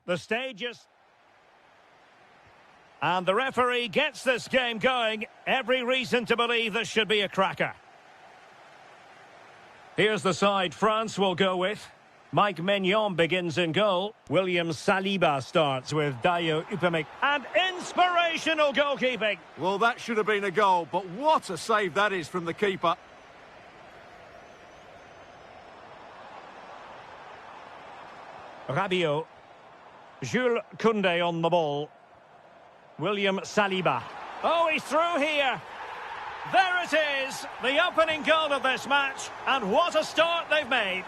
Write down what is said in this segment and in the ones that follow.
The stage is... And the referee gets this game going. Every reason to believe this should be a cracker. Here's the side France will go with. Mike Maignan begins in goal. William Saliba starts with Dayo Upamecano. And inspirational goalkeeping. Well, that should have been a goal, but what a save that is from the keeper. Rabiot. Jules Koundé on the ball. William Saliba. Oh, he's through here. There it is, the opening goal of this match. And what a start they've made.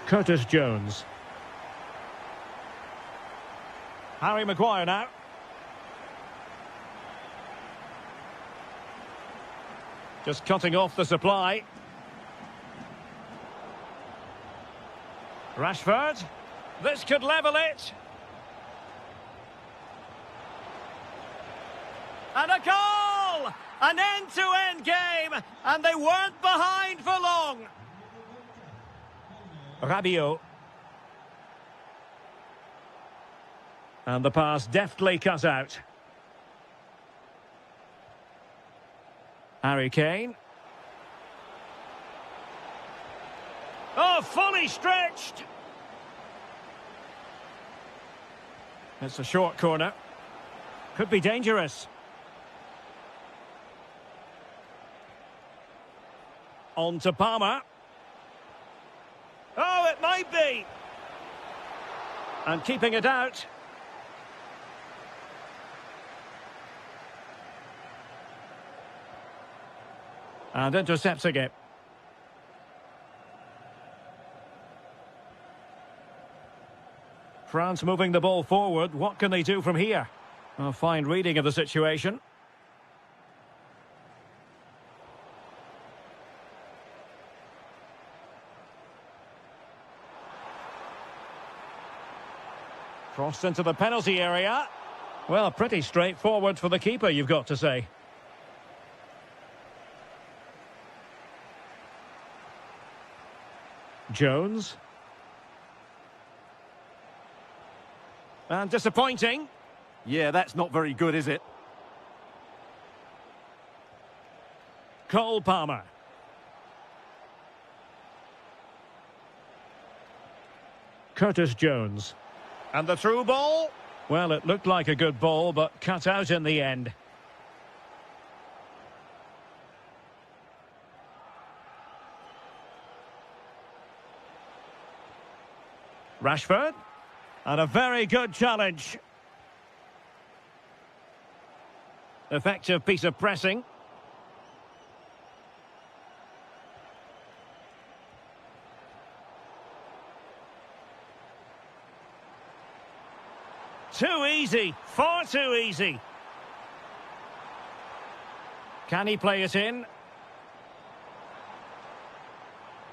Curtis Jones. Harry Maguire now. Just cutting off the supply. Rashford. This could level it. And a goal! An end-to-end game, and they weren't behind for long. Rabiot. And the pass deftly cut out. Harry Kane. Oh, fully stretched. It's a short corner. Could be dangerous. On to Palmer. Oh, it might be. And keeping it out. And intercepting it. France moving the ball forward. What can they do from here? A fine reading of the situation. Crossed into the penalty area. Well, pretty straightforward for the keeper, you've got to say. Jones. And disappointing. Yeah, that's not very good, is it? Cole Palmer. Curtis Jones. And the through ball? Well, it looked like a good ball, but cut out in the end. Rashford. And a very good challenge. Effective piece of pressing. Too easy, far too easy. Can he play it in?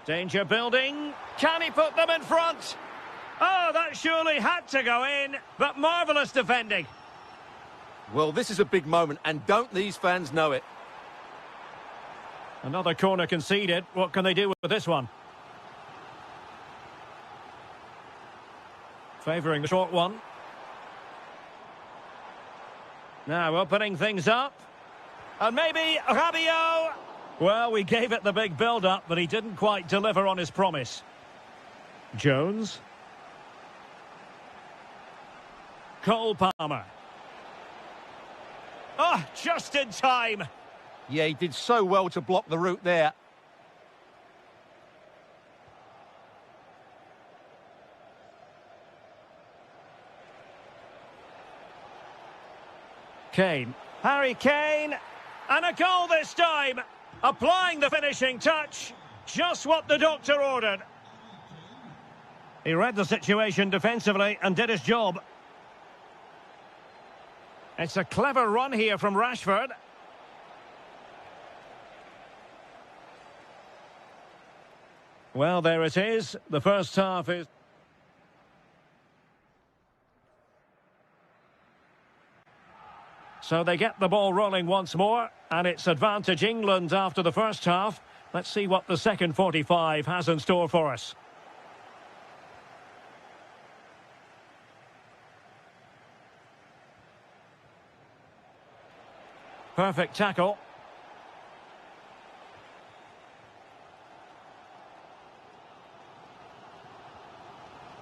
Danger building. Can he put them in front? Oh, that surely had to go in, but marvellous defending. Well, this is a big moment, and don't these fans know it? Another corner conceded. What can they do with this one? Favouring the short one. Now opening things up. And maybe Rabiot. Well, we gave it the big build-up, but he didn't quite deliver on his promise. Jones. Cole Palmer. Oh, just in time. Yeah, he did so well to block the route there. Kane. Harry Kane. And a goal this time. Applying the finishing touch. Just what the doctor ordered. He read the situation defensively and did his job. It's a clever run here from Rashford. Well, there it is. The first half is... So they get the ball rolling once more, and it's advantage England after the first half. Let's see what the second 45 has in store for us. Perfect tackle.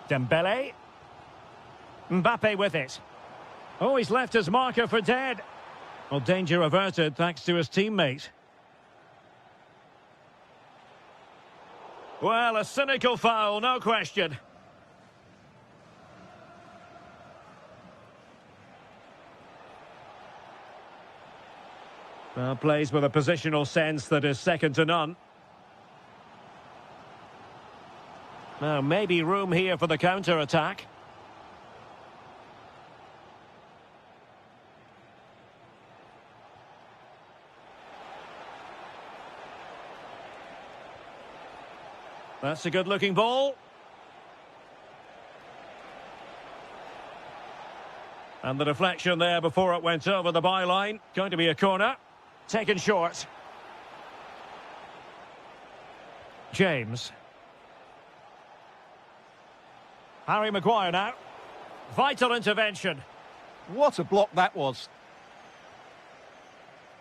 Dembele. Mbappe with it. Oh, he's left his marker for dead. Well, danger averted thanks to his teammate. Well, a cynical foul, no question. Well, plays with a positional sense that is second to none. Now, maybe room here for the counter-attack. That's a good-looking ball. And the deflection there before it went over the byline. Going to be a corner. Taken short. James. Harry Maguire now. Vital intervention. What a block that was.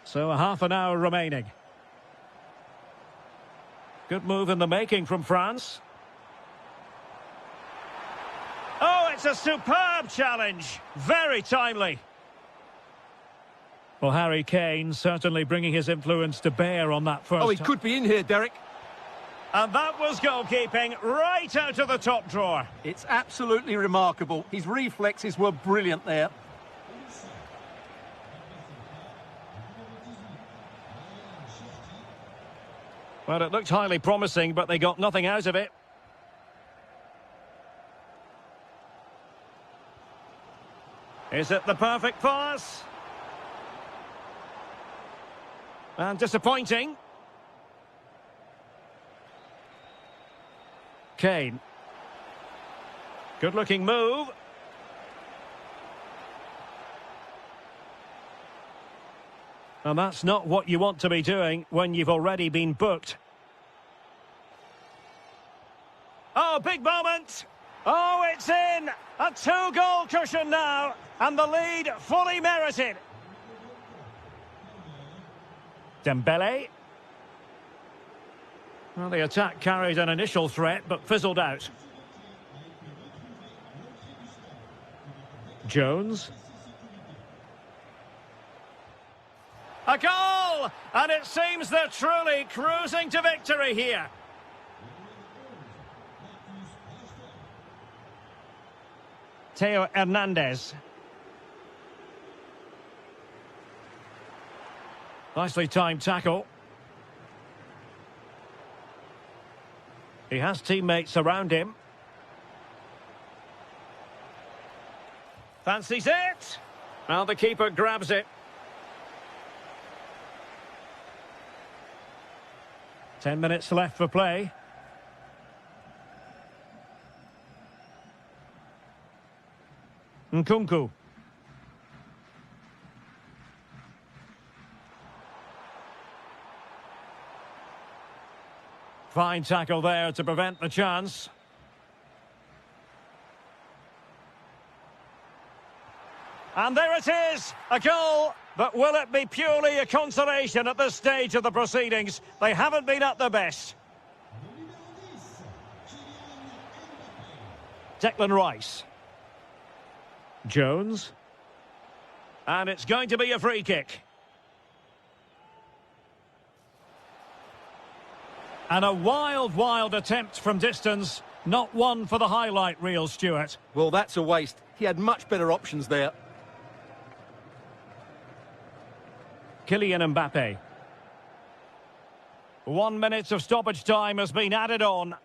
So a half an hour remaining. Good move in the making from France. Oh, it's a superb challenge. Very timely. Well, Harry Kane certainly bringing his influence to bear on that first. Oh, he could be in here, Derek. And that was goalkeeping right out of the top drawer. It's absolutely remarkable. His reflexes were brilliant there. Well, it looked highly promising, but they got nothing out of it. Is it the perfect pass? And disappointing. Kane. Good-looking move. And that's not what you want to be doing when you've already been booked. Oh, big moment. Oh, it's in. A two-goal cushion now. And the lead fully merited. Dembele. Well, the attack carried an initial threat, but fizzled out. Jones. A goal! And it seems they're truly cruising to victory here. Theo Hernandez. Nicely timed tackle. He has teammates around him. Fancies it. Well, the keeper grabs it. 10 minutes left for play. Nkunku. Fine tackle there to prevent the chance. And there it is, a goal. But will it be purely a consolation at this stage of the proceedings? They haven't been at their best. Declan Rice. Jones. And it's going to be a free kick. And a wild attempt from distance. Not one for the highlight reel, Stuart. Well, that's a waste. He had much better options there. Kylian Mbappe. 1 minute of stoppage time has been added on.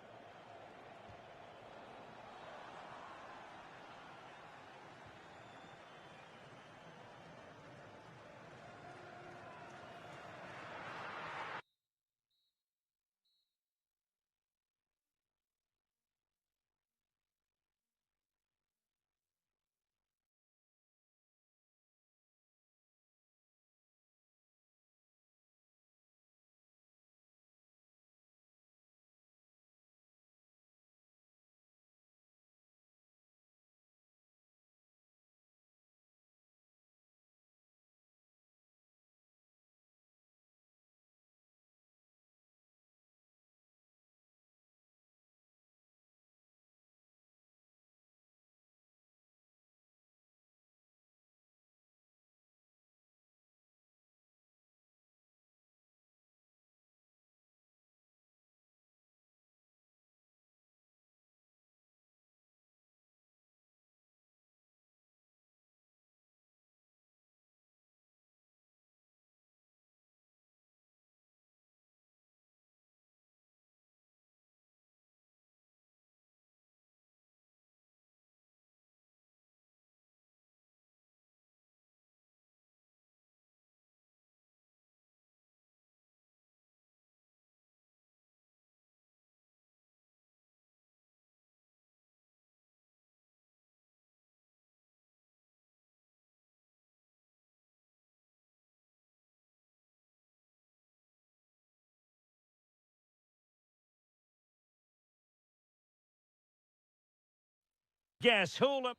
Guess who'll...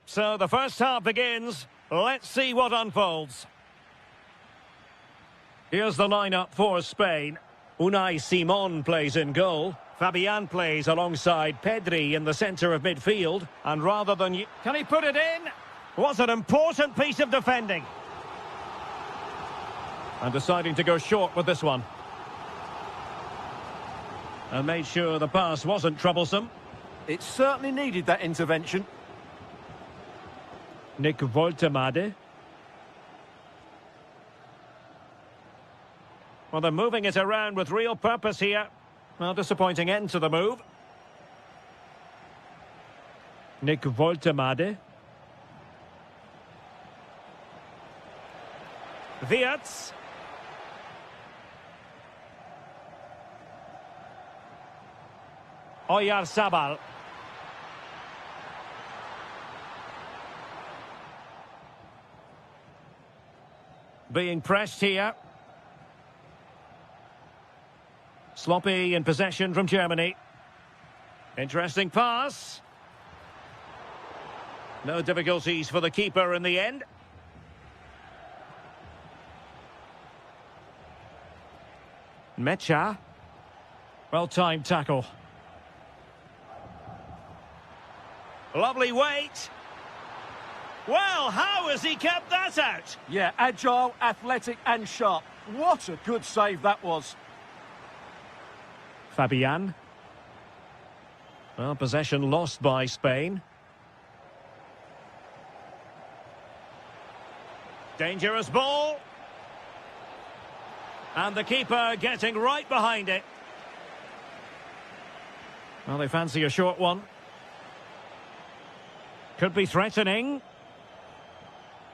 So the first half begins. Let's see what unfolds. Here's the lineup for Spain. Unai Simon plays in goal. Fabian plays alongside Pedri in the centre of midfield. And rather than... Can he put it in? Was an important piece of defending. And deciding to go short with this one. And made sure the pass wasn't troublesome. It certainly needed that intervention. Nick Woltemade. Well, they're moving it around with real purpose here. Well, disappointing end to the move. Nick Woltemade. Wirtz. Oyarzabal. Being pressed here. Sloppy in possession from Germany. Interesting pass. No difficulties for the keeper in the end. Mecha. Well-timed tackle. Lovely weight. Well, how has he kept that out? Yeah, agile, athletic and sharp. What a good save that was. Fabian. Well, possession lost by Spain. Dangerous ball. And the keeper getting right behind it. Well, they fancy a short one. Could be threatening.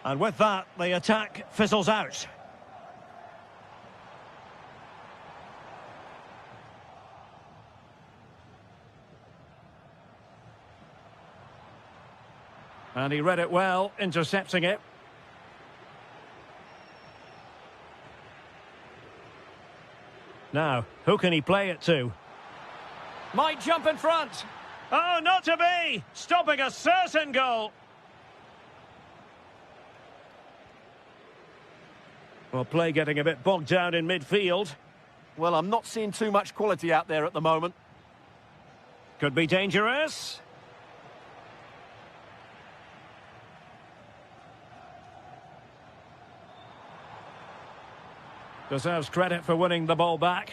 And with that, the attack fizzles out. And he read it well, intercepting it. Now, who can he play it to? Might jump in front. Oh, not to be! Stopping a certain goal. Well, play getting a bit bogged down in midfield. Well, I'm not seeing too much quality out there at the moment. Could be dangerous. Deserves credit for winning the ball back.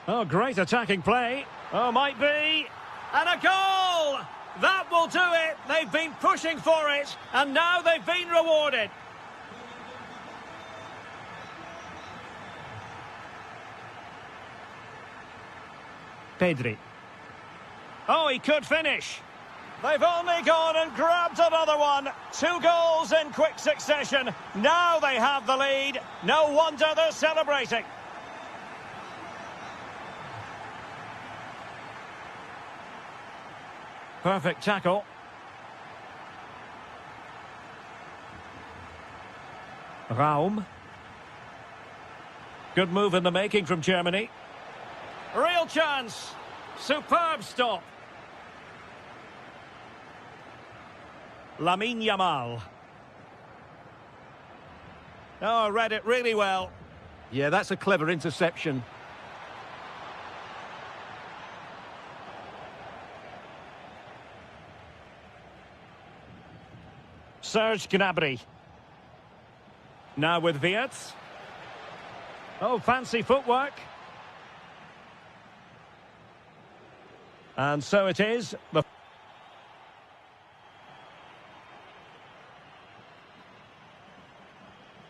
Oh, great attacking play. Oh, might be. And a goal! That will do it. They've been pushing for it, and now they've been rewarded. Pedri. Oh, he could finish. They've only gone and grabbed another one. 2 goals in quick succession. Now they have the lead. No wonder they're celebrating. Perfect tackle. Raum. Good move in the making from Germany. Real chance. Superb stop. Lamine Yamal. Oh, read it really well. Yeah, that's a clever interception. Serge Gnabry. Now with Wirtz. Oh, fancy footwork. And so it is.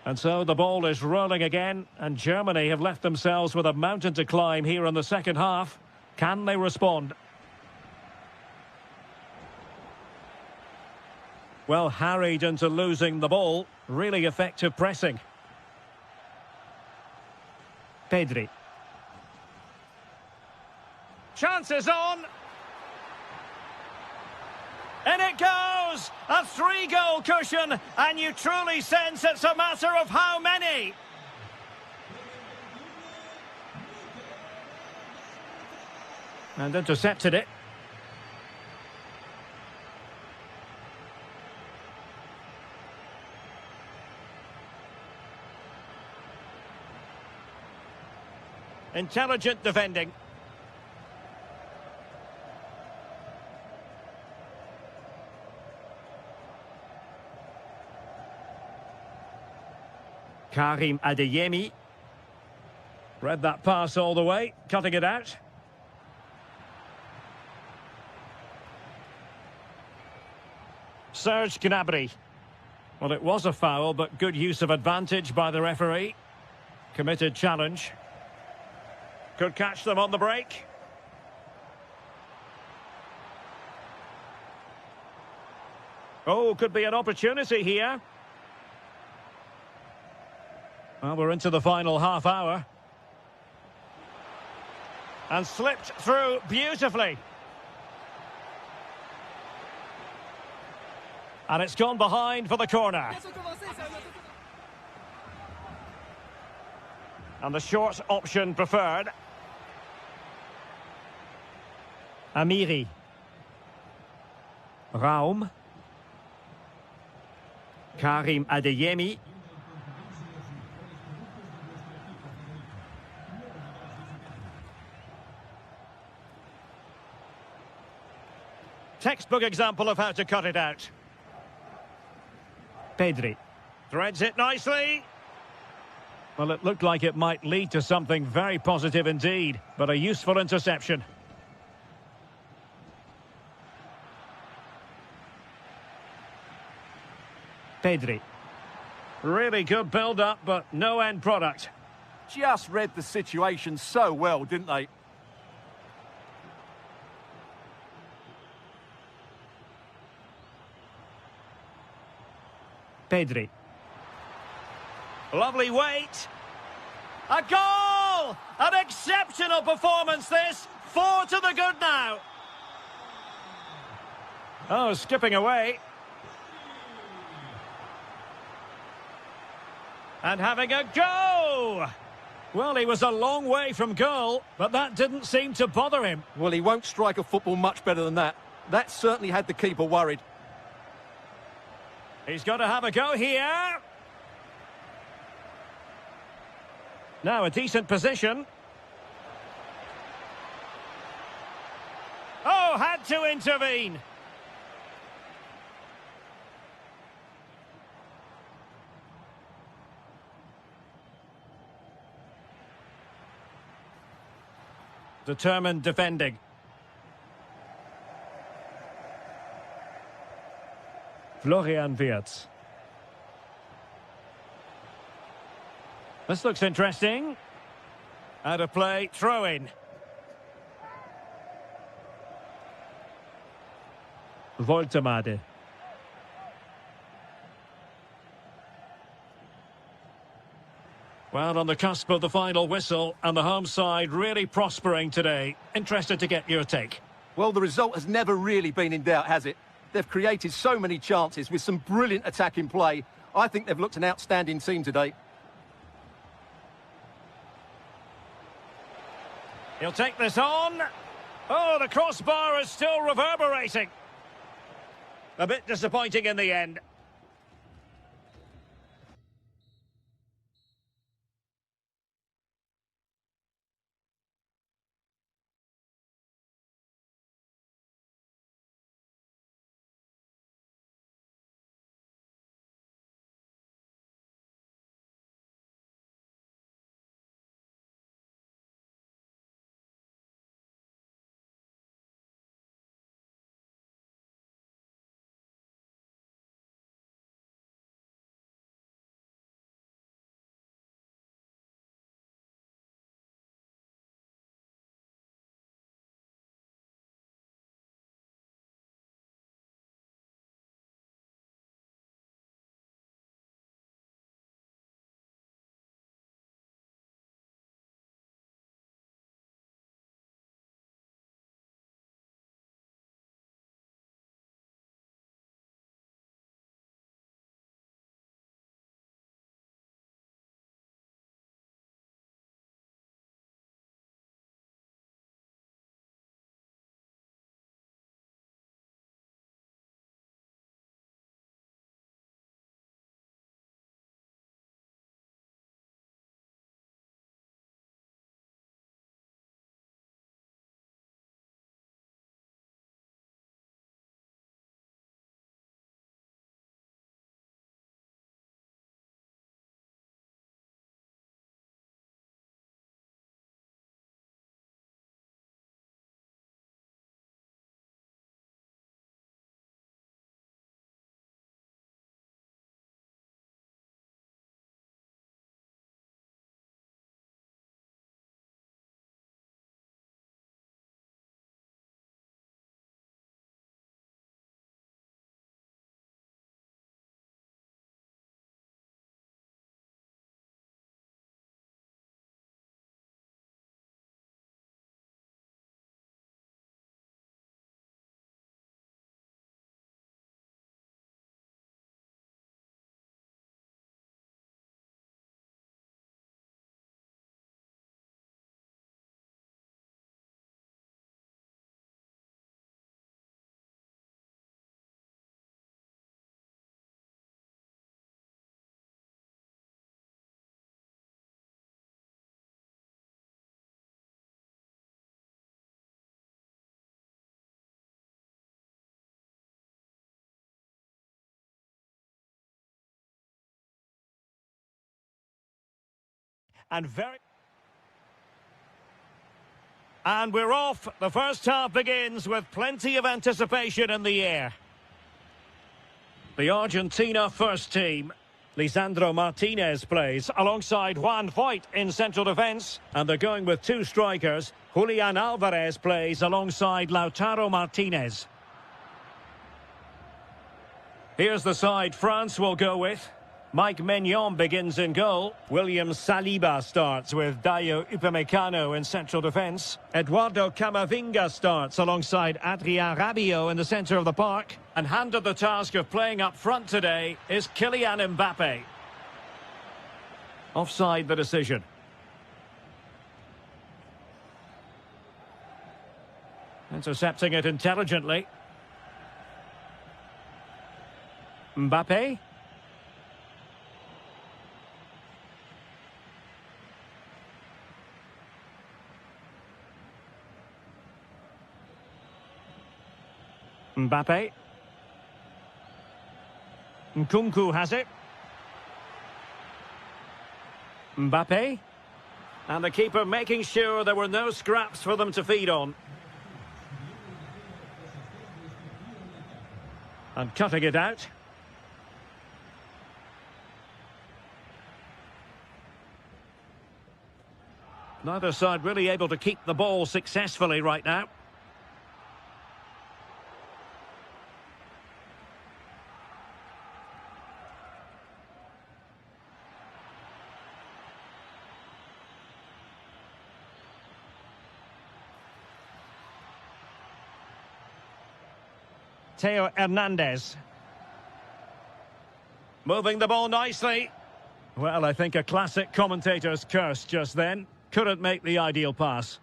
And so the ball is rolling again, and Germany have left themselves with a mountain to climb here in the second half. Can they respond? Well, harried into losing the ball. Really effective pressing. Pedri. Chances on. And it goes! goes! A 3-goal cushion, and you truly sense it's a matter of how many. And intercepted it. Intelligent defending. Karim Adeyemi. Read that pass all the way, cutting it out. Serge Gnabry. Well, it was a foul, but good use of advantage by the referee. Committed challenge. Could catch them on the break. Oh, could be an opportunity here. Well, we're into the final half hour. And slipped through beautifully. And it's gone behind for the corner. And the short option preferred. Amiri. Raum. Karim Adeyemi. Textbook example of how to cut it out. Pedri. Threads it nicely. Well, it looked like it might lead to something very positive indeed, but a useful interception. Pedri. Really good build-up, but no end product. Just read the situation so well, didn't they? Pedri. Lovely weight. A goal! An exceptional performance this. 4 to the good now. Oh, skipping away. And having a go! Well, he was a long way from goal, but that didn't seem to bother him. Well, he won't strike a football much better than that. That certainly had the keeper worried. He's got to have a go here. Now a decent position. Oh, had to intervene. Determined defending. Florian Wirtz. This looks interesting. Out of play, throw in. Voltemade. Well, on the cusp of the final whistle, and the home side really prospering today. Interested to get your take. Well, the result has never really been in doubt, has it? They've created so many chances with some brilliant attacking play. I think they've looked an outstanding team today. He'll take this on. Oh, the crossbar is still reverberating. A bit disappointing in the end. and And we're off. The first half begins with plenty of anticipation in the air. The Argentina first team. Lisandro Martinez plays alongside Juan Foyt in central defence. And they're going with two strikers. Julian Alvarez plays alongside Lautaro Martinez. Here's the side France will go with. Mike Maignan begins in goal. William Saliba starts with Dayo Upamecano in central defence. Eduardo Camavinga starts alongside Adrien Rabiot in the centre of the park. And handed the task of playing up front today is Kylian Mbappe. Offside the decision. Intercepting it intelligently. Mbappe. Mbappe. Nkunku has it. Mbappe. And the keeper making sure there were no scraps for them to feed on. And cutting it out. Neither side really able to keep the ball successfully right now. Theo Hernandez. Moving the ball nicely. Well, I think a classic commentator's curse just then. Couldn't make the ideal pass.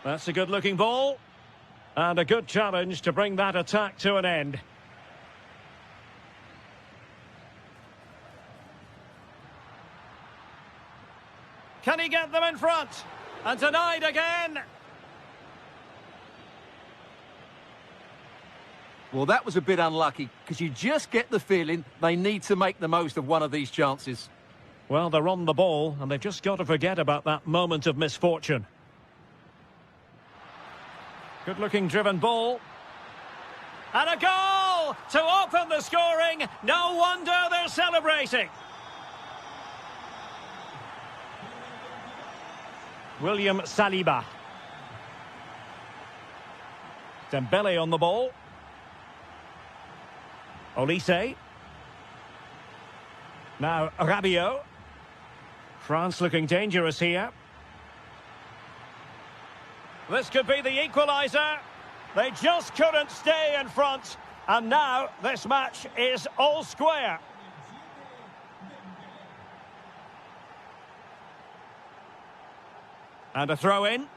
That's a good-looking ball. And a good challenge to bring that attack to an end. Can he get them in front? And denied again. Well, that was a bit unlucky, because you just get the feeling they need to make the most of one of these chances. Well, they're on the ball, and they've just got to forget about that moment of misfortune. Good-looking driven ball. And a goal to open the scoring. No wonder they're celebrating. William Saliba. Dembele on the ball. Olise. Now Rabiot. France looking dangerous here. This could be the equaliser. They just couldn't stay in front. And now this match is all square. And a throw in.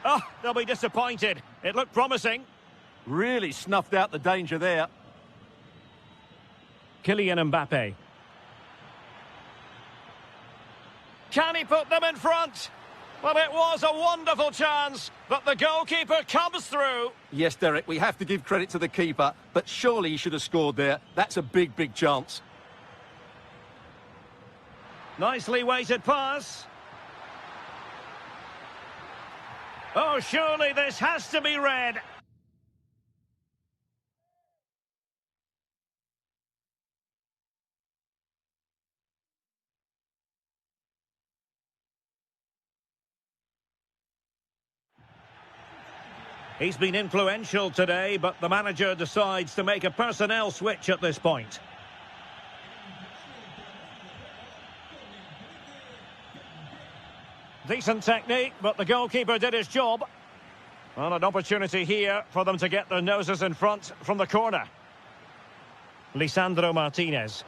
Oh, they'll be disappointed. It looked promising. Really snuffed out the danger there. Kylian Mbappe. Can he put them in front? Well, it was a wonderful chance, but the goalkeeper comes through. Yes, Derek, we have to give credit to the keeper, but surely he should have scored there. That's a big, big chance. Nicely weighted pass. Oh, surely this has to be red. He's been influential today, but the manager decides to make a personnel switch at this point. Decent technique, but the goalkeeper did his job. Well, an opportunity here for them to get their noses in front from the corner. Lisandro Martinez.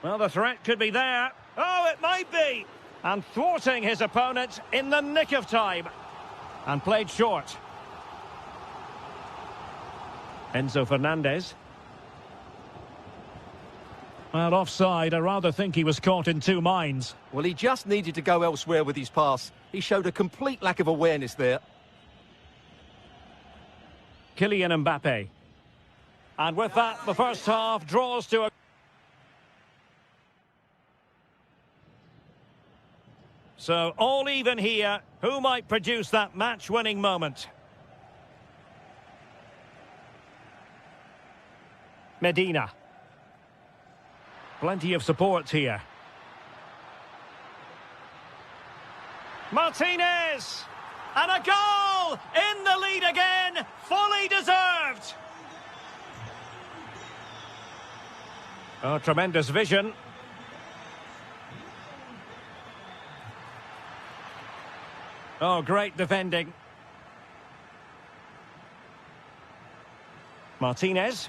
Well, the threat could be there. Oh, it might be. And thwarting his opponent in the nick of time. And played short. Enzo Fernandez. Well, offside. I rather think he was caught in two minds. Well, he just needed to go elsewhere with his pass. He showed a complete lack of awareness there. Kylian Mbappe. And with that, the first half draws to a... So, all even here. Who might produce that match-winning moment? Medina. Plenty of support here. Martinez! And a goal! In the lead again! Fully deserved! Oh, tremendous vision. Oh, great defending. Martinez.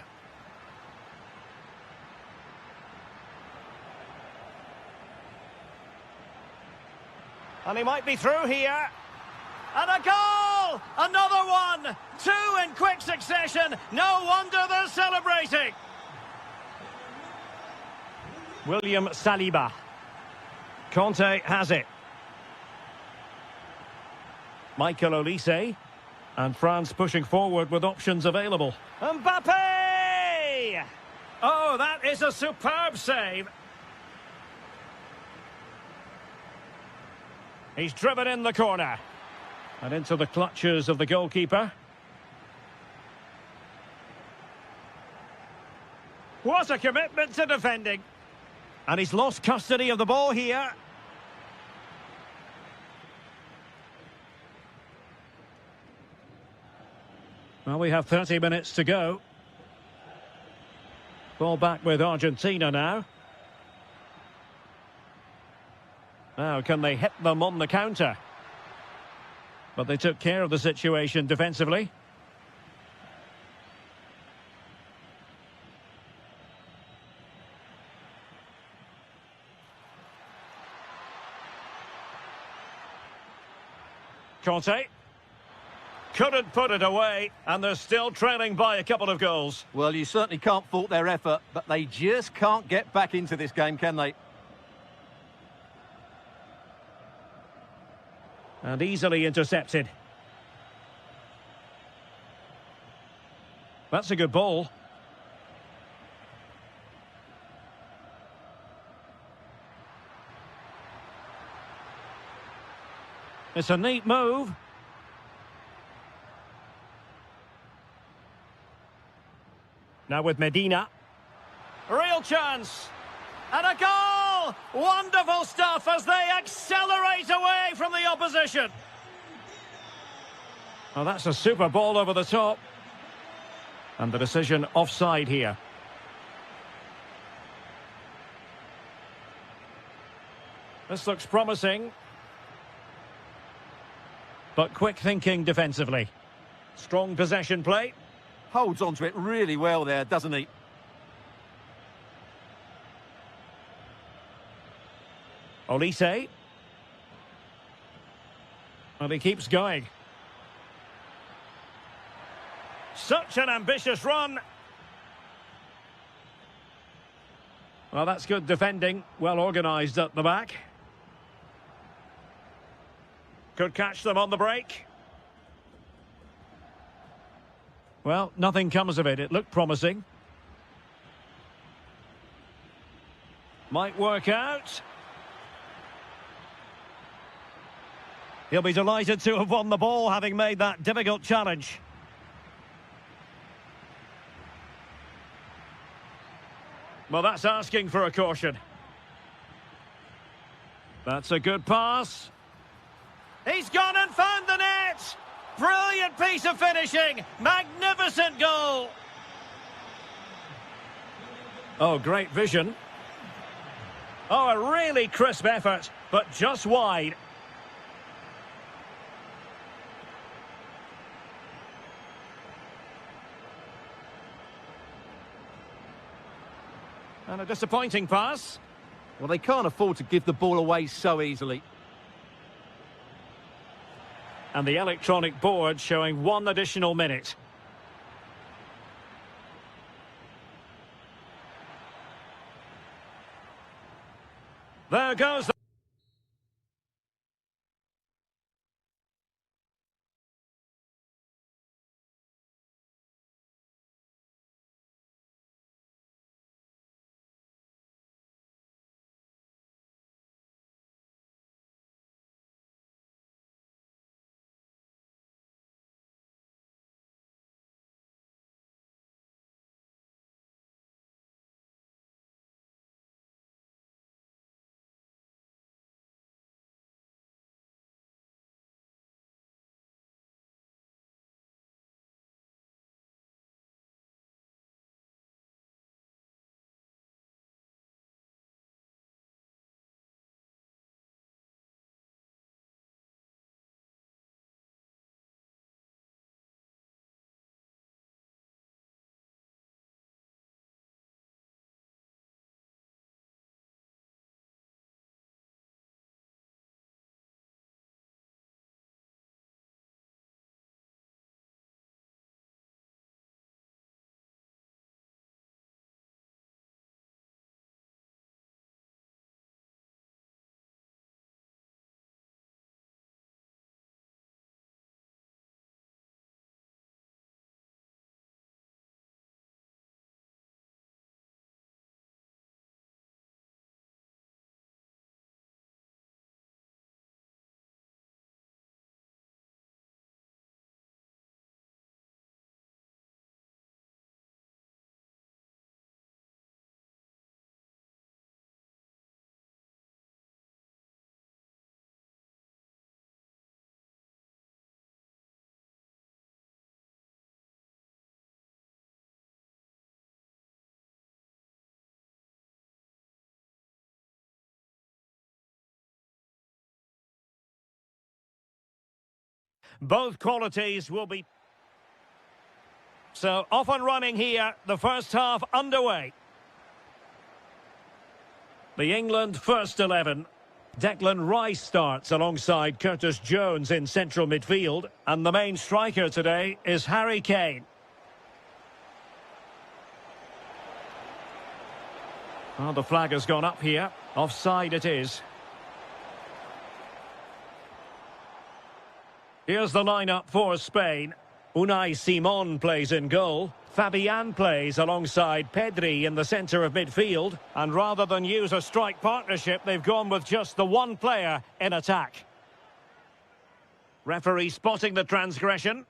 And he might be through here. And a goal! Another one! Two in quick succession. No wonder they're celebrating. William Saliba. Conte has it. Michael Olise. And France pushing forward with options available. Mbappe! Oh, that is a superb save. He's driven in the corner. And into the clutches of the goalkeeper. What a commitment to defending. And he's lost custody of the ball here. Well, we have 30 minutes to go. Ball back with Argentina now. Now, can they hit them on the counter? But they took care of the situation defensively. Conte. Couldn't put it away, and they're still trailing by a couple of goals. Well, you certainly can't fault their effort, but they just can't get back into this game, can they? And easily intercepted. That's a good ball. It's a neat move. Now with Medina. Real chance. And a goal! Wonderful stuff as they accelerate away from the opposition. Oh, that's a super ball over the top. And the decision offside here. This looks promising. But quick thinking defensively. Strong possession play. Holds onto it really well there, doesn't he? Olise. And he keeps going. Such an ambitious run. Well, that's good defending. Well organised at the back. Could catch them on the break. Well, nothing comes of it. It looked promising. Might work out. He'll be delighted to have won the ball, having made that difficult challenge. Well, that's asking for a caution. That's a good pass. He's gone and found the net! Brilliant piece of finishing! Magnificent goal! Oh, great vision. Oh, a really crisp effort, but just wide. And a disappointing pass. Well, they can't afford to give the ball away so easily. And the electronic board showing 1 additional minute. There goes the Both qualities will be... So, off and running here, the first half underway. The England first 11. Declan Rice starts alongside Curtis Jones in central midfield. And the main striker today is Harry Kane. Well, the flag has gone up here. Offside it is. Here's the lineup for Spain. Unai Simon plays in goal. Fabian plays alongside Pedri in the centre of midfield. And rather than use a strike partnership, they've gone with just the one player in attack. Referee spotting the transgression.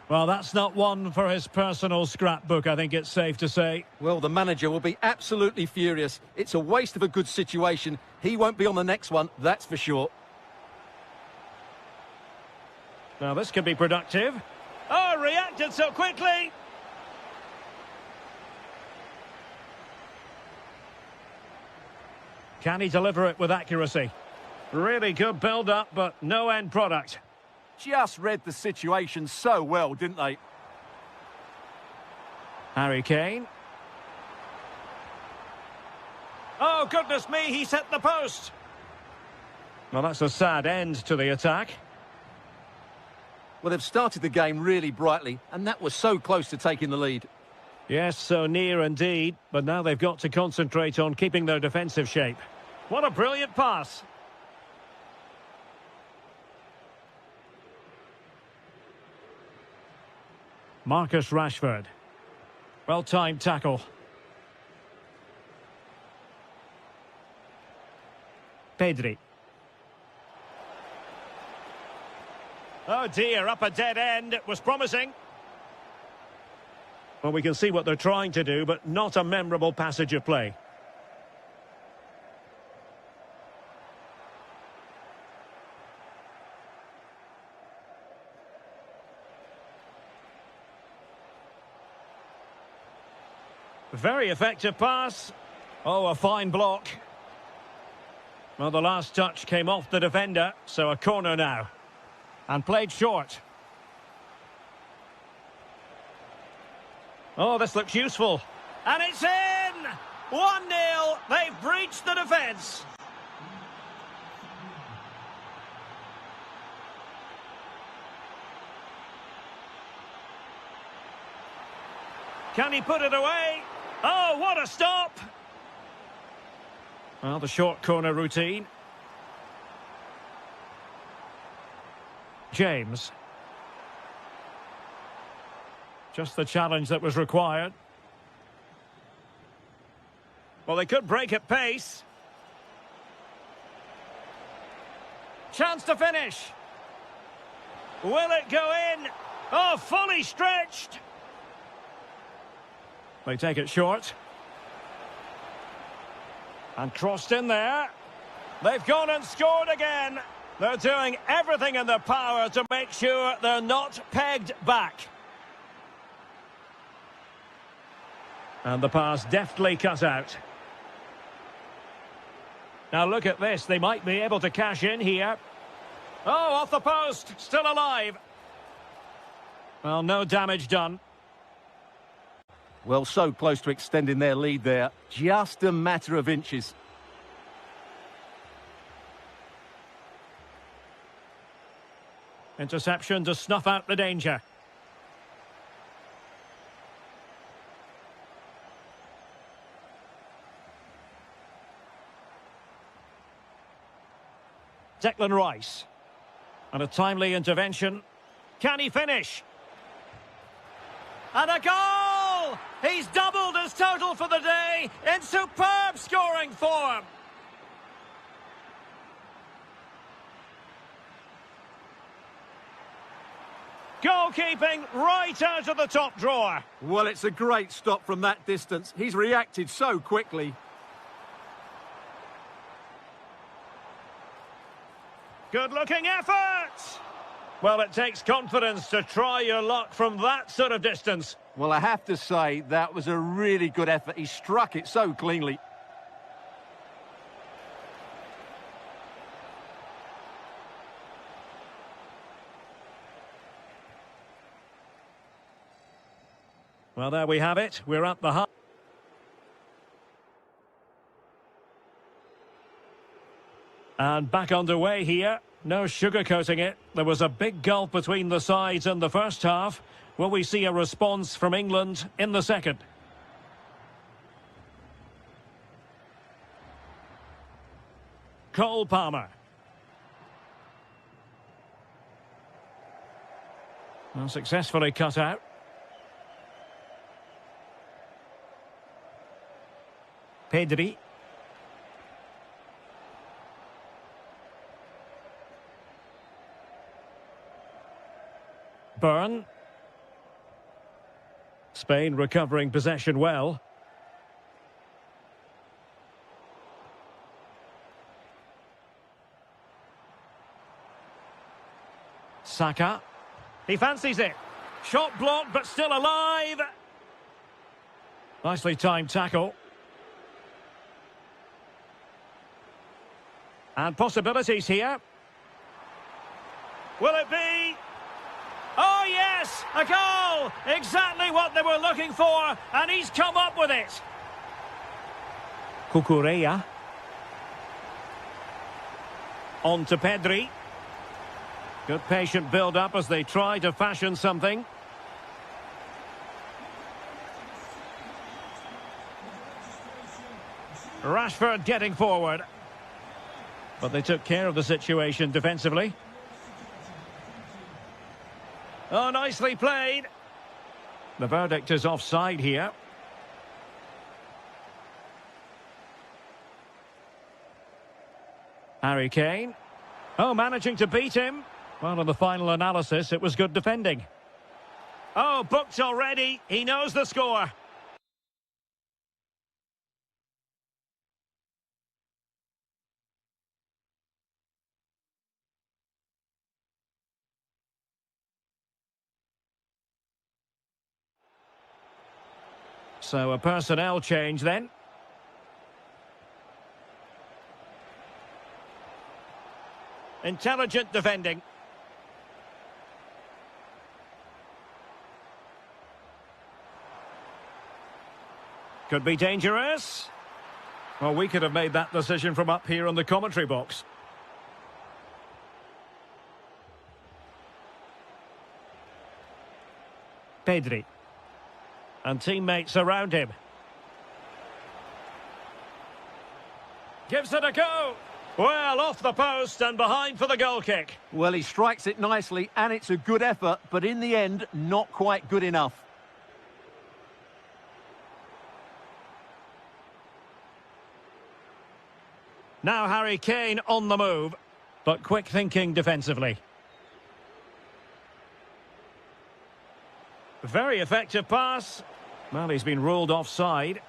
Well, that's not one for his personal scrapbook, I think it's safe to say. Well, the manager will be absolutely furious. It's a waste of a good situation. He won't be on the next one, that's for sure. Now, this could be productive. Oh, reacted so quickly! Can he deliver it with accuracy? Really good build-up, but no end product. Just read the situation so well, didn't they? Harry Kane. Oh, goodness me, he's hit the post. Well, that's a sad end to the attack. Well, they've started the game really brightly, and that was so close to taking the lead. Yes, so near indeed, but now they've got to concentrate on keeping their defensive shape. What a brilliant pass. Marcus Rashford. Well-timed tackle. Pedri. Oh dear, up a dead end. It was promising. Well, we can see what they're trying to do, but not a memorable passage of play. Very effective pass. Oh, a fine block. Well, the last touch came off the defender, so a corner now. And played short. Oh, this looks useful. And it's in! 1-0. They've breached the defence. Can he put it away? Oh, what a stop! Well, the short corner routine. James. Just the challenge that was required. Well, they could break at pace. Chance to finish. Will it go in? Oh, fully stretched. They take it short. And crossed in there. They've gone and scored again. They're doing everything in their power to make sure they're not pegged back. And the pass deftly cut out. Now look at this. They might be able to cash in here. Oh, off the post. Still alive. Well, no damage done. Well, so close to extending their lead there. Just a matter of inches. Interception to snuff out the danger. Declan Rice. And a timely intervention. Can he finish? And a goal! He's doubled his total for the day in superb scoring form. Goalkeeping right out of the top drawer. Well, it's a great stop from that distance. He's reacted so quickly. Good-looking effort! Well, it takes confidence to try your luck from that sort of distance. Well, I have to say, that was a really good effort. He struck it so cleanly. Well, there we have it. We're at the half. And back underway here. No sugarcoating it. There was a big gulf between the sides in the first half. Will we see a response from England in the second? Cole Palmer. Well, successfully cut out. Pedri. Byrne. Spain recovering possession well. Saka. He fancies it. Shot blocked, but still alive. Nicely timed tackle. And possibilities here. Will it be? Oh, yes! A goal! Exactly what they were looking for, and he's come up with it. Cucurella. On to Pedri. Good patient build-up as they try to fashion something. Rashford getting forward. But they took care of the situation defensively. Oh, nicely played. The verdict is offside here. Harry Kane. Oh, managing to beat him. Well, in the final analysis, it was good defending. Oh, booked already. He knows the score. So a personnel change then. Intelligent defending. Could be dangerous. Well, we could have made that decision from up here on the commentary box. Pedri. And teammates around him. Gives it a go. Well, off the post and behind for the goal kick. Well, he strikes it nicely, and it's a good effort, but in the end, not quite good enough. Now Harry Kane on the move, but quick thinking defensively. Very effective pass. Well, he's been ruled offside.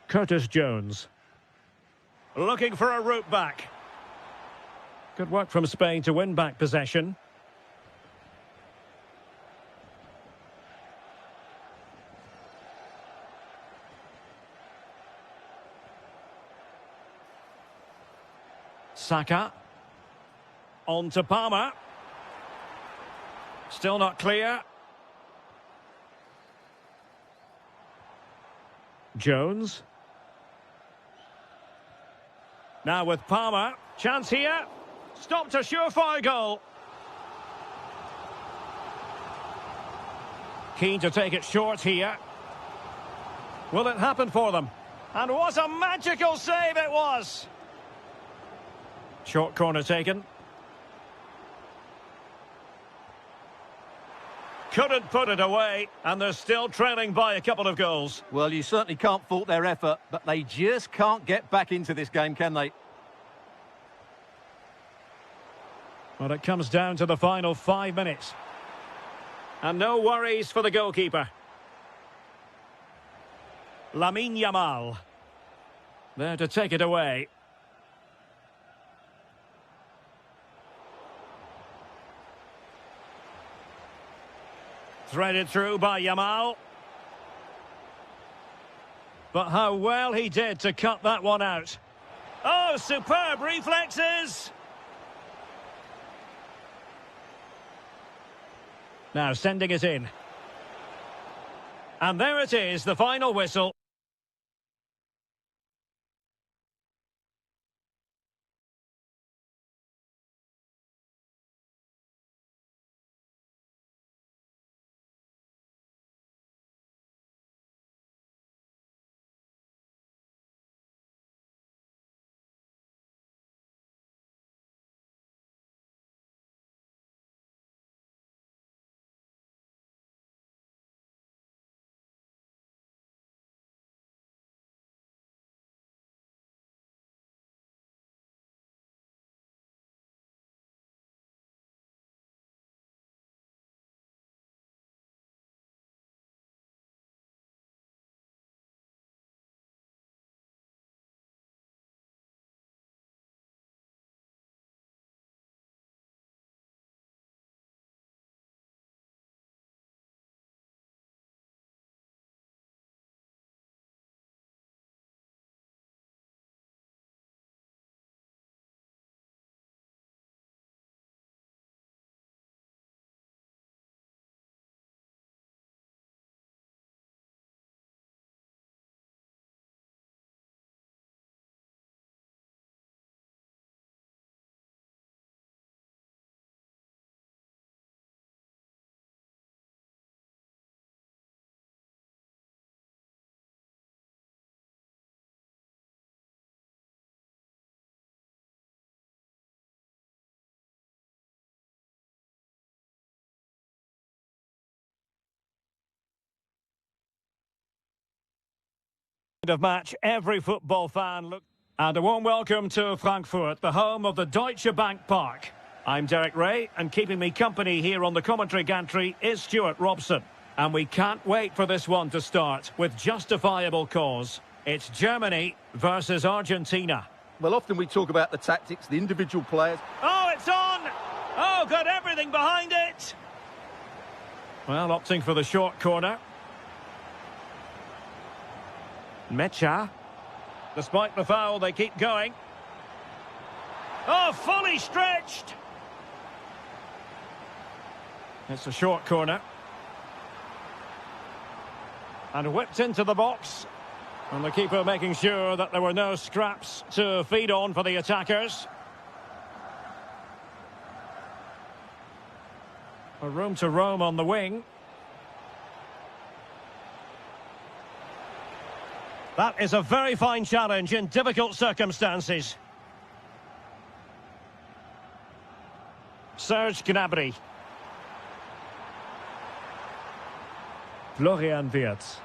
Curtis Jones. Looking for a route back. Good work from Spain to win back possession. Saka. On to Palmer. Still not clear. Jones. Now with Palmer. Chance here. Stopped a surefire goal. Keen to take it short here. Will it happen for them? And what a magical save it was! Short corner taken. Couldn't put it away, and they're still trailing by a couple of goals. Well, you certainly can't fault their effort, but they just can't get back into this game, can they? Well, it comes down to the final 5 minutes. And no worries for the goalkeeper. Lamine Yamal. There to take it away. Threaded through by Yamal. But how well he did to cut that one out. Oh, superb reflexes! Now sending it in. And there it is, the final whistle. Of match every football fan look, and a warm welcome to Frankfurt, the home of the Deutsche Bank Park. I'm Derek Ray, and keeping me company here on the commentary gantry is Stuart Robson, and we can't wait for this one to start with justifiable cause. It's Germany versus Argentina. Well, often we talk about the tactics, the individual players. Oh, it's on! Oh, got everything behind it! Well, opting for the short corner. Mecha. Despite the foul, they keep going. Oh, fully stretched! It's a short corner. And whipped into the box. And the keeper making sure that there were no scraps to feed on for the attackers. A room to roam on the wing. That is a very fine challenge in difficult circumstances. Serge Gnabry. Florian Wirtz.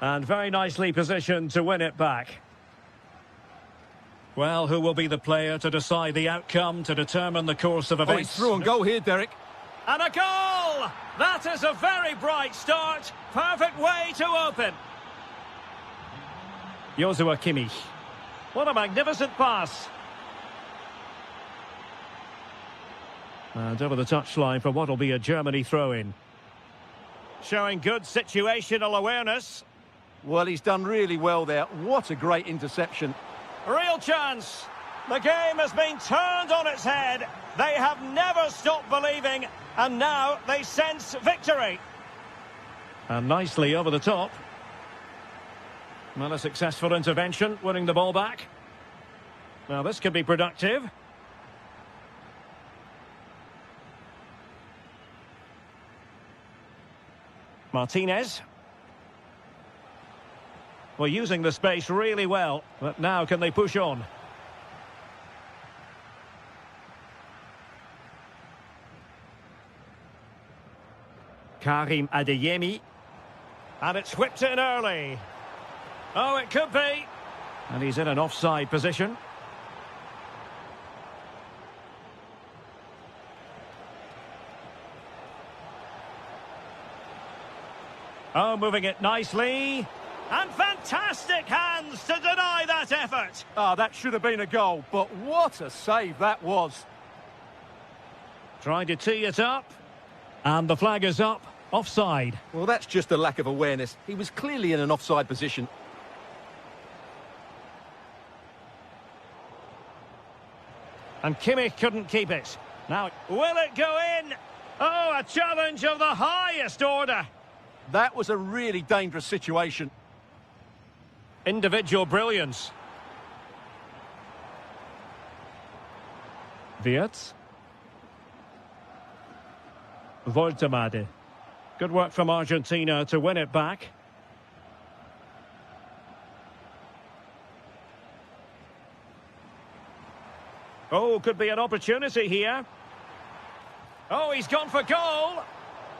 And very nicely positioned to win it back. Well, who will be the player to decide the outcome, to determine the course of events? Oh, he's through on goal here, Derek. And a goal! That is a very bright start. Perfect way to open. Joshua Kimmich. What a magnificent pass. And over the touchline for what will be a Germany throw-in. Showing good situational awareness. Well, he's done really well there. What a great interception. Real chance. The game has been turned on its head. They have never stopped believing, and now they sense victory. And nicely over the top. Well, a successful intervention, winning the ball back. Now, this could be productive. Martinez. Well, using the space really well, but now can they push on? Karim Adeyemi. And it's whipped in early. Oh, it could be. And he's in an offside position. Oh, moving it nicely. And fantastic hands to deny that effort. Ah, that should have been a goal, but what a save that was. Trying to tee it up. And the flag is up. Offside. Well, that's just a lack of awareness. He was clearly in an offside position. And Kimmich couldn't keep it. Now, will it go in? Oh, a challenge of the highest order. That was a really dangerous situation. Individual brilliance. Wirtz. Voltemade. Good work from Argentina to win it back. Oh, could be an opportunity here. Oh, he's gone for goal.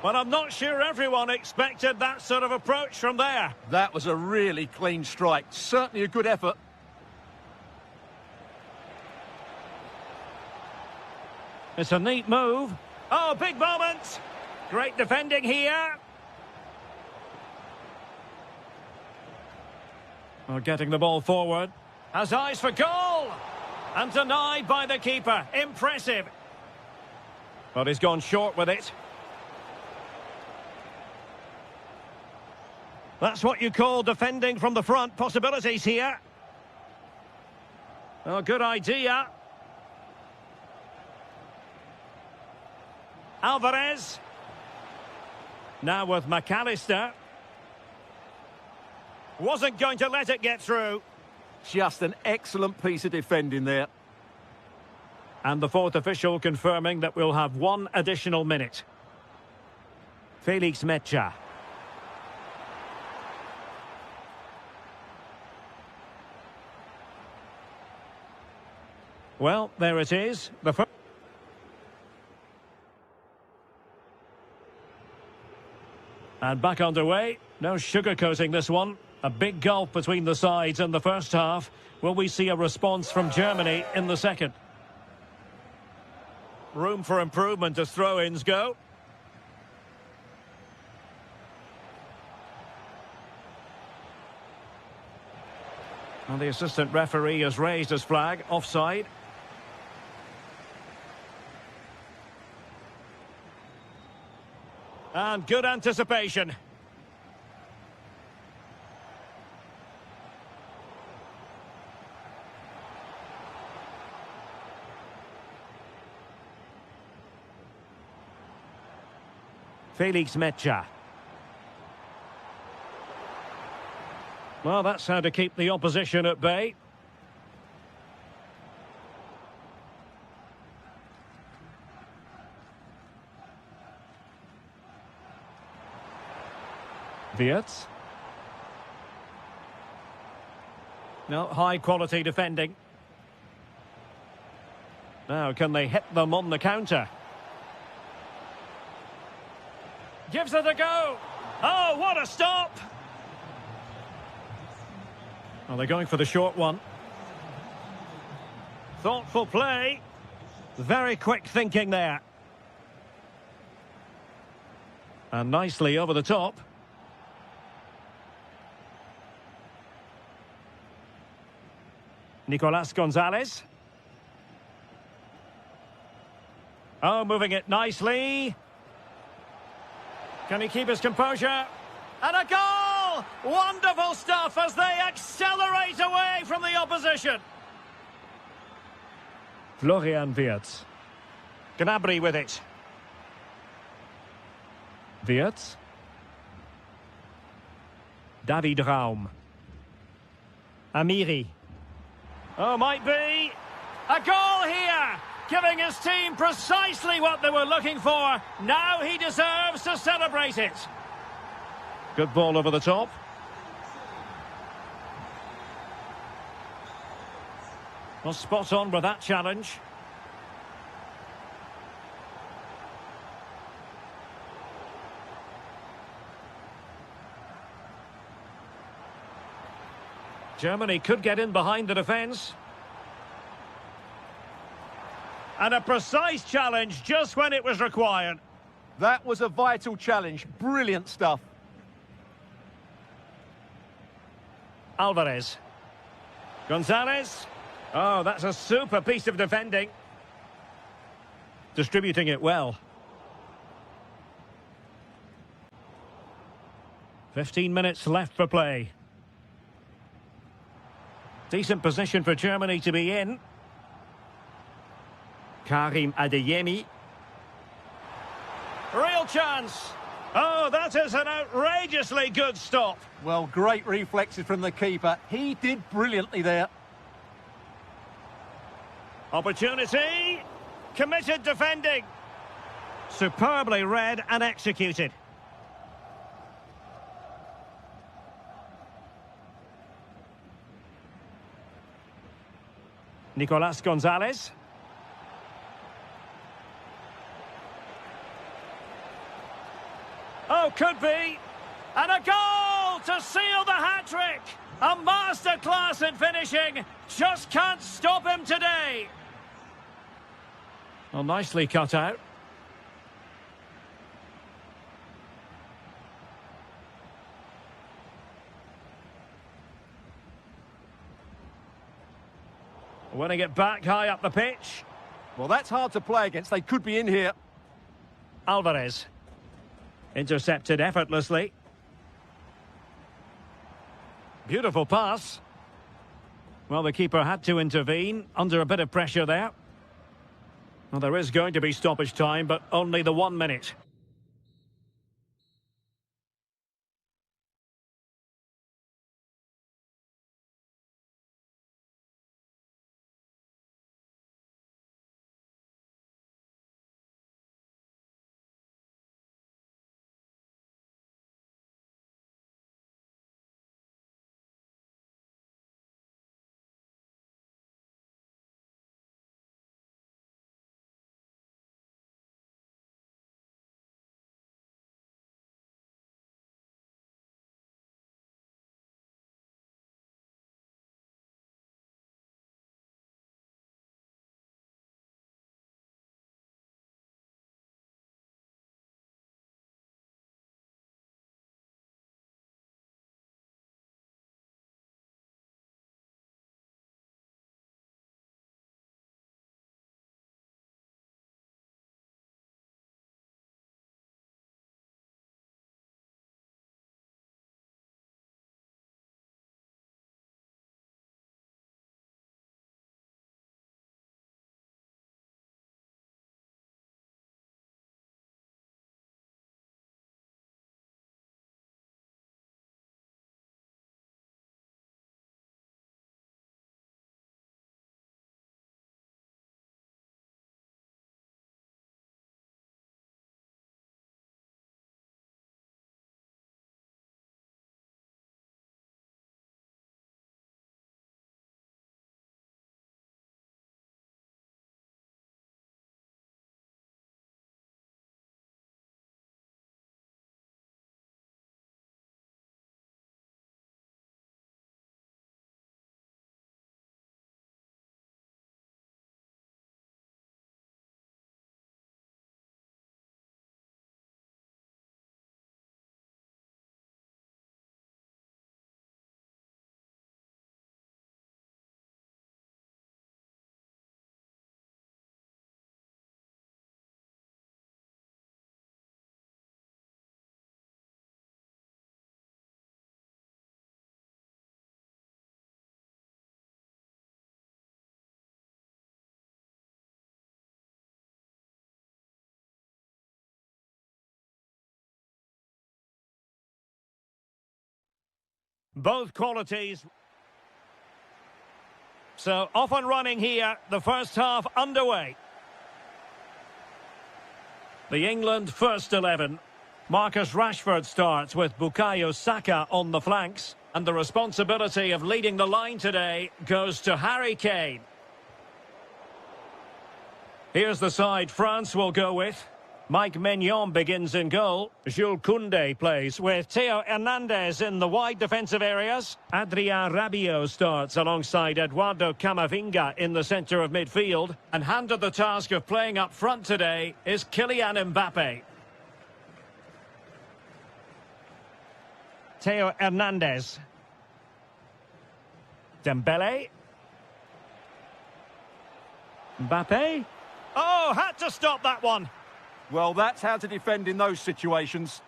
But I'm not sure everyone expected that sort of approach from there. That was a really clean strike. Certainly a good effort. It's a neat move. Oh, big moment. Great defending here. Oh, getting the ball forward. Has eyes for goal. And denied by the keeper. Impressive. But he's gone short with it. That's what you call defending from the front. Possibilities here. Oh, good idea. Alvarez. Now with McAllister. Wasn't going to let it get through. Just an excellent piece of defending there. And the fourth official confirming that we'll have one additional minute. Felix Mecha. Well, there it is. The first. And back underway. No sugarcoating this one. A big gulf between the sides in the first half. Will we see a response from Germany in the second? Room for improvement as throw-ins go. And the assistant referee has raised his flag. Offside. And good anticipation. Felix Mecha. Well, that's how to keep the opposition at bay. Wirtz. No, high quality defending. Now, can they hit them on the counter? Gives it a go. Oh, what a stop. Well, they're going for the short one. Thoughtful play. Very quick thinking there. And nicely over the top. Nicolas Gonzalez. Oh, moving it nicely. Can he keep his composure? And a goal! Wonderful stuff as they accelerate away from the opposition. Florian Wirtz. Gnabry with it. Wirtz. David Raum. Amiri. Oh, might be. A goal here! Giving his team precisely what they were looking for. Now he deserves to celebrate it. Good ball over the top. Well, spot on with that challenge. Germany could get in behind the defence. And a precise challenge just when it was required. That was a vital challenge. Brilliant stuff. Alvarez. Gonzalez. Oh, that's a super piece of defending. Distributing it well. 15 minutes left for play. Decent position for Germany to be in. Karim Adeyemi. chance. Oh, that is an outrageously good stop. Well, great reflexes from the keeper. He did brilliantly there. Opportunity. Committed defending. Superbly read and executed. Nicolas Gonzalez. Oh, could be. And a goal to seal the hat-trick. A masterclass in finishing. Just can't stop him today. Well, nicely cut out. Winning it back high up the pitch. Well, that's hard to play against. They could be in here. Alvarez. Intercepted effortlessly. Beautiful pass. Well, the keeper had to intervene under a bit of pressure there. Well, there is going to be stoppage time, but only the 1 minute. Both qualities. So off and running here, the first half underway. The England first 11. Marcus Rashford starts with Bukayo Saka on the flanks. And the responsibility of leading the line today goes to Harry Kane. Here's the side France will go with. Mike Maignan begins in goal. Jules Koundé plays with Theo Hernandez in the wide defensive areas. Adrien Rabiot starts alongside Eduardo Camavinga in the centre of midfield. And handed the task of playing up front today is Kylian Mbappe. Theo Hernandez. Dembele. Mbappe. Oh, had to stop that one. Well, that's how to defend in those situations.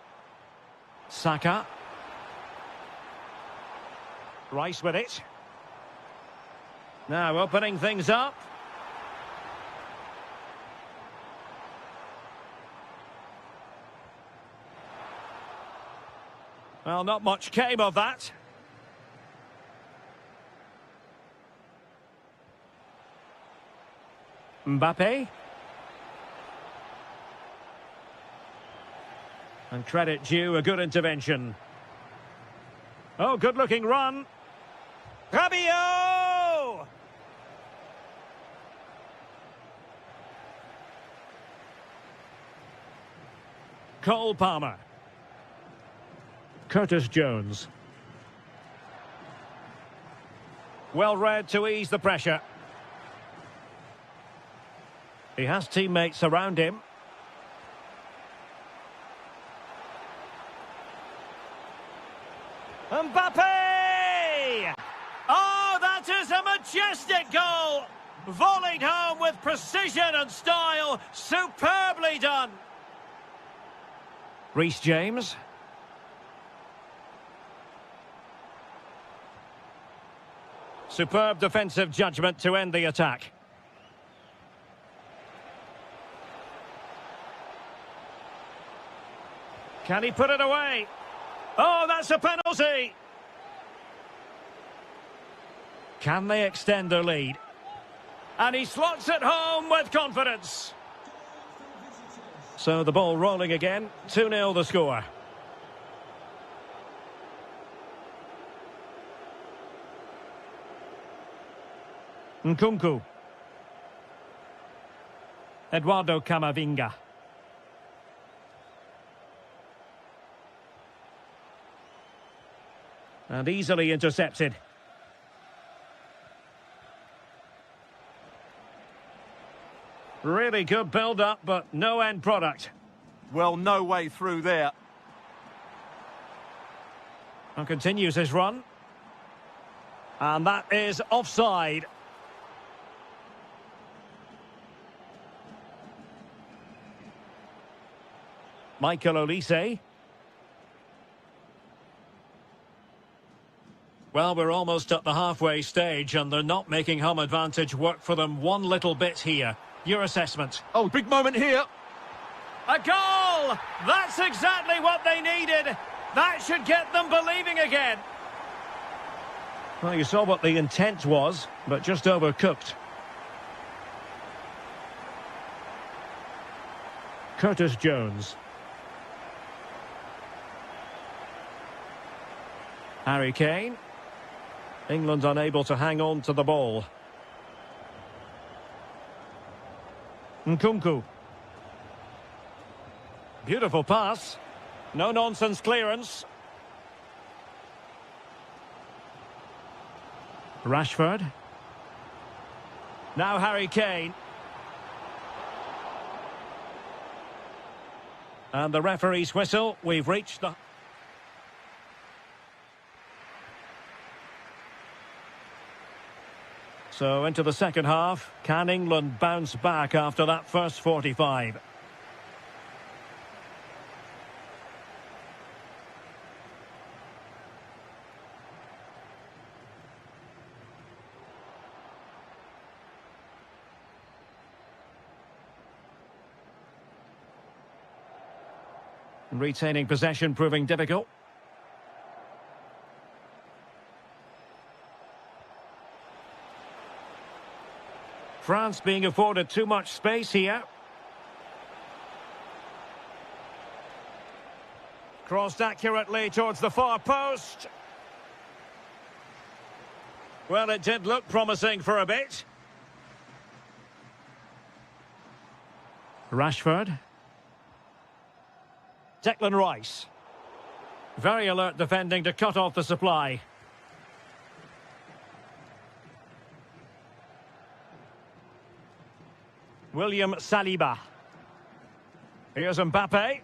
Saka. Rice with it. Now opening things up. Well, not much came of that. Mbappe. And credit due, a good intervention. Oh, good-looking run. Rabiot! Cole Palmer. Curtis Jones. Well read to ease the pressure. He has teammates around him. Mbappe! Oh, that is a majestic goal! Volleyed home with precision and style. Superbly done. Reece James. Superb defensive judgment to end the attack. Can he put it away? Oh, that's a penalty! Can they extend their lead? And he slots it home with confidence. So the ball rolling again. 2-0 the score. Nkunku. Eduardo Camavinga. And easily intercepted. Really good build-up, but no end product. Well, no way through there. And continues his run. And that is offside. Michael Olise. Well, we're almost at the halfway stage and they're not making home advantage work for them one little bit here. Your assessment? Oh, big moment here. A goal! That's exactly what they needed. That should get them believing again. Well, you saw what the intent was, but just overcooked. Curtis Jones. Harry Kane. England unable to hang on to the ball. Nkunku. Beautiful pass. No-nonsense clearance. Rashford. Now Harry Kane. And the referee's whistle. We've reached the... So into the second half. Can England bounce back after that first 45? Retaining possession proving difficult. France being afforded too much space here. Crossed accurately towards the far post. Well, it did look promising for a bit. Rashford. Declan Rice. Very alert defending to cut off the supply. William Saliba. Here's Mbappe.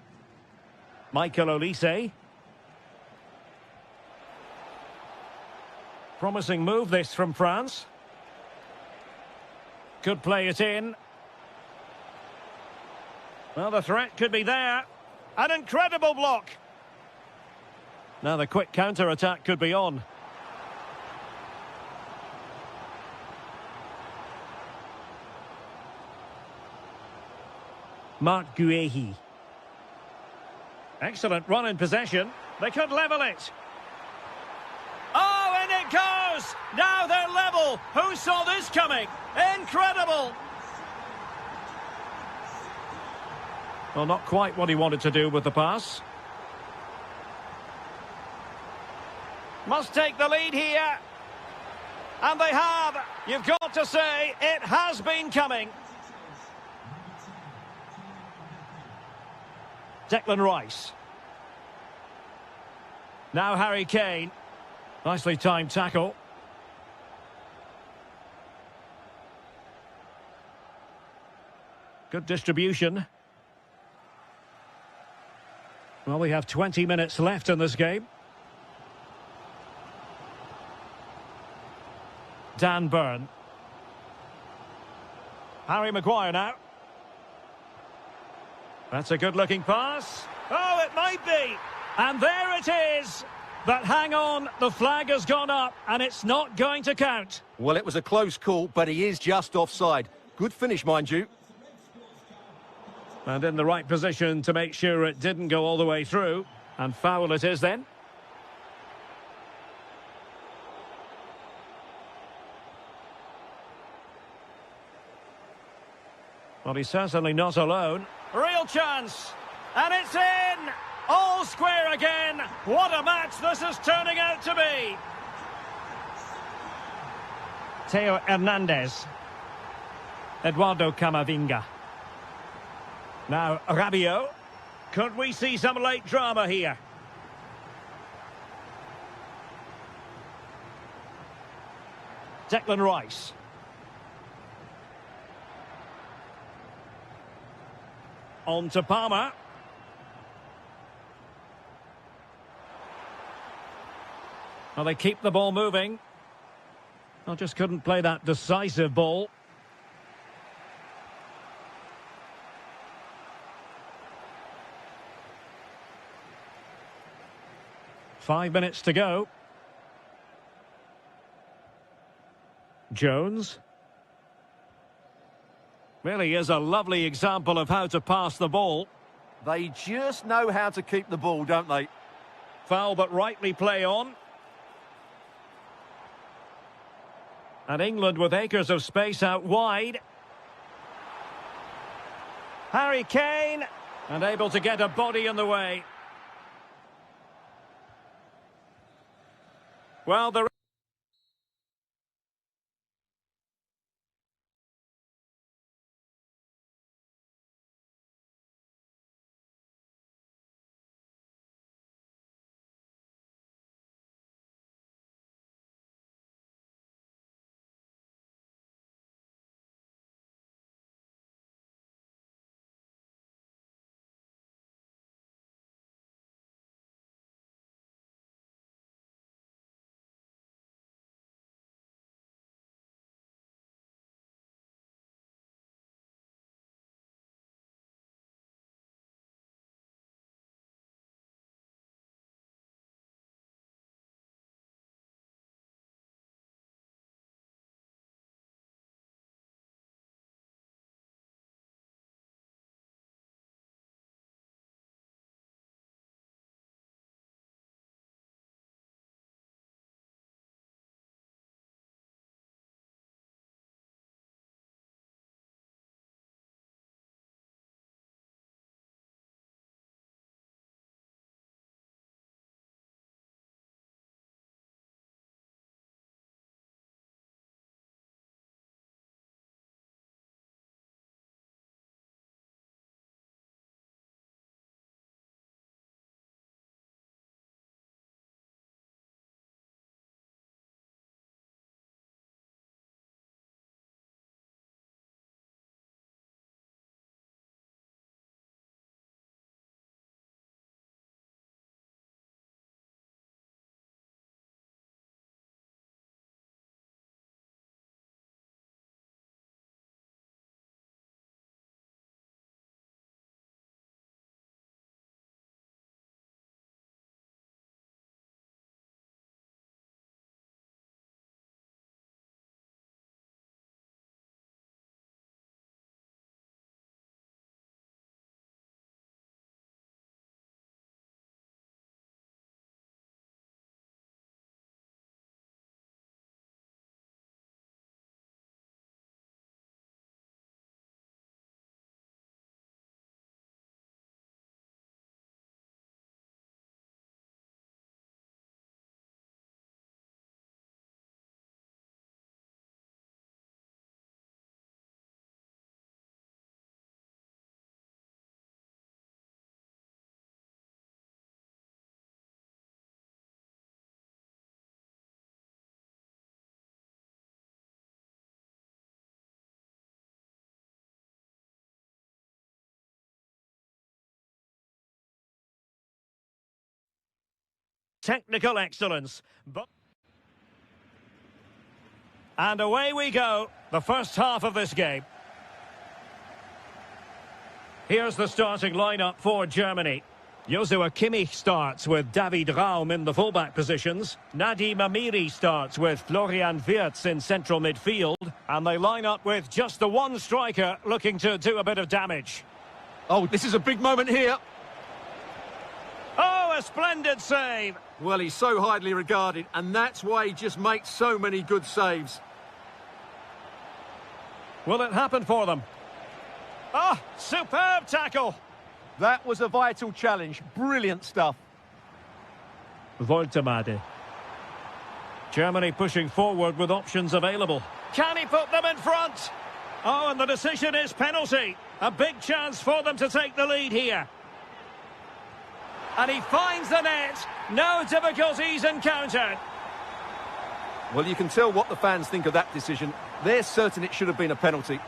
Michael Olise. Promising move this from France. Could play it in. Well, the threat could be there. An incredible block. Now the quick counter-attack could be on. Marc Guéhi. Excellent run in possession. They could level it. Oh, and it goes! Now they're level. Who saw this coming? Incredible! Well, not quite what he wanted to do with the pass. Must take the lead here. And they have. You've got to say, it has been coming. Declan Rice. Now Harry Kane. Nicely timed tackle. Good distribution. Well, we have 20 minutes left in this game. Dan Burn. Harry Maguire now. That's a good-looking pass. Oh, it might be. And there it is. But hang on, the flag has gone up, and it's not going to count. Well, it was a close call, but he is just offside. Good finish, mind you. And in the right position to make sure it didn't go all the way through. And foul it is then. Well, he's certainly not alone. Real chance. And it's in! All square again. What a match this is turning out to be. Theo Hernandez. Eduardo Camavinga. Now Rabiot. Could we see some late drama here? Declan Rice. On to Palmer. Well, they keep the ball moving. I just couldn't play that decisive ball. Five minutes to go. Jones. Really is a lovely example of how to pass the ball. They just know how to keep the ball, don't they? Foul, but rightly play on. And England with acres of space out wide. Harry Kane, and able to get a body in the way. Well, the technical excellence. And away we go, the first half of this game. Here's the starting lineup for Germany. Joshua Kimmich starts with David Raum in the fullback positions. Nadim Amiri starts with Florian Wirtz in central midfield. And they line up with just the one striker looking to do a bit of damage. Oh, this is a big moment here. Oh, a splendid save. Well, he's so highly regarded, and that's why he just makes so many good saves. Will it happen for them? Oh, superb tackle. That was a vital challenge. Brilliant stuff. Woltemade. Germany pushing forward with options available. Can he put them in front? Oh, and the decision is penalty. A big chance for them to take the lead here. And he finds the net. No difficulties encountered. Well, you can tell what the fans think of that decision. They're certain it should have been a penalty.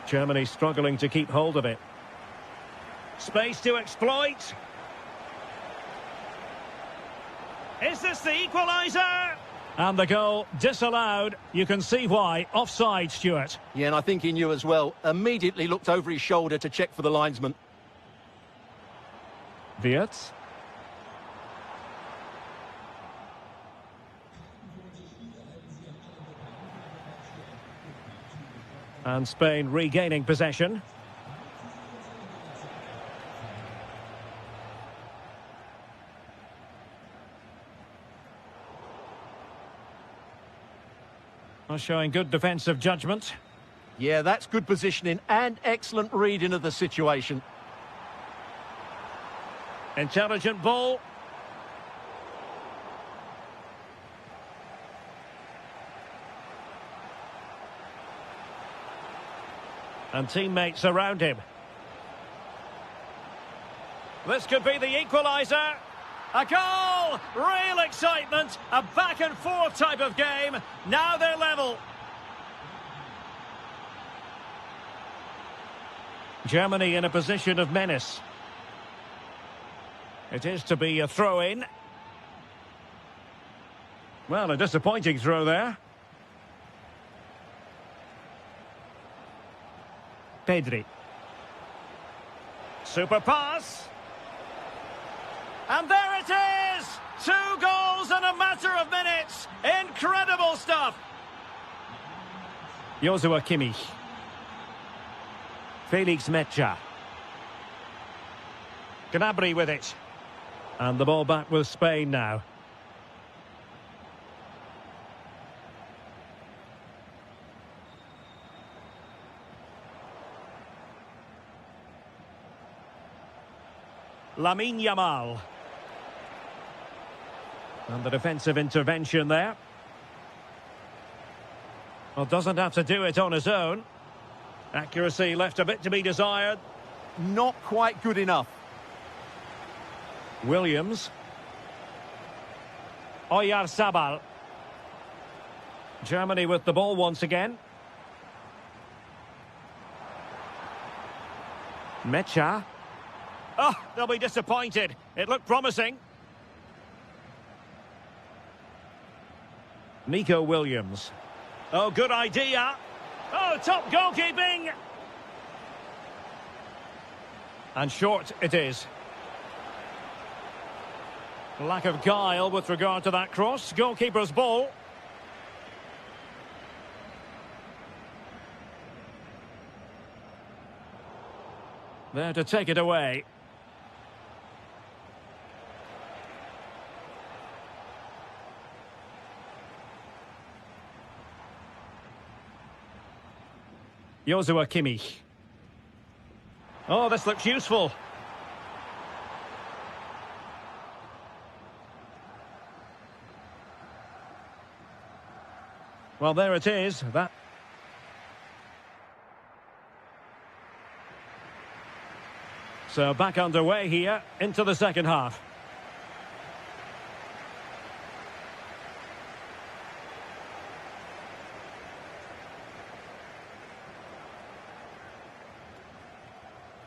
Germany struggling to keep hold of it. Space to exploit. Is this the equaliser? And the goal disallowed. You can see why. Offside, Stuart. Yeah, and I think he knew as well. Immediately looked over his shoulder to check for the linesman. Wirtz. And Spain regaining possession. Showing good defensive judgment. Yeah, that's good positioning and excellent reading of the situation. Intelligent ball. And teammates around him. This could be the equaliser. A goal! Real excitement. A back and forth type of game. Now they're level. Germany in a position of menace. It is to be a throw-in. Well, a disappointing throw there. Pedri. Super pass. And there it is! 2 goals in a matter of minutes. Incredible stuff. Joshua Kimmich. Felix Mecha. Gnabry with it. And the ball back with Spain now. Lamine Yamal. And the defensive intervention there. Well, doesn't have to do it on his own. Accuracy left a bit to be desired. Not quite good enough. Williams. Oyarzabal. Germany with the ball once again. Mecha. Oh, they'll be disappointed. It looked promising. Nico Williams. Oh, good idea. Oh, top goalkeeping. And short it is. Lack of guile with regard to that cross. Goalkeeper's ball. There to take it away. Joshua Kimmich. Oh, this looks useful. Well, there it is. So back underway here into the second half.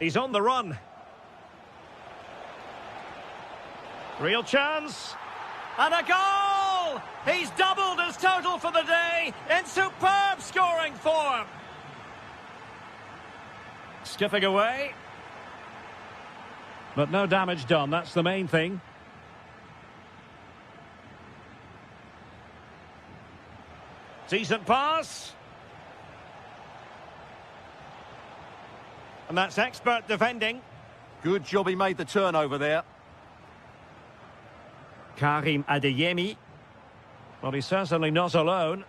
He's on the run. Real chance. And a goal! He's doubled his total for the day in superb scoring form. Skipping away. But no damage done, that's the main thing. Decent pass. And that's expert defending. Good job he made the turnover there. Karim Adeyemi. Well, he's certainly not alone.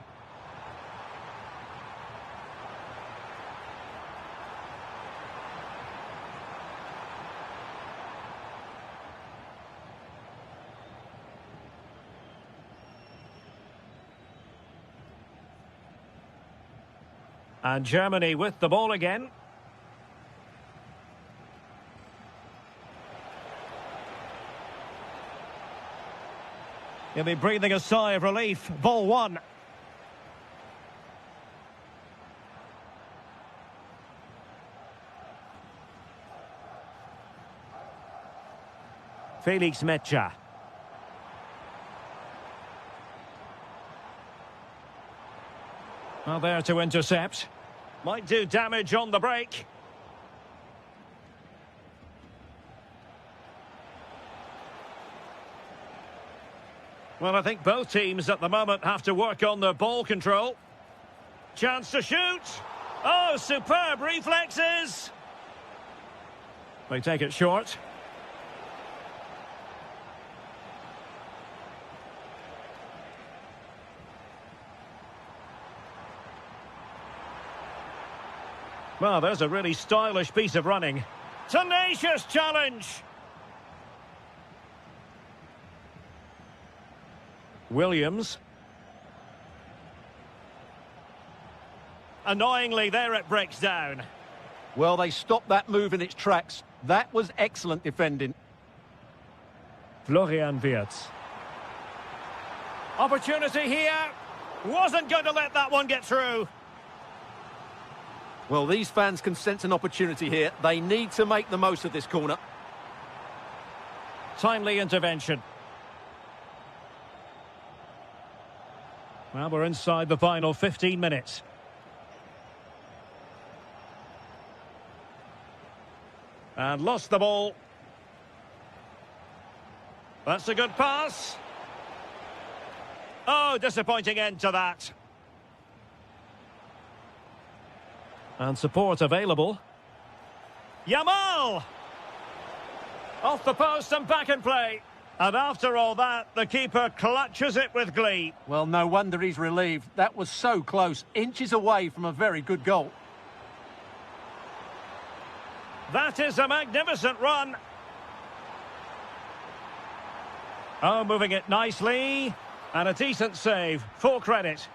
And Germany with the ball again. He'll be breathing a sigh of relief. Ball one. Felix Mecha. Well, there to intercept. Might do damage on the break. Well, I think both teams at the moment have to work on their ball control. Chance to shoot. Oh, superb reflexes. They take it short. Well, there's a really stylish piece of running. Tenacious challenge. Williams. Annoyingly, there it breaks down. Well, they stopped that move in its tracks. That was excellent defending. Florian Wirtz. Opportunity here. Wasn't going to let that one get through. Well, these fans can sense an opportunity here. They need to make the most of this corner. Timely intervention. Well, we're inside the final 15 minutes. And lost the ball. That's a good pass. Oh, disappointing end to that. And support available. Yamal! Off the post and back in play. And after all that, the keeper clutches it with glee. Well, no wonder he's relieved. That was so close. Inches away from a very good goal. That is a magnificent run. Oh, moving it nicely. And a decent save. Full credit.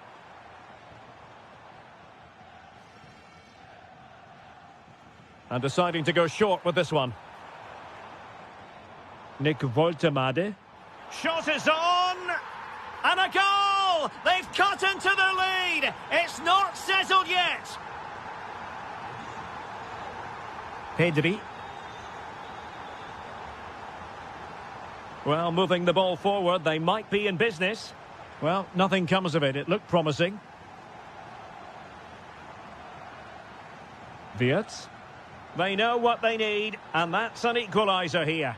And deciding to go short with this one. Nick Woltemade. Shot is on! And a goal! They've cut into the lead! It's not settled yet! Pedri. Well, moving the ball forward, they might be in business. Well, nothing comes of it. It looked promising. Wirtz. They know what they need, and that's an equaliser here.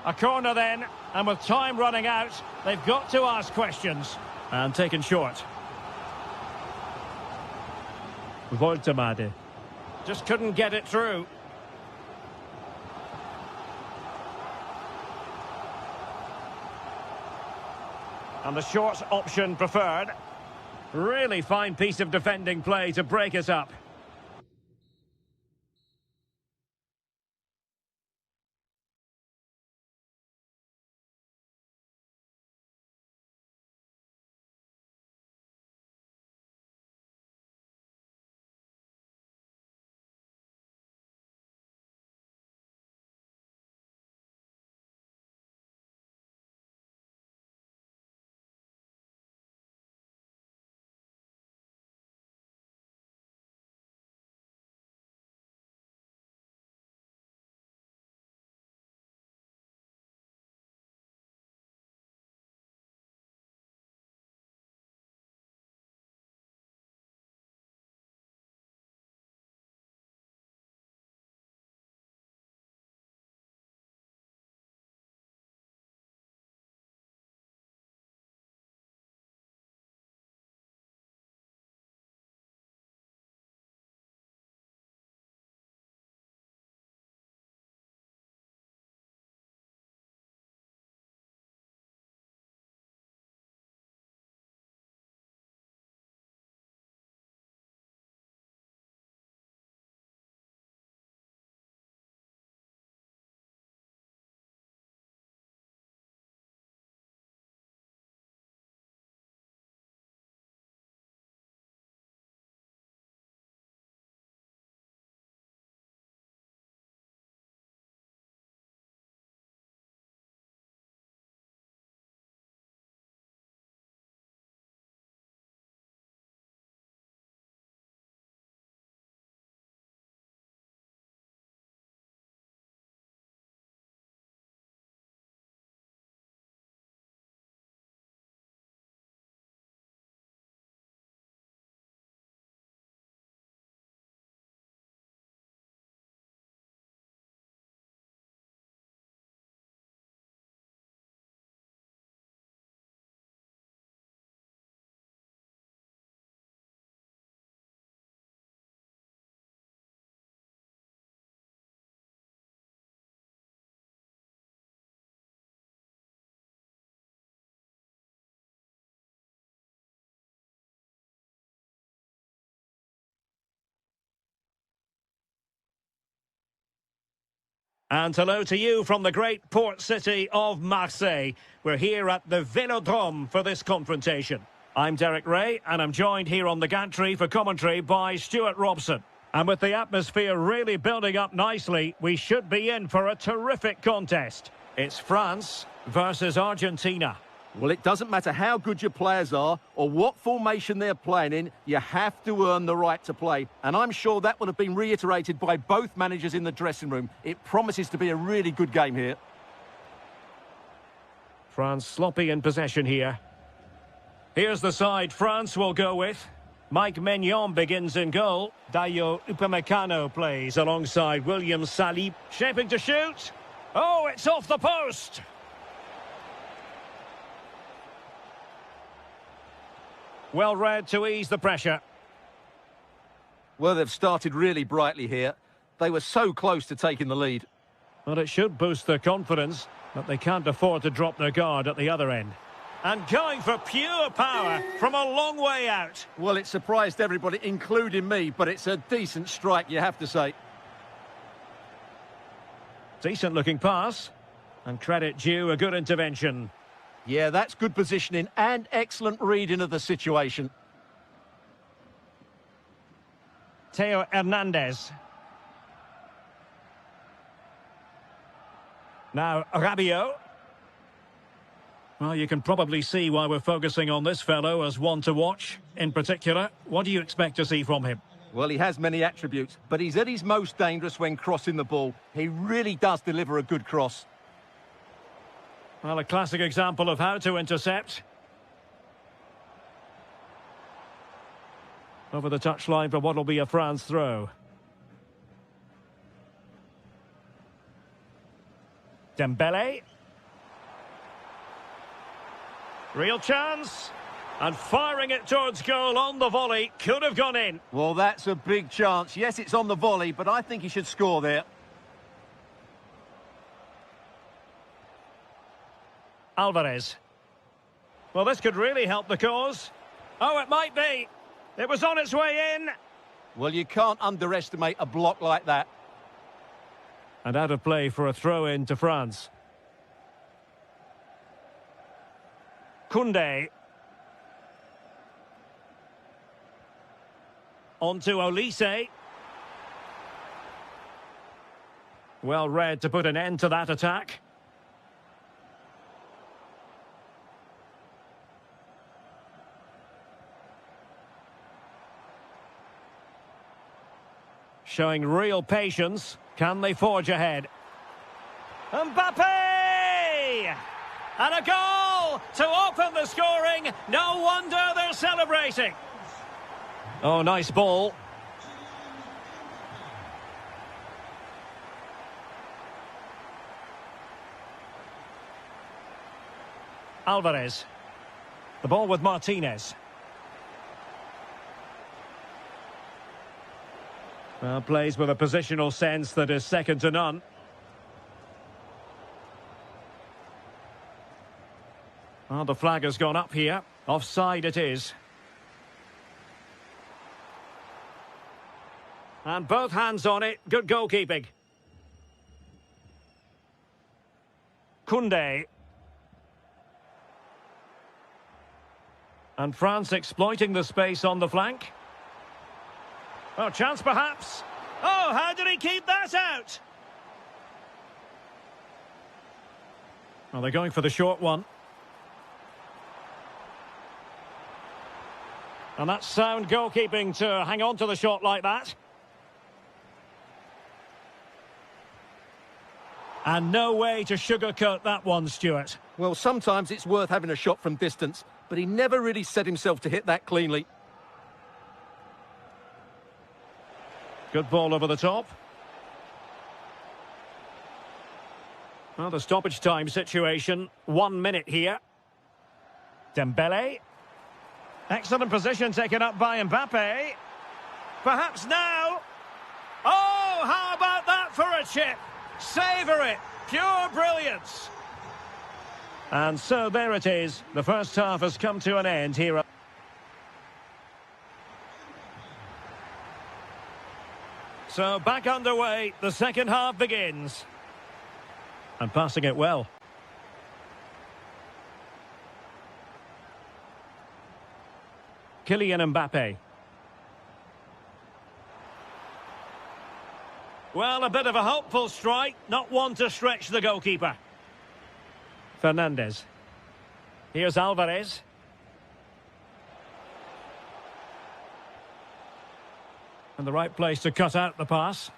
A corner then, and with time running out, they've got to ask questions. And taken short. Woltemade. Just couldn't get it through. And the short option preferred. Really fine piece of defending play to break us up. And hello to you from the great port city of Marseille. We're here at the Vélodrome for this confrontation. I'm Derek Ray, and I'm joined here on the gantry for commentary by Stuart Robson. And with the atmosphere really building up nicely, we should be in for a terrific contest. It's France versus Argentina. Well, it doesn't matter how good your players are or what formation they're playing in, you have to earn the right to play. And I'm sure that would have been reiterated by both managers in the dressing room. It promises to be a really good game here. France sloppy in possession here. Here's the side France will go with. Mike Maignan begins in goal. Dayo Upamecano plays alongside William Salib. Shaping to shoot. Oh, it's off the post. Well read to ease the pressure. Well, they've started really brightly here. They were so close to taking the lead. Well, it should boost their confidence, but they can't afford to drop their guard at the other end. And going for pure power from a long way out. Well, it surprised everybody, including me, but it's a decent strike, you have to say. Decent looking pass. And credit due, a good intervention. Yeah, that's good positioning and excellent reading of the situation. Theo Hernandez. Now, Rabiot. Well, you can probably see why we're focusing on this fellow as one to watch. In particular, what do you expect to see from him? Well, he has many attributes, but he's at his most dangerous when crossing the ball. He really does deliver a good cross. Well, a classic example of how to intercept. Over the touchline for what will be a France throw. Dembele. Real chance. And firing it towards goal on the volley. Could have gone in. Well, that's a big chance. Yes, it's on the volley, but I think he should score there. Alvarez. Well, this could really help the cause. Oh, it might be. It was on its way in. Well, you can't underestimate a block like that. And out of play for a throw-in to France. Koundé. On to Olise. Well read to put an end to that attack. Showing real patience. Can they forge ahead? Mbappe! And a goal to open the scoring. No wonder they're celebrating. Oh, nice ball. Alvarez. The ball with Martinez. Well, plays with a positional sense that is second to none. Well, the flag has gone up here. Offside it is. And both hands on it. Good goalkeeping. Koundé. And France exploiting the space on the flank. Oh, chance perhaps. Oh, how did he keep that out? Well, they're going for the short one. And that's sound goalkeeping to hang on to the shot like that. And no way to sugarcoat that one, Stuart. Well, sometimes it's worth having a shot from distance, but he never really set himself to hit that cleanly. Good ball over the top. Well, the stoppage time situation. 1 minute here. Dembele. Excellent position taken up by Mbappe. Perhaps now. Oh, how about that for a chip? Savour it. Pure brilliance. And so there it is. The first half has come to an end here. So back underway. The second half begins. And passing it well. Kylian Mbappe. Well, a bit of a hopeful strike, not one to stretch the goalkeeper. Fernandez. Here's Alvarez. And the right place to cut out the pass.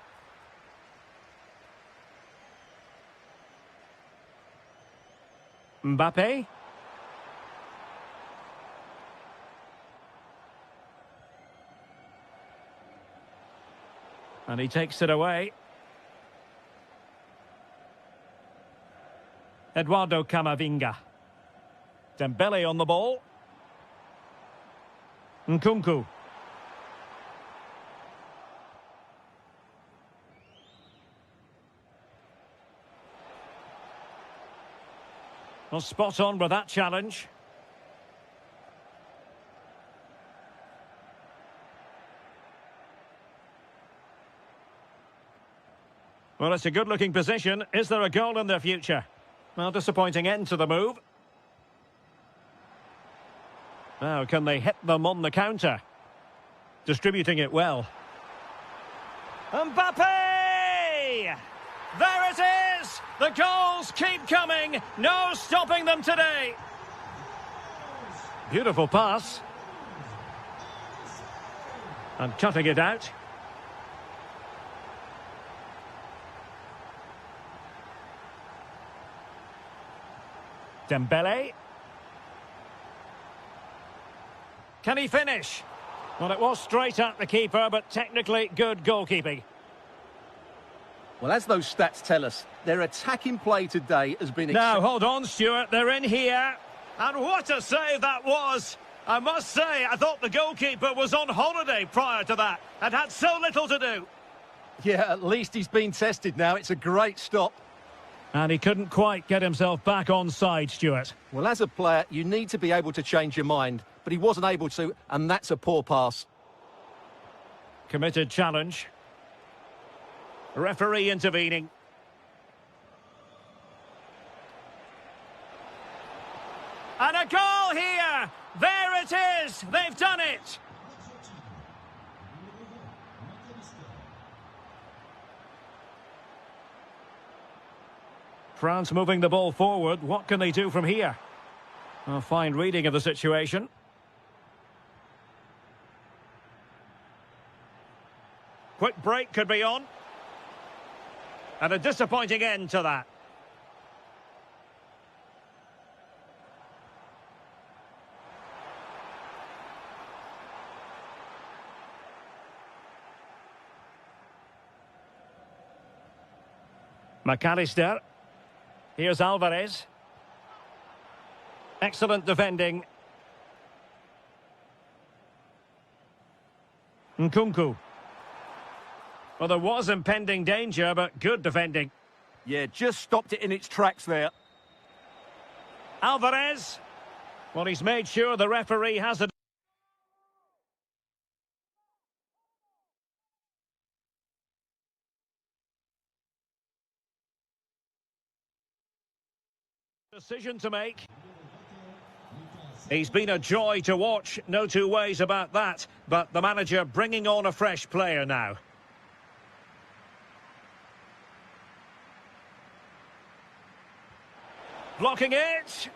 Mbappe. And he takes it away. Eduardo Camavinga. Dembele on the ball. Nkunku. Well, spot on with that challenge. Well, it's a good-looking position. Is there a goal in their future? Well, disappointing end to the move. Now, can they hit them on the counter? Distributing it well. Mbappe! There it is! The goals keep coming. No stopping them today. Beautiful pass. And cutting it out. Dembele. Can he finish? Well, it was straight at the keeper, but technically good goalkeeping. Well, as those stats tell us, their attacking play today has been... Now, hold on, Stuart. They're in here. And what a save that was. I must say, I thought the goalkeeper was on holiday prior to that and had so little to do. Yeah, at least he's been tested now. It's a great stop. And he couldn't quite get himself back on side, Stuart. Well, as a player, you need to be able to change your mind, but he wasn't able to, and that's a poor pass. Committed challenge. Referee intervening. And a goal here! There it is! They've done it! France moving the ball forward. What can they do from here? A fine reading of the situation. Quick break could be on. And a disappointing end to that. McAllister. Here's Alvarez. Excellent defending. Nkunku. Well, there was impending danger, but good defending. Yeah, just stopped it in its tracks there. Alvarez. Well, he's made sure the referee has a decision to make. He's been a joy to watch, no two ways about that, but the manager bringing on a fresh player now. Blocking it.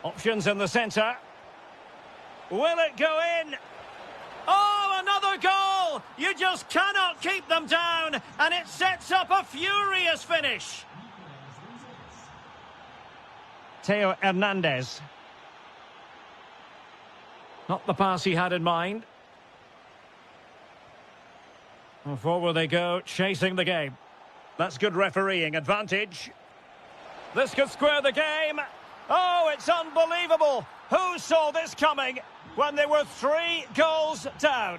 Options in the centre. Will it go in? Oh, another goal! You just cannot keep them down, and it sets up a furious finish. Theo Hernandez. Not the pass he had in mind. And forward they go, chasing the game. That's good refereeing, advantage. This could square the game. Oh, it's unbelievable. Who saw this coming when they were 3 goals down?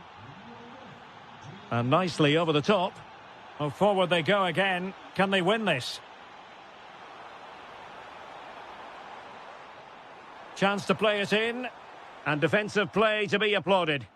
And nicely over the top. Oh, forward they go again. Can they win this? Chance to play it in. And defensive play to be applauded.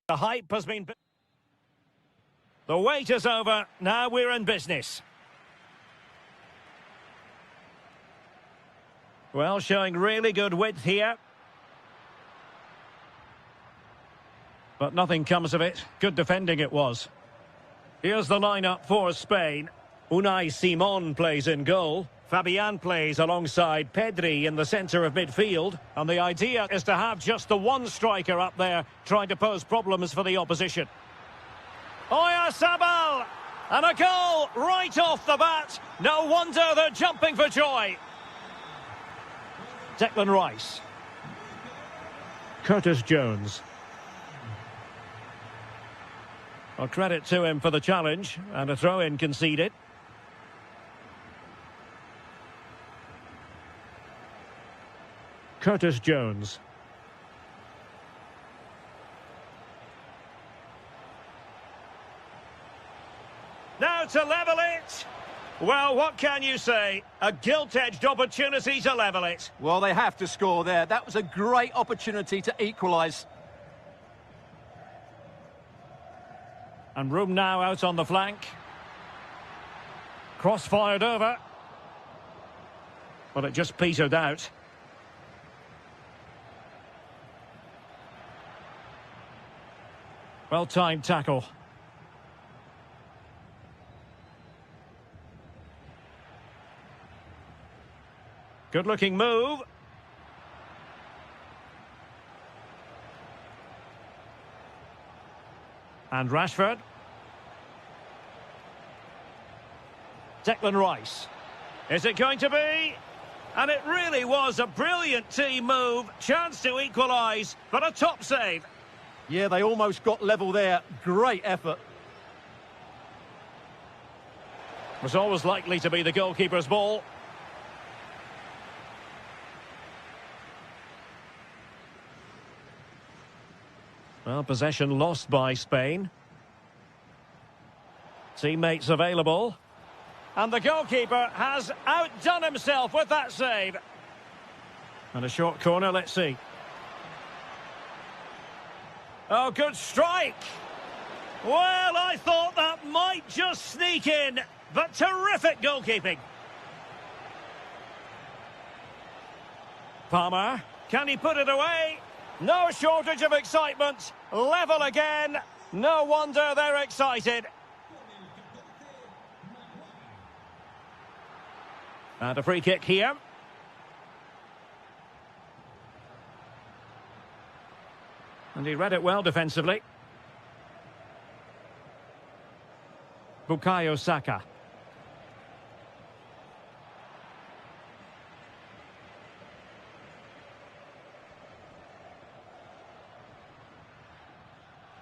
The hype has been... The wait is over. Now we're in business. Well, showing really good width here. But nothing comes of it. Good defending it was. Here's the lineup for Spain. Unai Simon plays in goal. Fabian plays alongside Pedri in the centre of midfield. And the idea is to have just the one striker up there trying to pose problems for the opposition. Oyarzabal! And a goal right off the bat. No wonder they're jumping for joy. Declan Rice. Curtis Jones. Well, credit to him for the challenge, and a throw-in conceded. Curtis Jones. Now to level it. Well, what can you say? A gilt-edged opportunity to level it. Well, they have to score there. That was a great opportunity to equalise. And room now out on the flank. Cross fired over. Well, it just petered out. Well-timed tackle. Good-looking move. And Rashford. Declan Rice. Is it going to be? And it really was a brilliant team move. Chance to equalise, but a top save. Yeah, they almost got level there. Great effort. Was always likely to be the goalkeeper's ball. Well, possession lost by Spain. Teammates available. And the goalkeeper has outdone himself with that save. And a short corner, let's see. Oh, good strike. Well, I thought that might just sneak in, but terrific goalkeeping. Palmer, can he put it away? No shortage of excitement. Level again. No wonder they're excited. And a free kick here. And he read it well defensively. Bukayo Saka.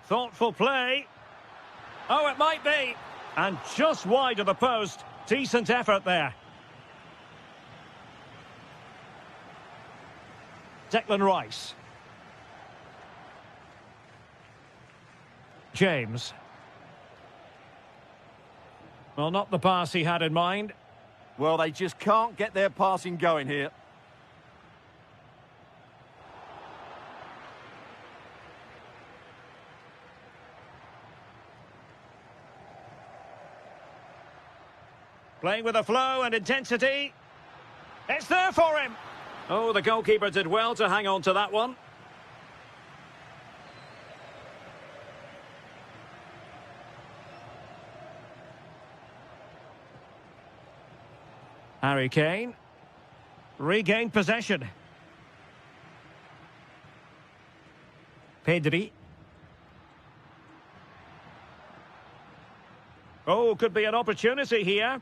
Thoughtful play. Oh, it might be. And just wide of the post. Decent effort there. Declan Rice. James. Well, not the pass he had in mind. Well, they just can't get their passing going here. Playing with a flow and intensity. It's there for him. Oh, the goalkeeper did well to hang on to that one. Harry Kane. Regained possession. Pedri. Oh, could be an opportunity here.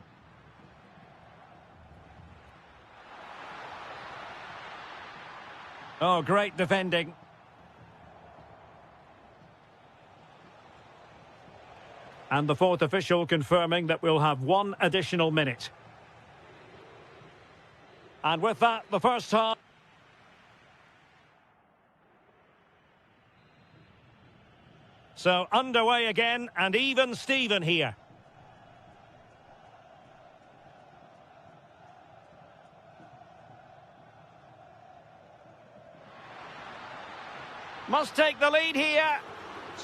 Oh, great defending. And the fourth official confirming that we'll have one additional minute. And with that, the first half. So underway again, and even Steven here. Must take the lead here.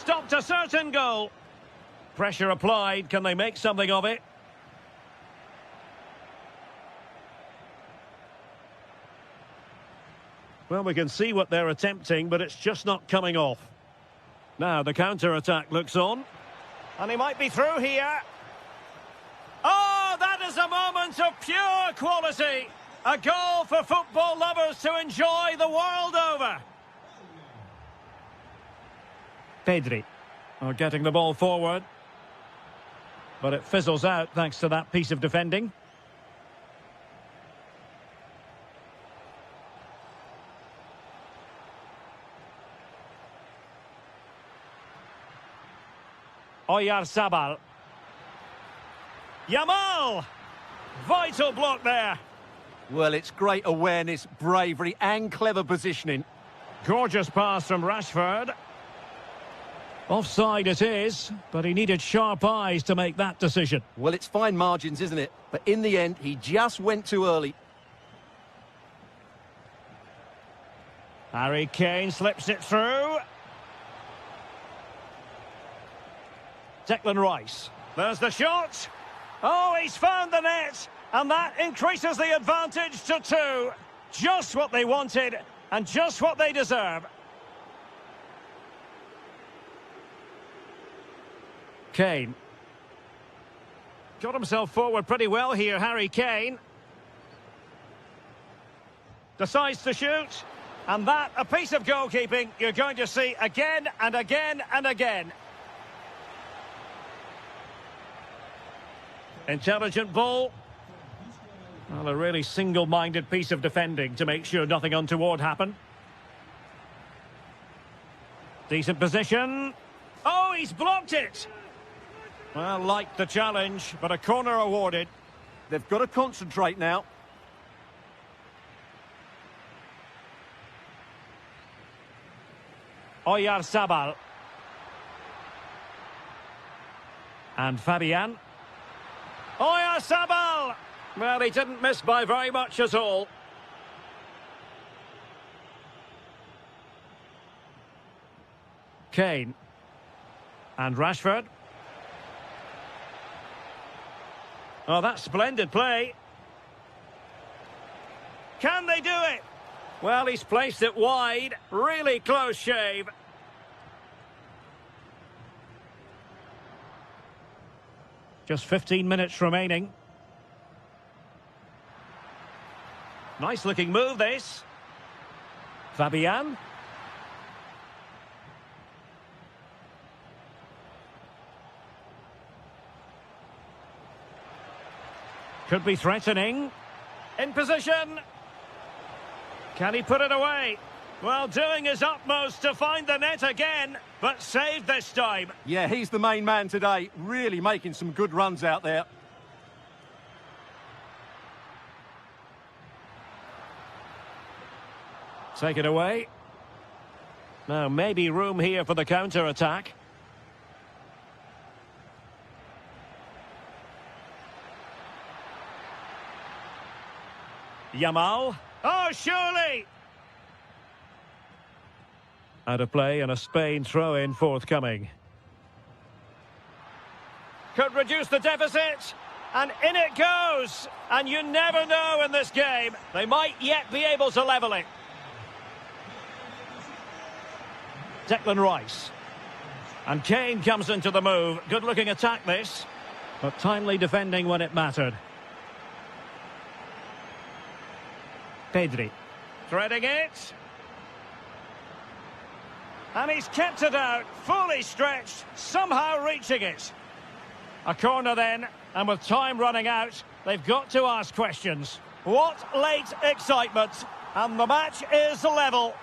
stopped a certain goal. Pressure applied. Can they make something of it? Well, we can see what they're attempting, but it's just not coming off. Now the counter-attack looks on. And he might be through here. Oh, that is a moment of pure quality. A goal for football lovers to enjoy the world over. Pedri are getting the ball forward. But it fizzles out thanks to that piece of defending. Oyarzabal. Yamal! Vital block there. Well, it's great awareness, bravery and clever positioning. Gorgeous pass from Rashford. Offside it is, but he needed sharp eyes to make that decision. Well, it's fine margins, isn't it? But in the end, he just went too early. Harry Kane slips it through. Declan Rice. There's the shot. Oh, he's found the net. And that increases the advantage to 2. Just what they wanted and just what they deserve. Kane. Got himself forward pretty well here, Harry Kane. Decides to shoot. And that, a piece of goalkeeping you're going to see again and again and again. Intelligent ball. Well, a really single-minded piece of defending to make sure nothing untoward happened. Decent position. Oh, he's blocked it. Well, liked the challenge, but a corner awarded. They've got to concentrate now. Oyarzabal. And Fabian. Oyarzabal! Well, he didn't miss by very much at all. Kane. And Rashford. Oh, that's splendid play. Can they do it? Well, he's placed it wide. Really close shave. Just 15 minutes remaining. Nice looking move, this. Fabian. Could be threatening. In position. Can he put it away? Well, doing his utmost to find the net again, but saved this time. Yeah, he's the main man today. Really making some good runs out there. Take it away. Now, maybe room here for the counter-attack. Yamal. Oh, surely! Out of play and a Spain throw-in forthcoming. Could reduce the deficit. And in it goes. And you never know in this game. They might yet be able to level it. Declan Rice. And Kane comes into the move. Good-looking attack, this. But timely defending when it mattered. Pedri. Threading it. And he's kept it out, fully stretched, somehow reaching it. A corner then, and with time running out, they've got to ask questions. What late excitement, and the match is level.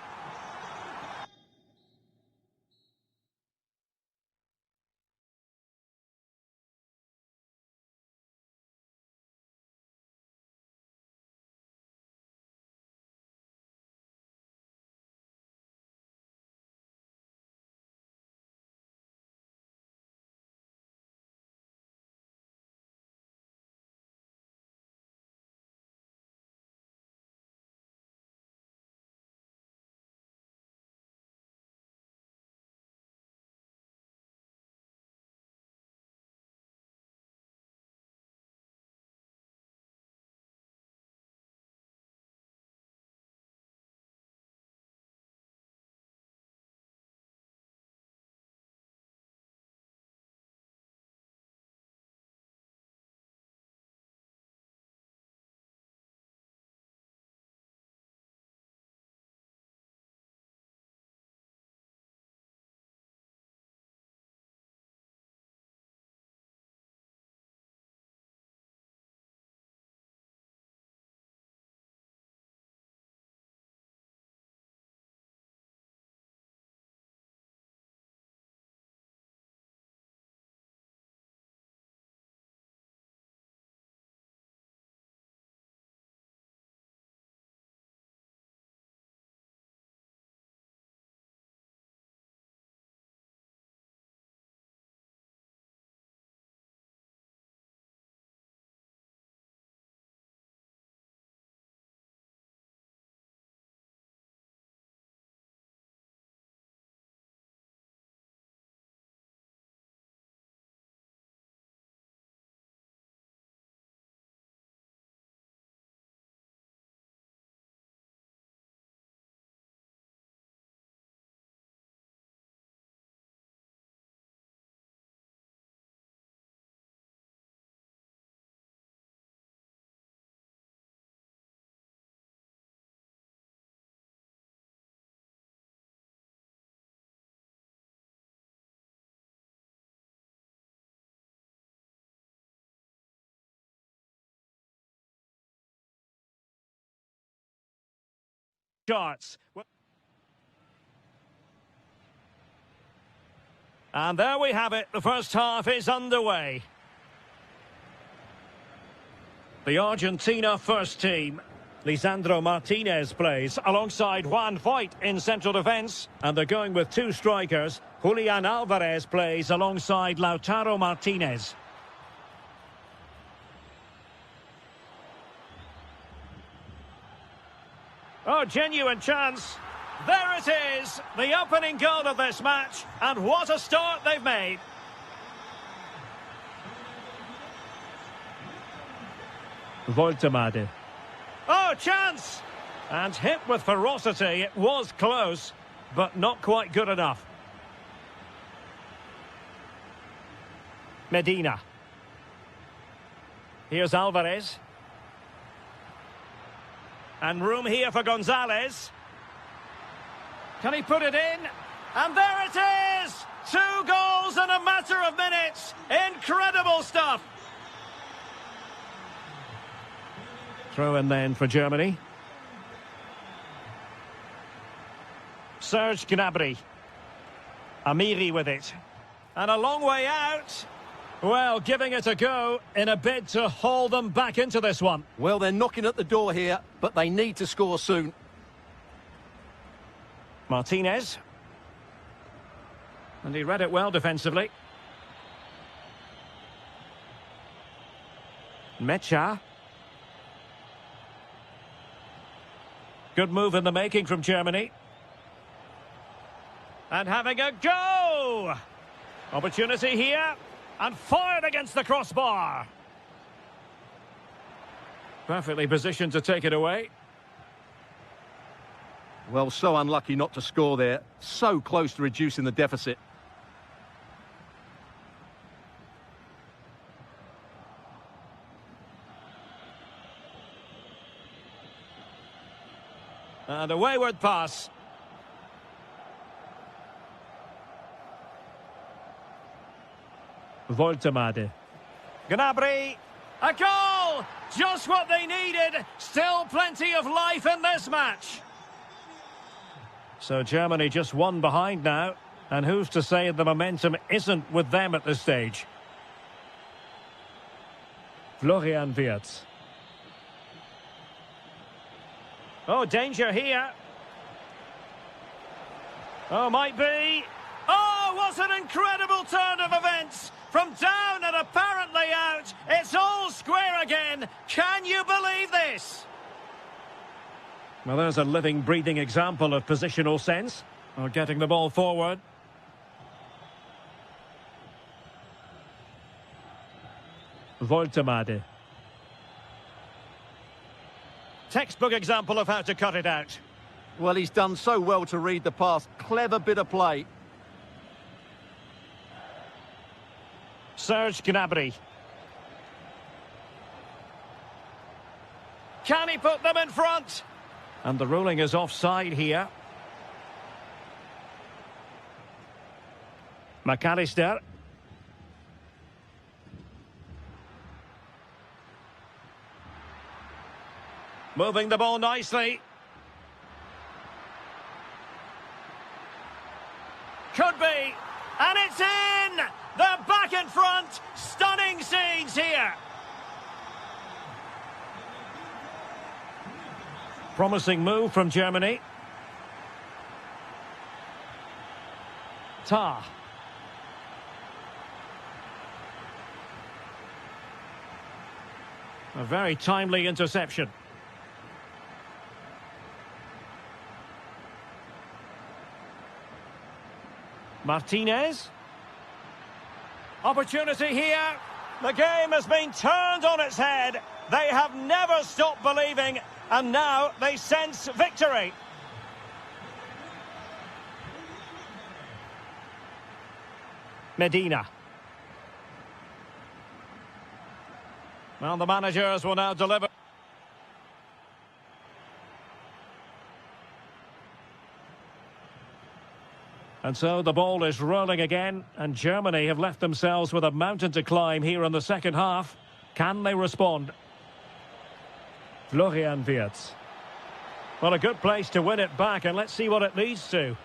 charts. And there we have it. The first half is underway. The Argentina first team. Lisandro Martinez plays alongside Juan Foyt in central defence. And they're going with two strikers. Julian Alvarez plays alongside Lautaro Martinez. Oh, genuine chance. There it is, the opening goal of this match. And what a start they've made. Voltemade. Oh, chance! And hit with ferocity. It was close, but not quite good enough. Medina. Here's Alvarez. And room here for Gonzalez. Can he put it in? And there it is! 2 goals in a matter of minutes. Incredible stuff. Throw in then for Germany. Serge Gnabry. Amiri with it. And a long way out. Well, giving it a go in a bid to haul them back into this one. Well, they're knocking at the door here, but they need to score soon. Martinez. And he read it well defensively. Mecha. Good move in the making from Germany. And having a go! Opportunity here. And fired against the crossbar. Perfectly positioned to take it away. Well, so unlucky not to score there. So close to reducing the deficit. And a wayward pass. Voltemade. Gnabry. A goal! Just what they needed. Still plenty of life in this match. So Germany just one behind now. And who's to say the momentum isn't with them at this stage? Florian Wirtz. Oh, danger here. Oh, might be. Oh, what an incredible turn of events. From down and apparently out, it's all square again. Can you believe this? Well, there's a living, breathing example of positional sense. Or getting the ball forward. Voltemade. Textbook example of how to cut it out. Well, he's done so well to read the pass. Clever bit of play. Serge Gnabry. Can he put them in front? And the ruling is offside here. McAllister. Moving the ball nicely. Could be. And it's in! They're back in front. Stunning scenes here. Promising move from Germany. Tah. A very timely interception. Martinez. Opportunity here. The game has been turned on its head. They have never stopped believing, and now they sense victory. Medina. Well, the managers will now deliver. And so the ball is rolling again, and Germany have left themselves with a mountain to climb here in the second half. Can they respond? Florian Wirtz. Well, a good place to win it back, and let's see what it leads to.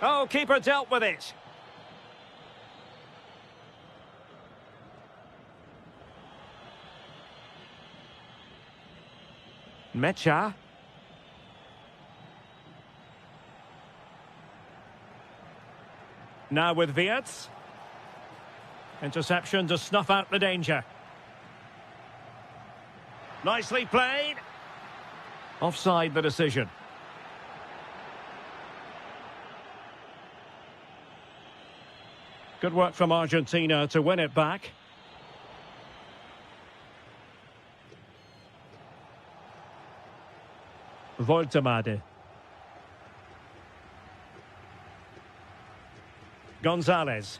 Oh, keeper dealt with it. Mecha. Now with Wirtz. Interception to snuff out the danger. Nicely played. Offside the decision. Good work from Argentina to win it back. Voltemade. Gonzalez.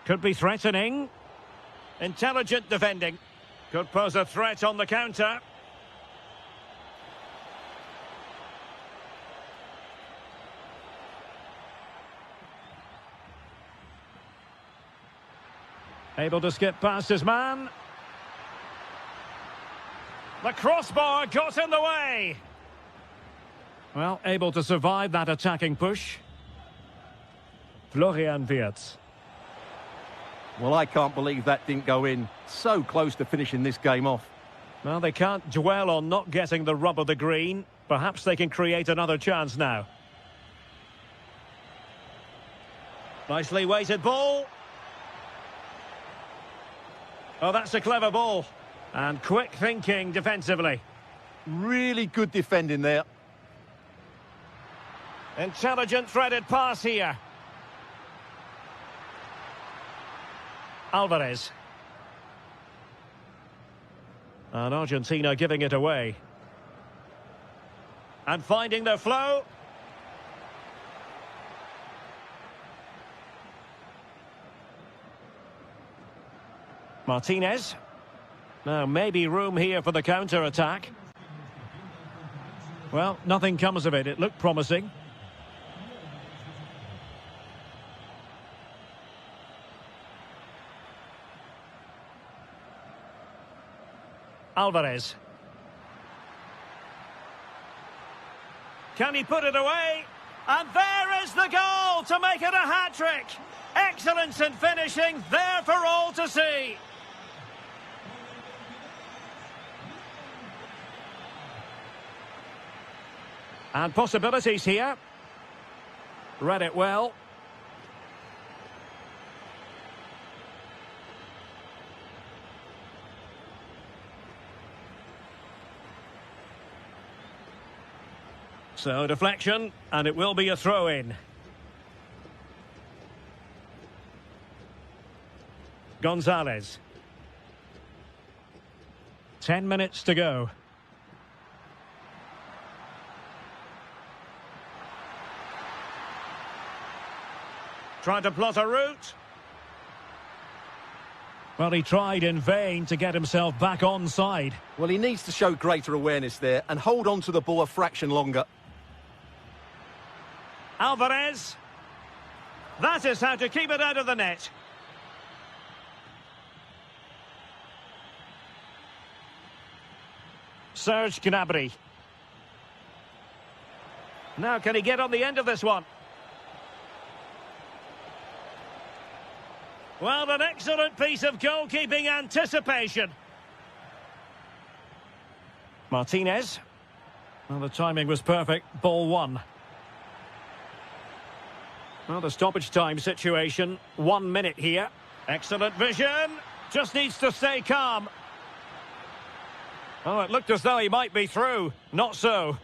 Could be threatening. Intelligent defending. Could pose a threat on the counter. Able to skip past his man. The crossbar got in the way. Well, able to survive that attacking push. Florian Wirtz. Well, I can't believe that didn't go in. So close to finishing this game off. Well, they can't dwell on not getting the rub of the green. Perhaps they can create another chance now. Nicely weighted ball. Oh, that's a clever ball. And quick thinking defensively. Really good defending there. Intelligent threaded pass here. Alvarez. And Argentina giving it away. And finding their flow. Martinez. Now, maybe room here for the counter-attack. Well, nothing comes of it. It looked promising. Alvarez. Can he put it away? And there is the goal to make it a hat-trick. Excellence in finishing, there for all to see. And possibilities here. Read it well. So, deflection, and it will be a throw-in. Gonzalez. 10 minutes to go. Trying to plot a route. Well, he tried in vain to get himself back onside. Well, he needs to show greater awareness there and hold on to the ball a fraction longer. Alvarez. That is how to keep it out of the net. Serge Gnabry. Now, can he get on the end of this one? Well, an excellent piece of goalkeeping anticipation. Martinez. Well, the timing was perfect. Ball one. Well, the stoppage time situation. 1 minute here. Excellent vision. Just needs to stay calm. Oh, it looked as though he might be through. Not so.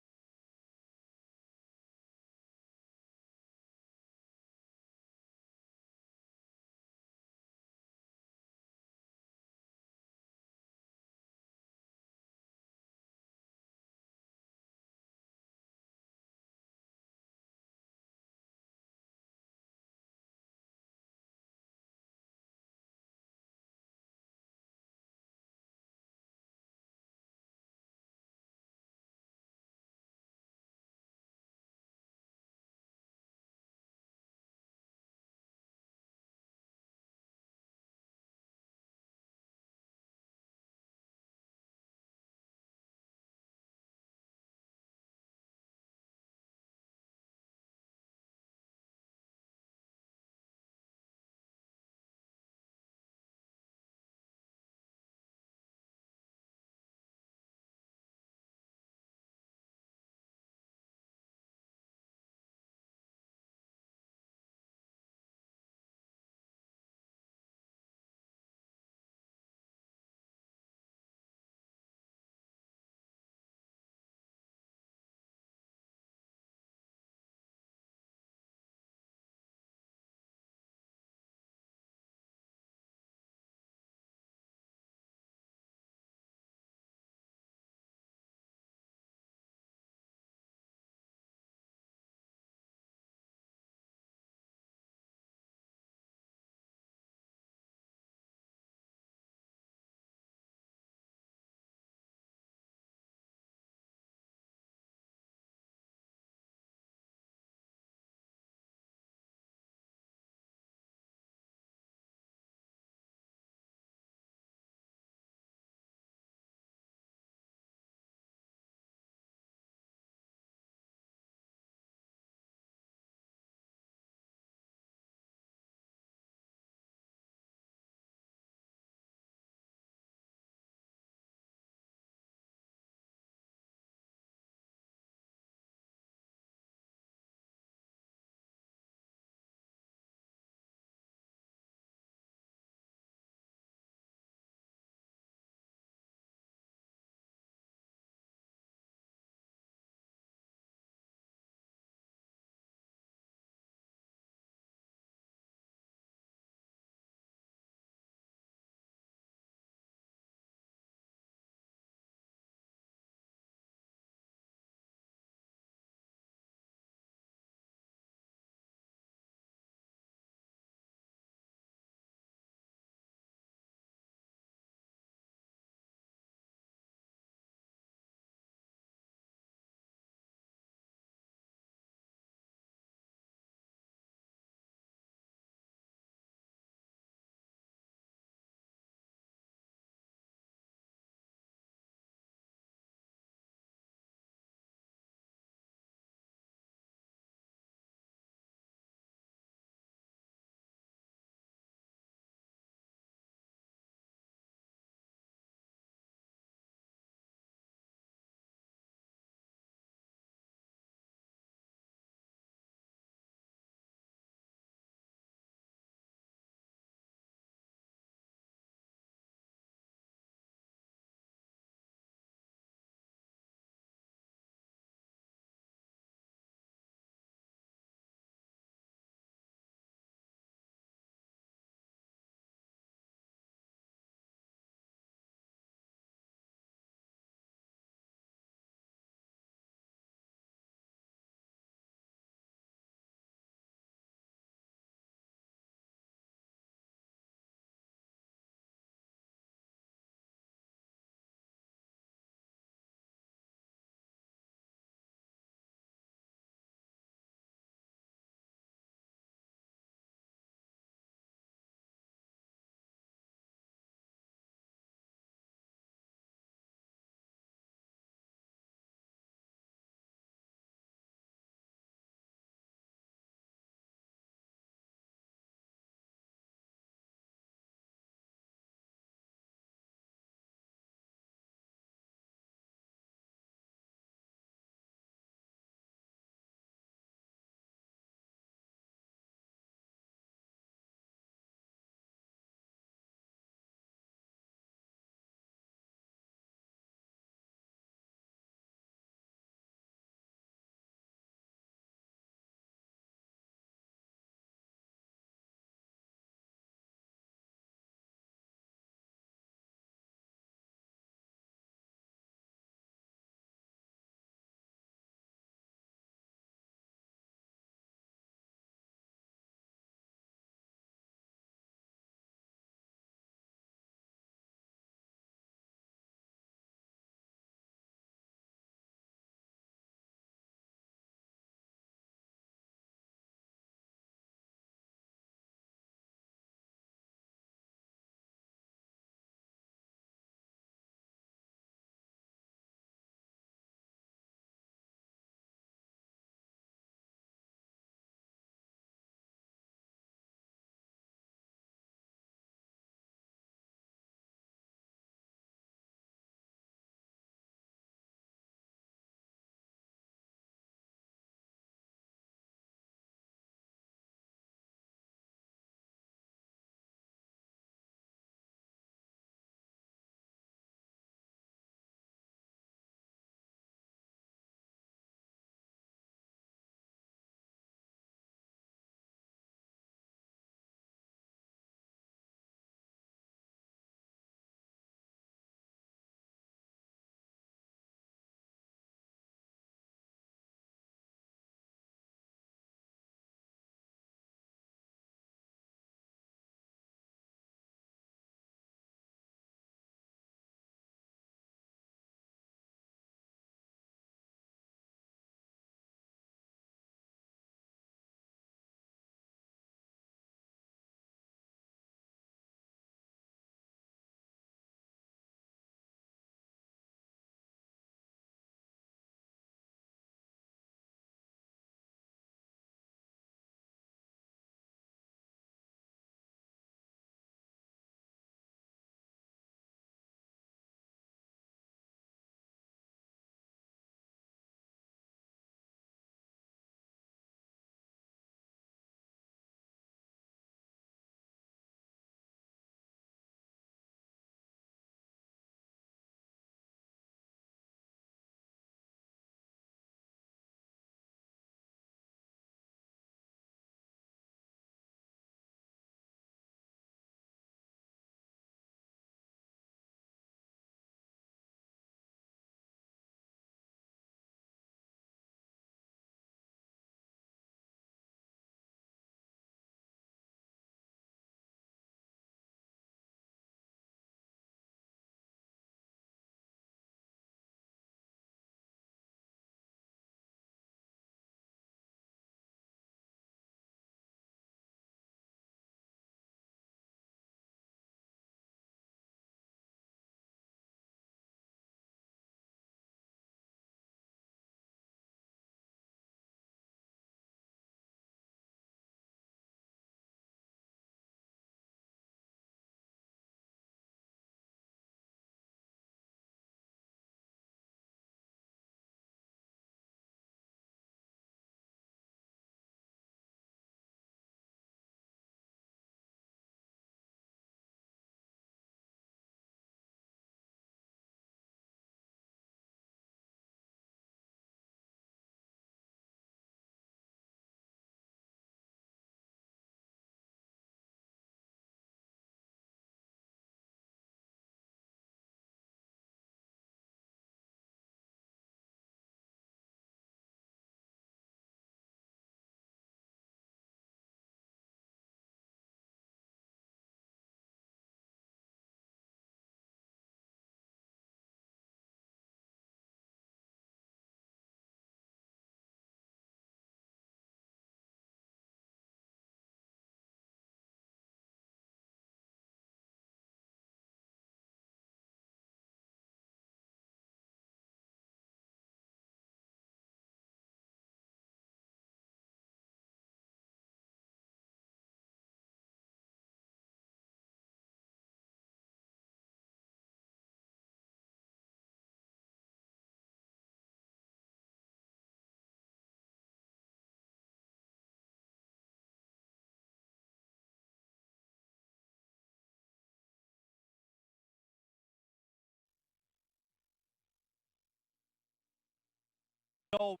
goal.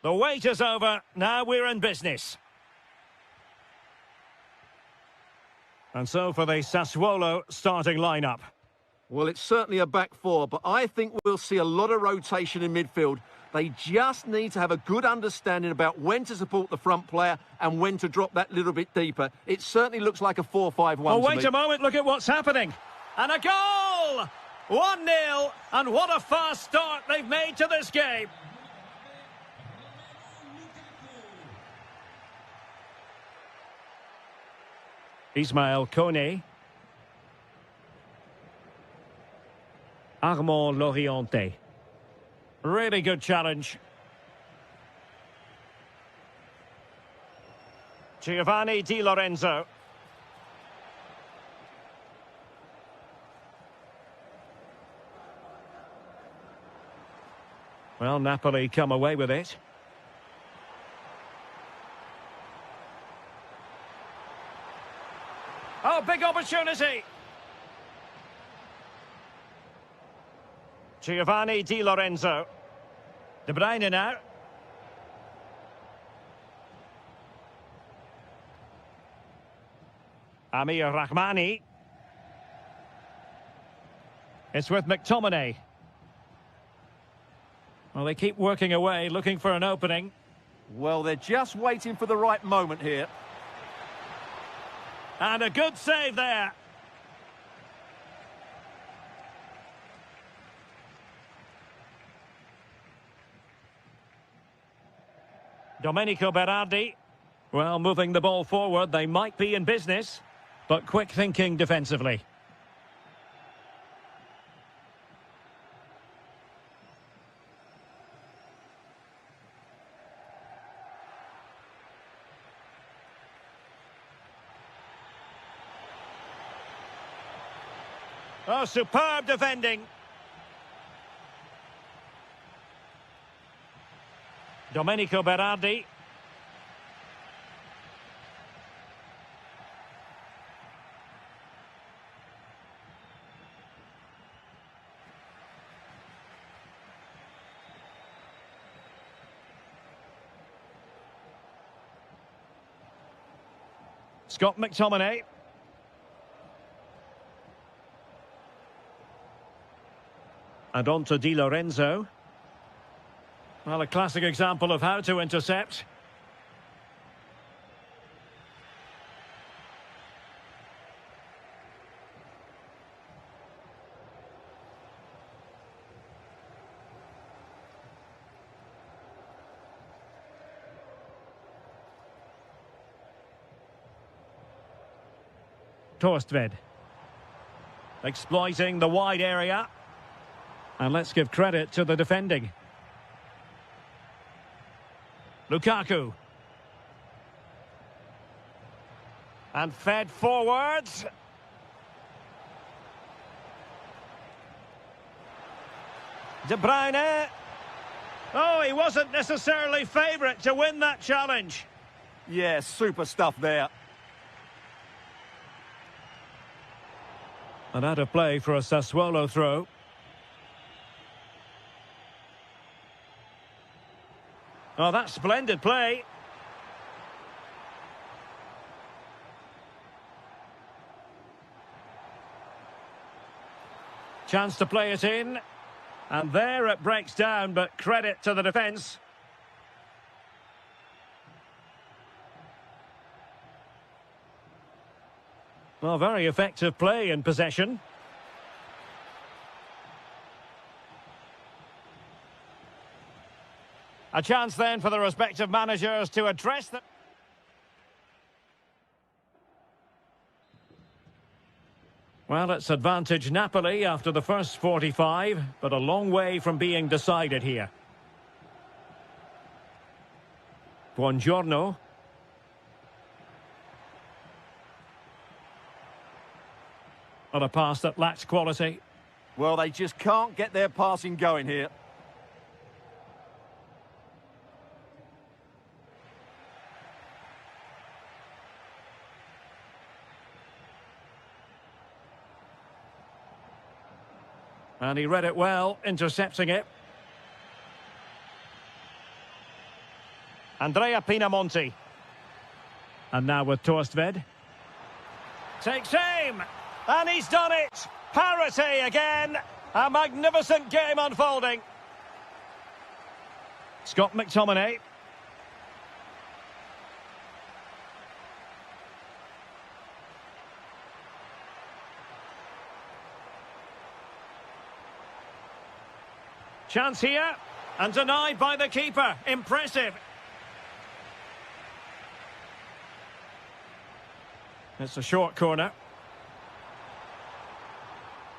The wait is over. Now we're in business. And so for the Sassuolo starting lineup. Well, it's certainly a back four, but I think we'll see a lot of rotation in midfield. They just need to have a good understanding about when to support the front player and when to drop that little bit deeper. It certainly looks like a 4-5-1 Oh, to wait me. a moment, look at what's happening. And a goal! 1-0, and what a fast start they've made to this game. Ismail Kone. Armand Loriente. Really good challenge. Giovanni Di Lorenzo. Well, Napoli come away with it. Oh, big opportunity. Giovanni Di Lorenzo. De Bruyne now. Amir Rahmani. It's with McTominay. Well, they keep working away, looking for an opening. Well, they're just waiting for the right moment here. And a good save there. Domenico Berardi. Well, moving the ball forward, they might be in business, but quick thinking defensively. Oh, superb defending. Domenico Berardi. Scott McTominay. And on to Di Lorenzo. Well, a classic example of how to intercept. Torstved. Exploiting the wide area. And let's give credit to the defending. Lukaku. And fed forwards. De Bruyne. Oh, he wasn't necessarily favourite to win that challenge. Yeah, super stuff there. And out of play for a Sassuolo throw. Oh, that's splendid play. Chance to play it in. And there it breaks down, but credit to the defence. Well, very effective play in possession. A chance then for the respective managers to address them. Well, it's advantage Napoli after the first 45, but a long way from being decided here. Buongiorno. On a pass that lacked quality. Well, they just can't get their passing going here. And he read it well, intercepting it. Andrea Pinamonti. And now with Torstved. Takes aim. And he's done it. Parity again. A magnificent game unfolding. Scott McTominay. Chance here, and denied by the keeper. Impressive. It's a short corner.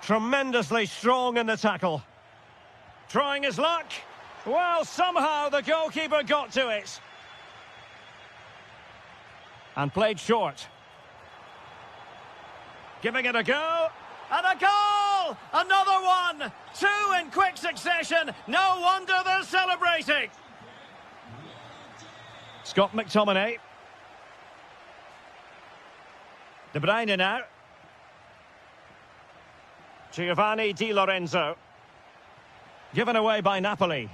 Tremendously strong in the tackle. Trying his luck. Well, somehow the goalkeeper got to it. And played short. Giving it a go. And a goal! Another one! Two in quick succession. No wonder they're celebrating. Scott McTominay. De Bruyne now. Giovanni Di Lorenzo. Given away by Napoli.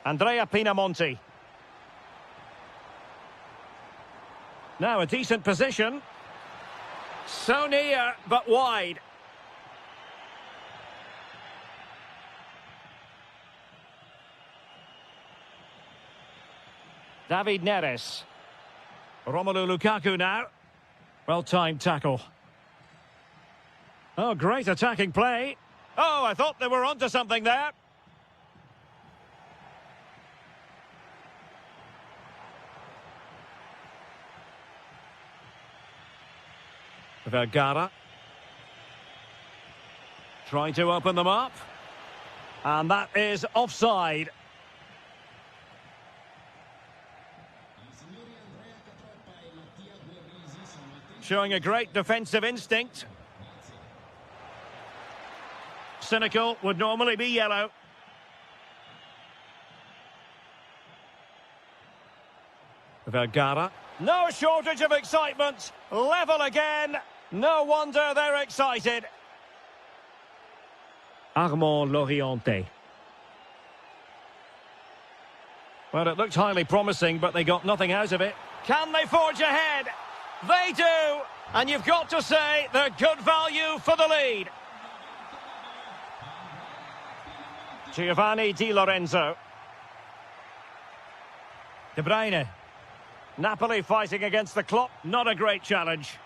Andrea Pinamonti. Now a decent position. So near, but wide. David Neres. Romelu Lukaku now. Well-timed tackle. Oh, great attacking play. Oh, I thought they were onto something there. Vergara. Trying to open them up. And that is offside. Showing a great defensive instinct. Cynical would normally be yellow. Vergara. No shortage of excitement. Level again. No wonder they're excited. Armand Loriente. Well, it looked highly promising, but they got nothing out of it. Can they forge ahead? They do. And you've got to say they're good value for the lead. Giovanni Di Lorenzo. De Bruyne. Napoli fighting against the clock. Not a great challenge.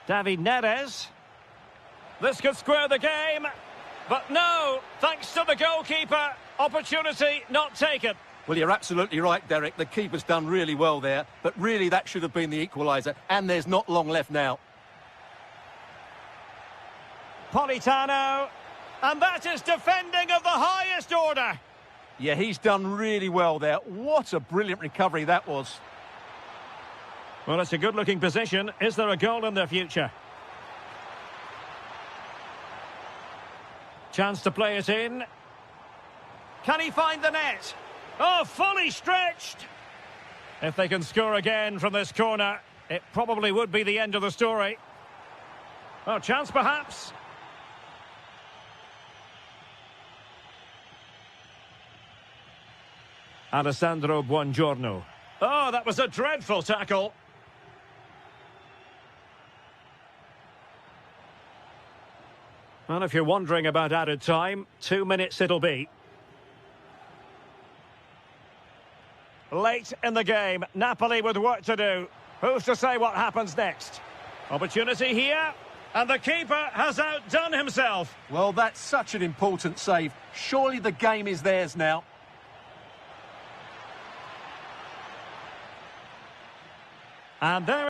David Neres. This could square the game. But no, thanks to the goalkeeper. Opportunity not taken. Well, you're absolutely right, Derek. The keeper's done really well there. But really, that should have been the equaliser. And there's not long left now. Politano. And that is defending of the highest order. Yeah, he's done really well there. What a brilliant recovery that was. Well, it's a good-looking position. Is there a goal in the future? Chance to play it in. Can he find the net? Oh, fully stretched. If they can score again from this corner, it probably would be the end of the story. Oh, chance perhaps. Alessandro Buongiorno. Oh, that was a dreadful tackle. Well, if you're wondering about added time, 2 minutes it'll be. Late in the game, Napoli with work to do. Who's to say what happens next? Opportunity here, and the keeper has outdone himself. Well, that's such an important save. Surely the game is theirs now. And there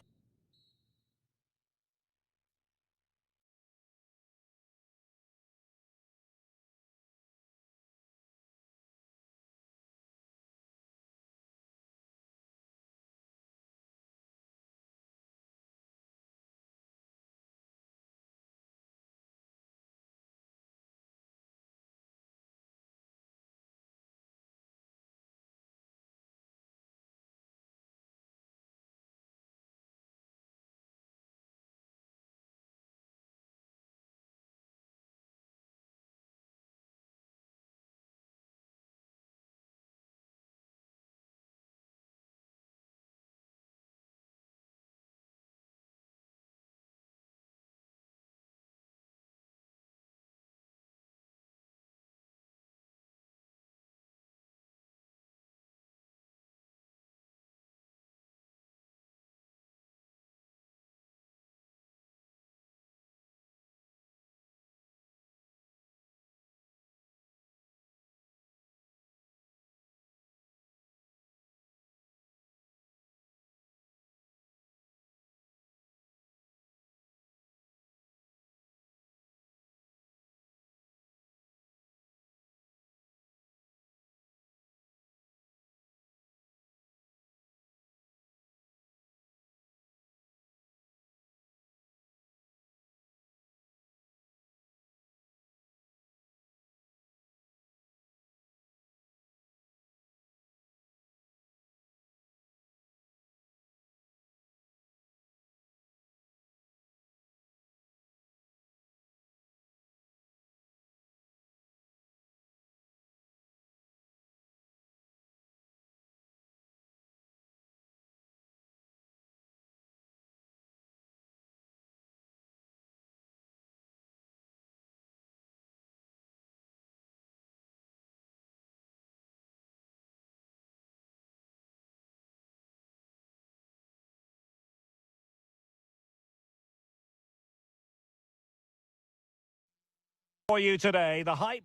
For you today, the hype.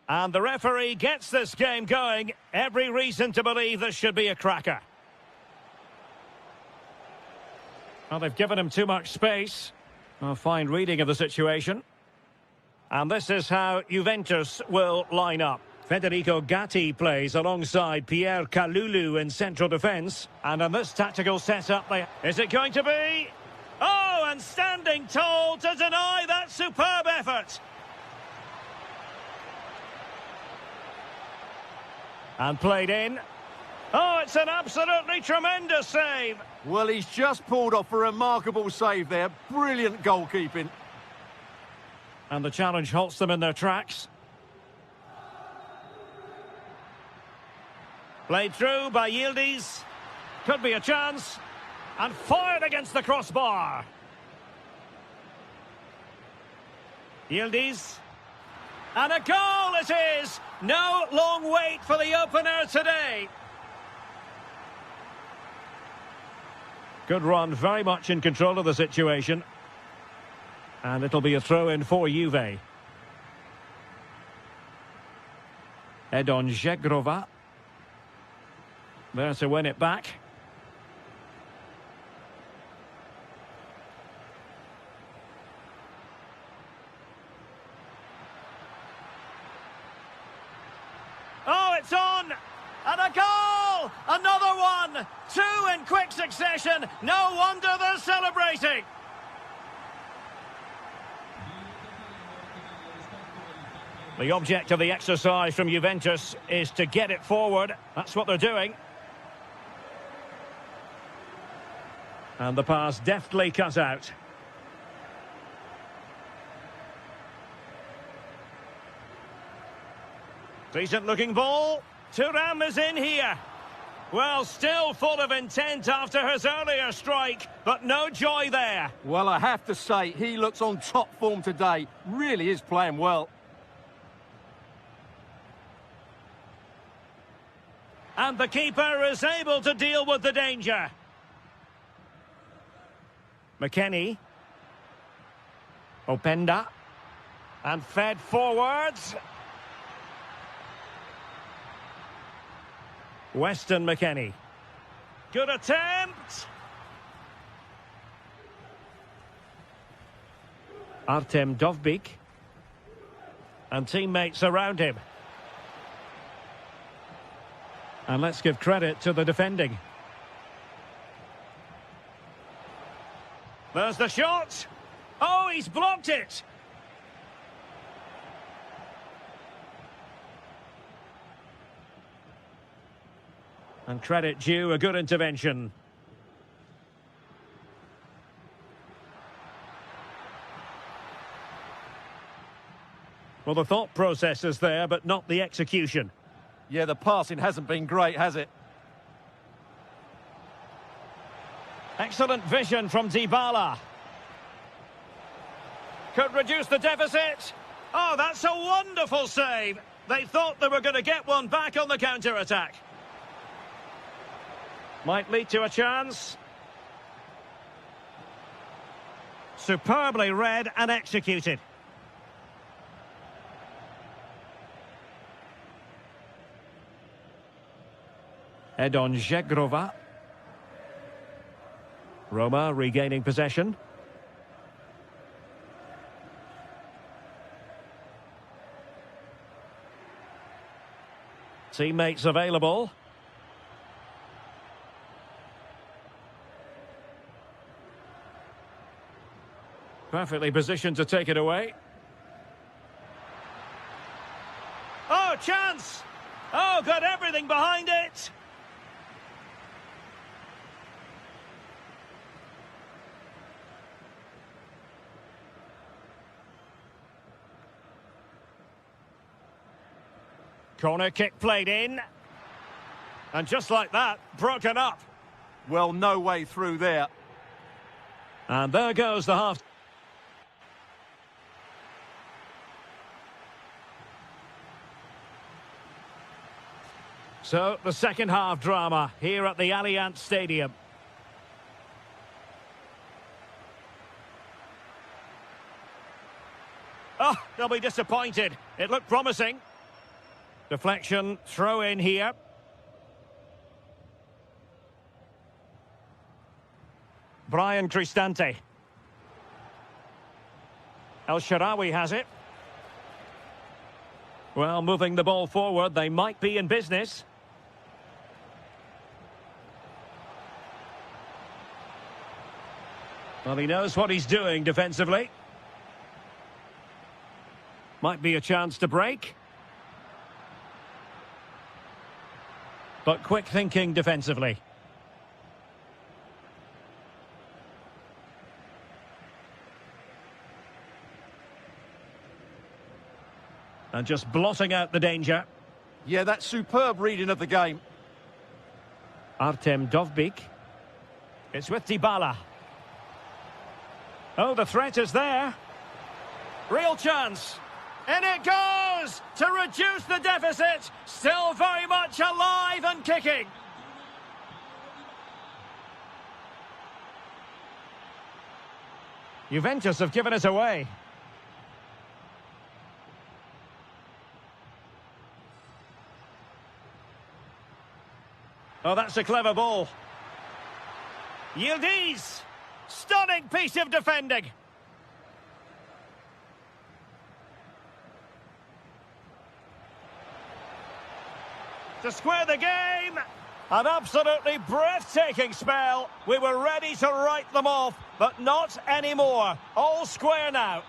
And the referee gets this game going. Every reason to believe this should be a cracker. Well, they've given him too much space. A fine reading of the situation. And this is how Juventus will line up. Federico Gatti plays alongside Pierre Kalulu in central defence. And in this tactical setup, is it going to be? Oh, and standing tall to deny that superb effort. And played in. Oh, it's an absolutely tremendous save. Well, he's just pulled off a remarkable save there. Brilliant goalkeeping. And the challenge halts them in their tracks. Played through by Yildiz. Could be a chance. And fired against the crossbar. Yildiz. And a goal it is! No long wait for the opener today. Good run, very much in control of the situation. And it'll be a throw-in for Juve. Edon Žegrova. There to win it back. Oh, it's on! And a goal! Another one! Two in quick succession. No wonder they're celebrating. The object of the exercise from Juventus is to get it forward. That's what they're doing. And the pass deftly cut out. Decent looking ball. Thuram is in here. Well, still full of intent after his earlier strike, but no joy there. Well, I have to say, he looks on top form today. Really is playing well. And the keeper is able to deal with the danger. McKennie. Openda. And fed forwards. Weston McKennie. Good attempt. Artem Dovbyk. And teammates around him. And let's give credit to the defending. There's the shot. Oh, he's blocked it. And credit due, a good intervention. Well, the thought process is there, but not the execution. Yeah, the passing hasn't been great, has it? Excellent vision from Dybala. Could reduce the deficit. Oh, that's a wonderful save. They thought they were going to get one back on the counter-attack. Might lead to a chance. Superbly read and executed. Edon Žegrova. Roma regaining possession. Teammates available. Perfectly positioned to take it away. Oh, chance! Oh, got everything behind it! Corner kick played in. And just like that, broken up. Well, no way through there. And there goes the half. So, the second half drama here at the Allianz Stadium. they'll be disappointed. It looked promising. Deflection, throw in here. Brian Cristante. El Shaarawy has it. Well, moving the ball forward, they might be in business. Well, he knows what he's doing defensively. Might be a chance to break. But quick thinking defensively. And just blotting out the danger. Yeah, that's superb reading of the game. Artem Dovbyk. It's with Dybala. Oh, the threat is there. Real chance. And it goes to reduce the deficit. Still very much alive and kicking. Juventus have given us away. Oh, that's a clever ball. Yildiz. Stunning piece of defending. To square the game. An absolutely breathtaking spell. We were ready to write them off, but not anymore. All square now.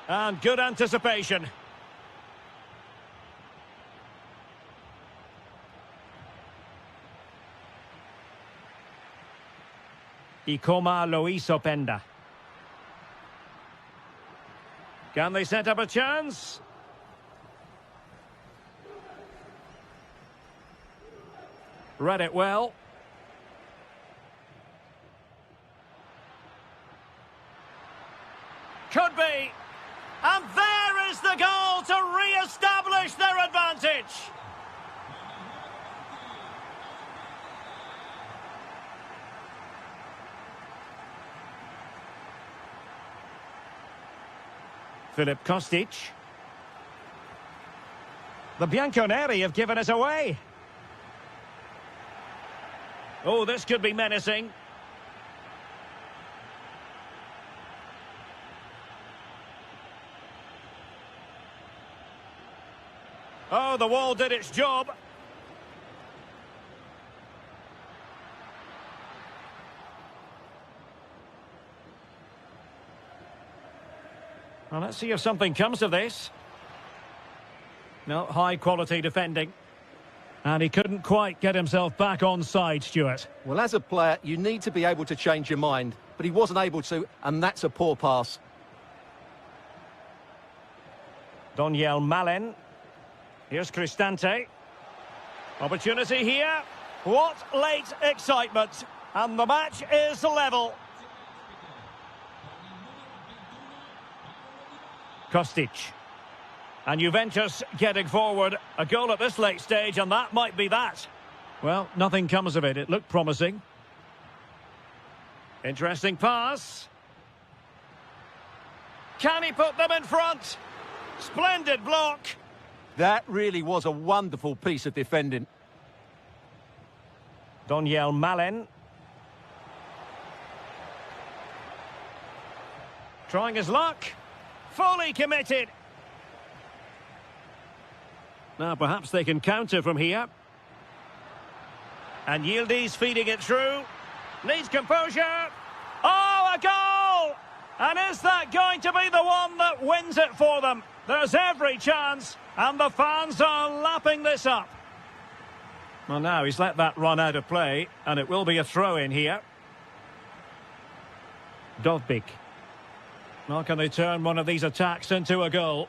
And good anticipation. Ikoma Loisopenda. Can they set up a chance? Read it well. Could be. And there is the goal to re-establish their advantage. Filip Kostic. The Bianconeri have given us away. Oh, this could be menacing. Oh, the wall did its job. Well, let's see if something comes of this. No, high-quality defending. And he couldn't quite get himself back on side, Stuart. Well, as a player, you need to be able to change your mind, but he wasn't able to, and that's a poor pass. Daniel Malen. Here's Cristante. Opportunity here. What late excitement. And the match is level. Kostic. And Juventus getting forward. A goal at this late stage, and that might be that. Well, nothing comes of it. It looked promising. Interesting pass. Can he put them in front? Splendid block. That really was a wonderful piece of defending. Daniel Malen. Trying his luck. Fully committed. Now perhaps they can counter from here. And Yildiz feeding it through. Needs composure. Oh, a goal! And is that going to be the one that wins it for them? There's every chance, and the fans are lapping this up. Well, now he's let that run out of play, and it will be a throw-in here. Dovbyk. Well, can they turn one of these attacks into a goal?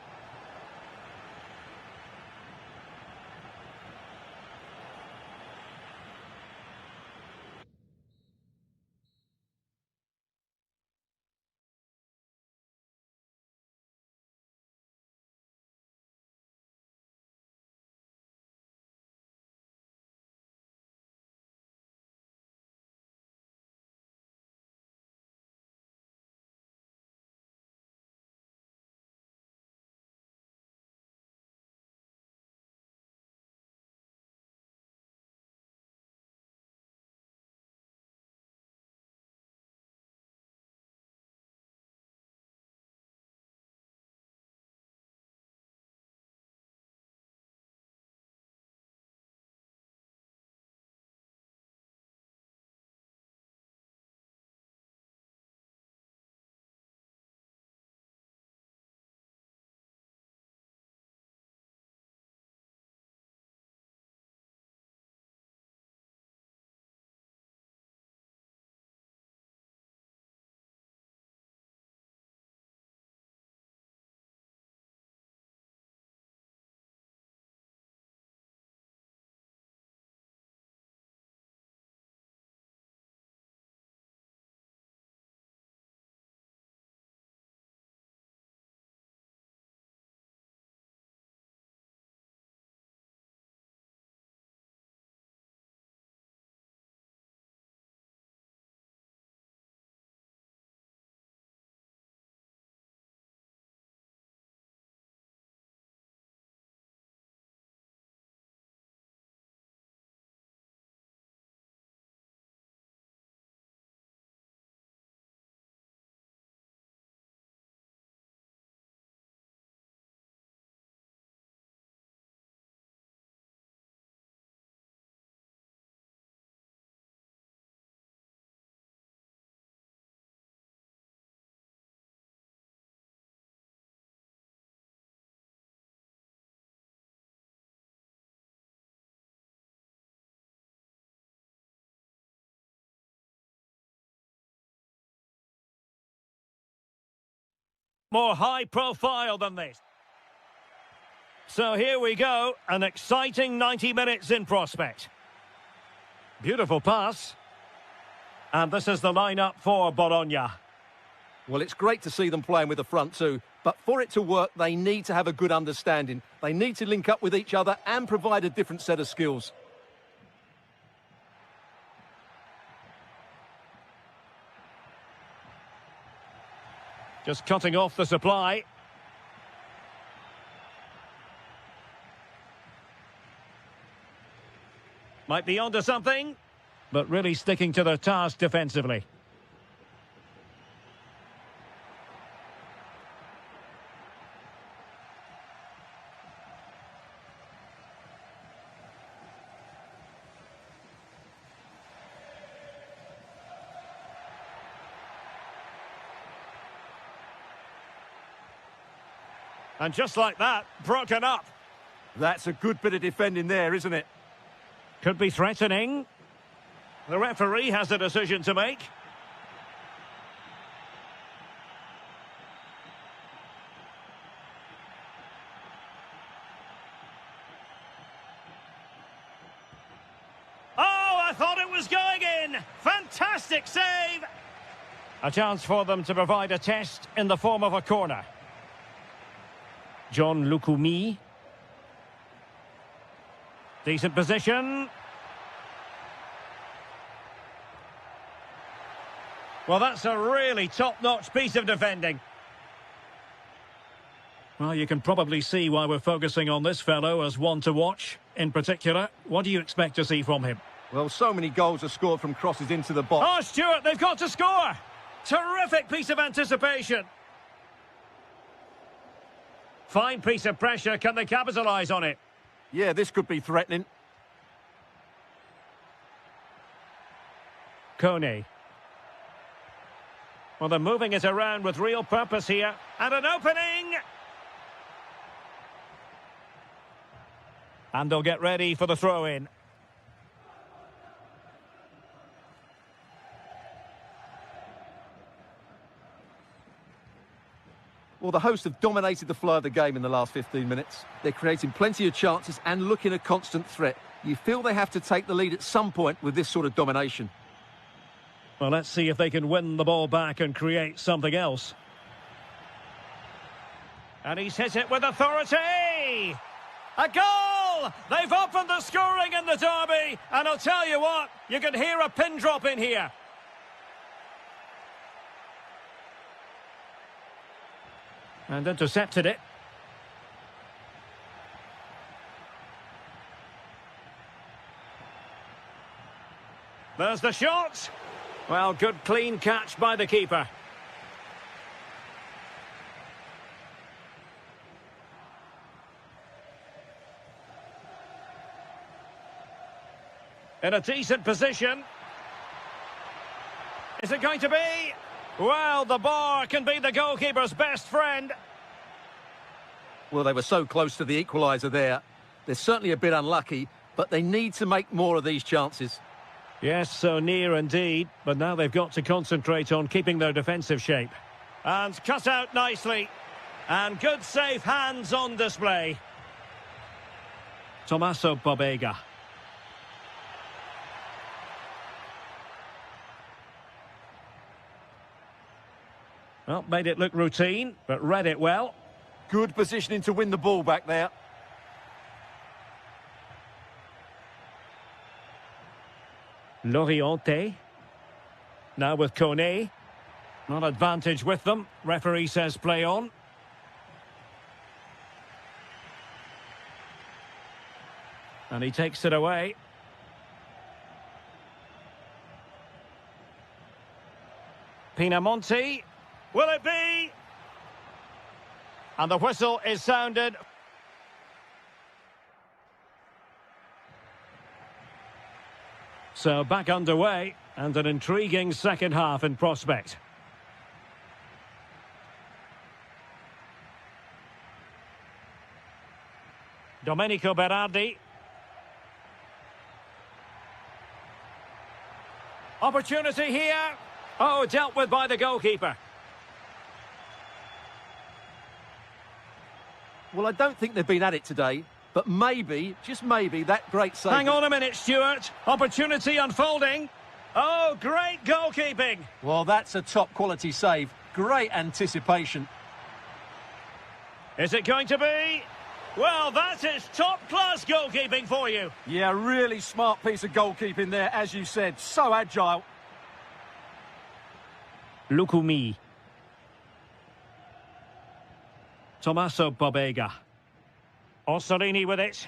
more high profile than this. So here we go, an exciting 90 minutes in prospect. Beautiful pass. And this is the lineup for Bologna. Well, it's great to see them playing with the front two, but for it to work, they need to have a good understanding. They need to link up with each other and provide a different set of skills. Just cutting off the supply. Might be onto something, but really sticking to the task defensively. And just like that, broken up. That's a good bit of defending there, isn't it? Could be threatening. The referee has a decision to make. Oh, I thought it was going in. Fantastic save. A chance for them to provide a test in the form of a corner. John Lukumi. Decent position. Well, that's a really top-notch piece of defending. Well, you can probably see why we're focusing on this fellow as one to watch. In particular, what do you expect to see from him? Well, so many goals are scored from crosses into the box. Oh, Stuart, they've got to score! Terrific piece of anticipation. Fine piece of pressure. Can they capitalise on it? Yeah, this could be threatening. Kone. Well, they're moving it around with real purpose here. And an opening! And they'll get ready for the throw-in. Well, the hosts have dominated the flow of the game in the last 15 minutes. They're creating plenty of chances and looking a constant threat. You feel they have to take the lead at some point with this sort of domination. Well, let's see if they can win the ball back and create something else. And he's hit it with authority! A goal! They've opened the scoring in the derby, and I'll tell you what, you can hear a pin drop in here. And intercepted it. There's the shot. Well, good clean catch by the keeper. In a decent position. Is it going to be? Well, the bar can be the goalkeeper's best friend. Well, they were so close to the equaliser there. They're certainly a bit unlucky, but they need to make more of these chances. Yes, so near indeed, but now they've got to concentrate on keeping their defensive shape. And cut out nicely. And good safe hands on display. Tommaso Pobega. Well, made it look routine, but read it well. Good positioning to win the ball back there. Loriente. Now with Kone. Not advantage with them. Referee says play on. And he takes it away. Pinamonti. Will it be? And the whistle is sounded. So back underway, and an intriguing second half in prospect. Domenico Berardi. Opportunity here. Oh, dealt with by the goalkeeper. Well, I don't think they've been at it today, but maybe, just maybe, that great save... Hang on a minute, Stuart. Opportunity unfolding. Oh, great goalkeeping. Well, that's a top-quality save. Great anticipation. Is it going to be? Well, that is top-class goalkeeping for you. Yeah, really smart piece of goalkeeping there, as you said. So agile. Lukumi. Tommaso Pobega. Orsolini with it.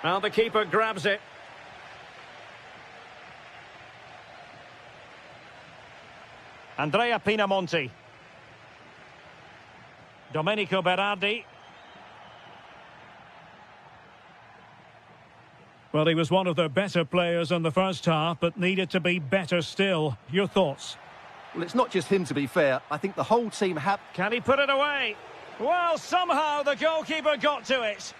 Well, the keeper grabs it. Andrea Pinamonti. Domenico Berardi. Well, he was one of their better players in the first half, but needed to be better still. Your thoughts? Well, it's not just him, to be fair. I think the whole team have... Can he put it away? Well, somehow the goalkeeper got to it.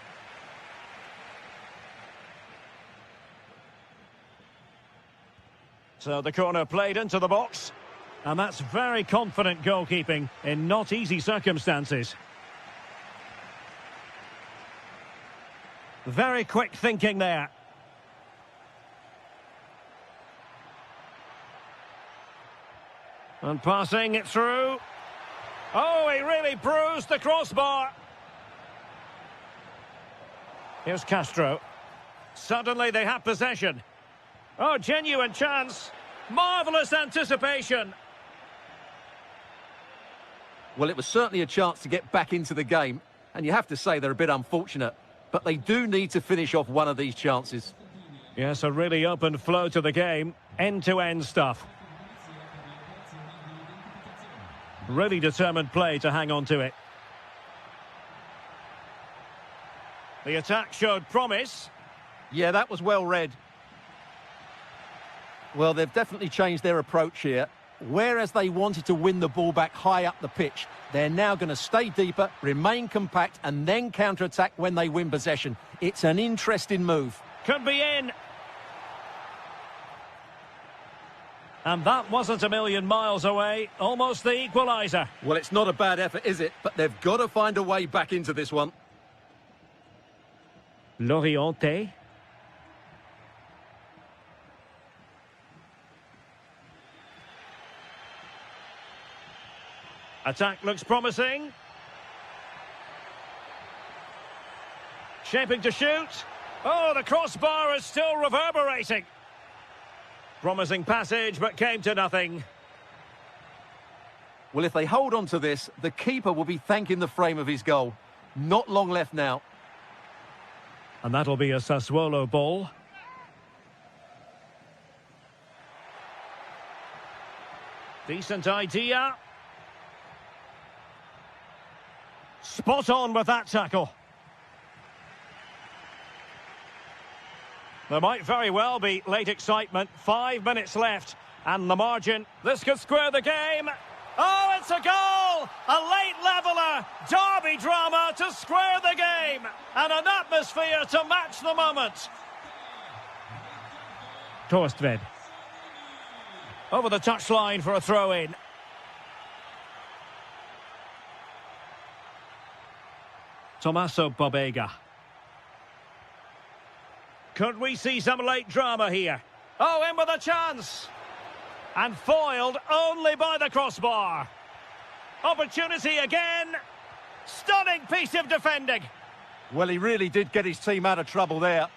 So the corner played into the box. And that's very confident goalkeeping in not easy circumstances. Very quick thinking there. And passing it through. Oh, he really bruised the crossbar. Here's Castro. Suddenly they have possession. Oh, genuine chance. Marvellous anticipation. Well, it was certainly a chance to get back into the game. And you have to say they're a bit unfortunate. But they do need to finish off one of these chances. Yes, a really open flow to the game. End-to-end stuff. Really determined play to hang on to it. The attack showed promise. Yeah, that was well read. Well, they've definitely changed their approach here. Whereas they wanted to win the ball back high up the pitch, they're now going to stay deeper, remain compact, and then counter-attack when they win possession. It's an interesting move. Could be in. And that wasn't a million miles away. Almost the equaliser. Well, it's not a bad effort, is it? But they've got to find a way back into this one. Loriente. Attack looks promising. Shaping to shoot. Oh, the crossbar is still reverberating. Promising passage, but came to nothing. Well, if they hold on to this, the keeper will be thanking the frame of his goal. Not long left now. And that'll be a Sassuolo ball. Decent idea. Spot on with that tackle. There might very well be late excitement. 5 minutes left. And the margin. This could square the game. Oh, it's a goal! A late leveller. Derby drama to square the game. And an atmosphere to match the moment. Torstved. Over the touchline for a throw-in. Tommaso Pobega. Could we see some late drama here? Oh, in with a chance! And foiled only by the crossbar. Opportunity again. Stunning piece of defending. Well, he really did get his team out of trouble there.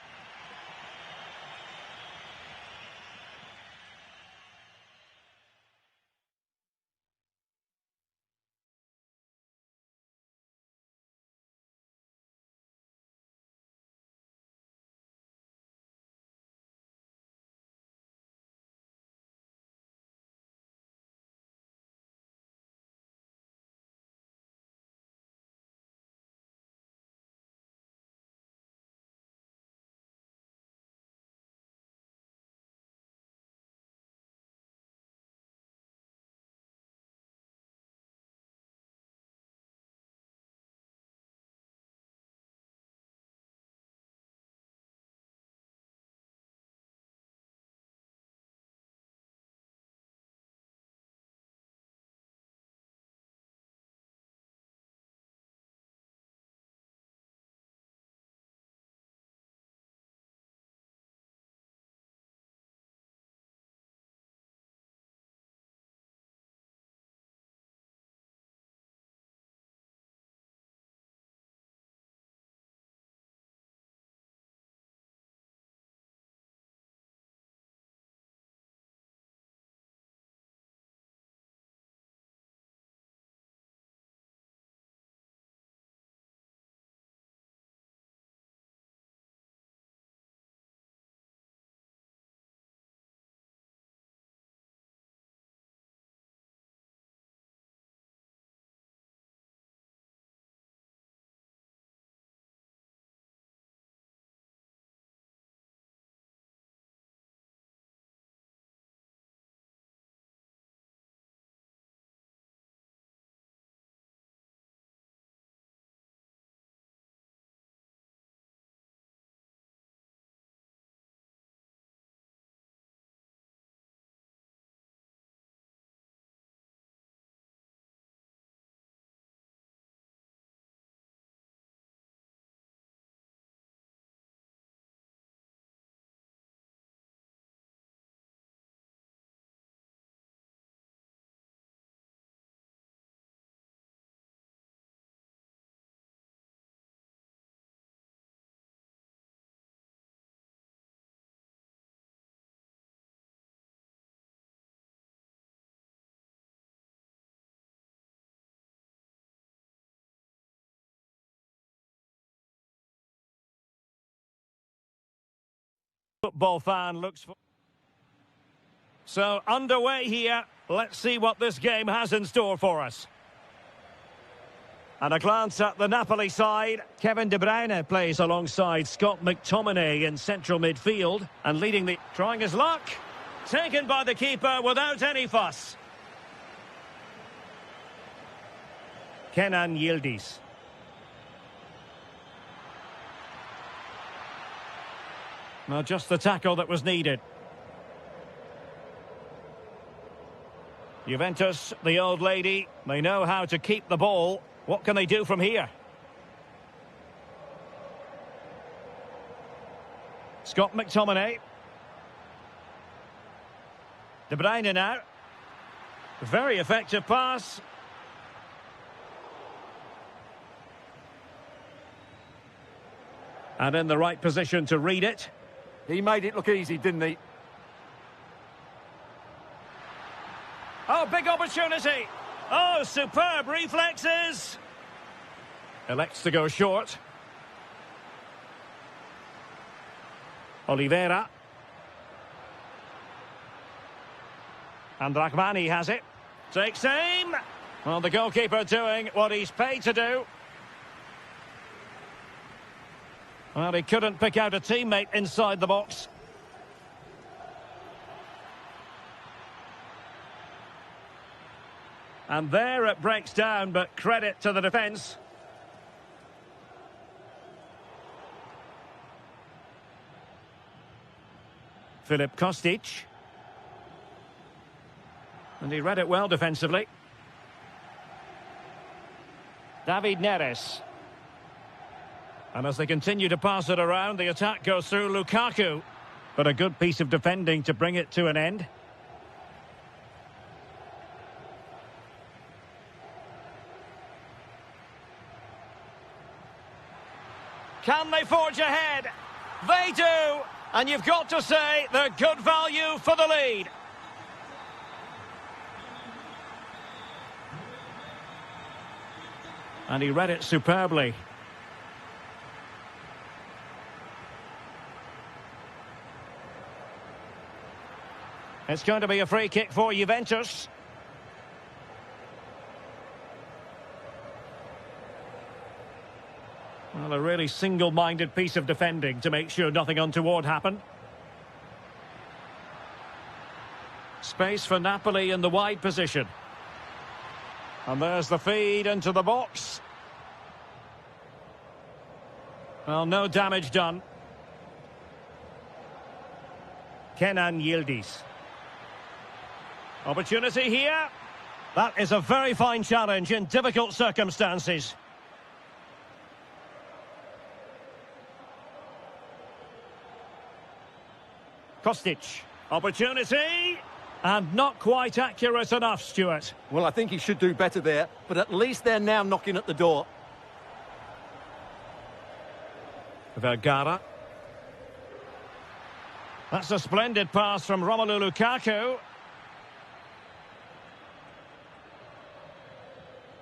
Football fan looks for. So underway here. Let's see what this game has in store for us. And a glance at the Napoli side. Kevin De Bruyne plays alongside Scott McTominay in central midfield and leading the... Trying his luck. Taken by the keeper without any fuss. Kenan Yildiz. Well, just the tackle that was needed. Juventus, the old lady, they know how to keep the ball. What can they do from here? Scott McTominay. De Bruyne now. Very effective pass. And in the right position to read it. He made it look easy, didn't he? Oh, big opportunity. Oh, superb reflexes. Elects to go short. Oliveira. And Rahmani has it. Takes aim. Well, the goalkeeper doing what he's paid to do. Well, he couldn't pick out a teammate inside the box. And there it breaks down, but credit to the defence. Filip Kostic. And he read it well defensively. David Neres. And as they continue to pass it around, the attack goes through Lukaku. But a good piece of defending to bring it to an end. Can they forge ahead? They do! And you've got to say they're good value for the lead. And he read it superbly. It's going to be a free kick for Juventus. Well, a really single-minded piece of defending to make sure nothing untoward happened. Space for Napoli in the wide position. And there's the feed into the box. Well, no damage done. Kenan Yildiz. Opportunity here. That is a very fine challenge in difficult circumstances. Kostic. Opportunity. And not quite accurate enough, Stuart. Well, I think he should do better there, but at least they're now knocking at the door. Vergara. That's a splendid pass from Romelu Lukaku.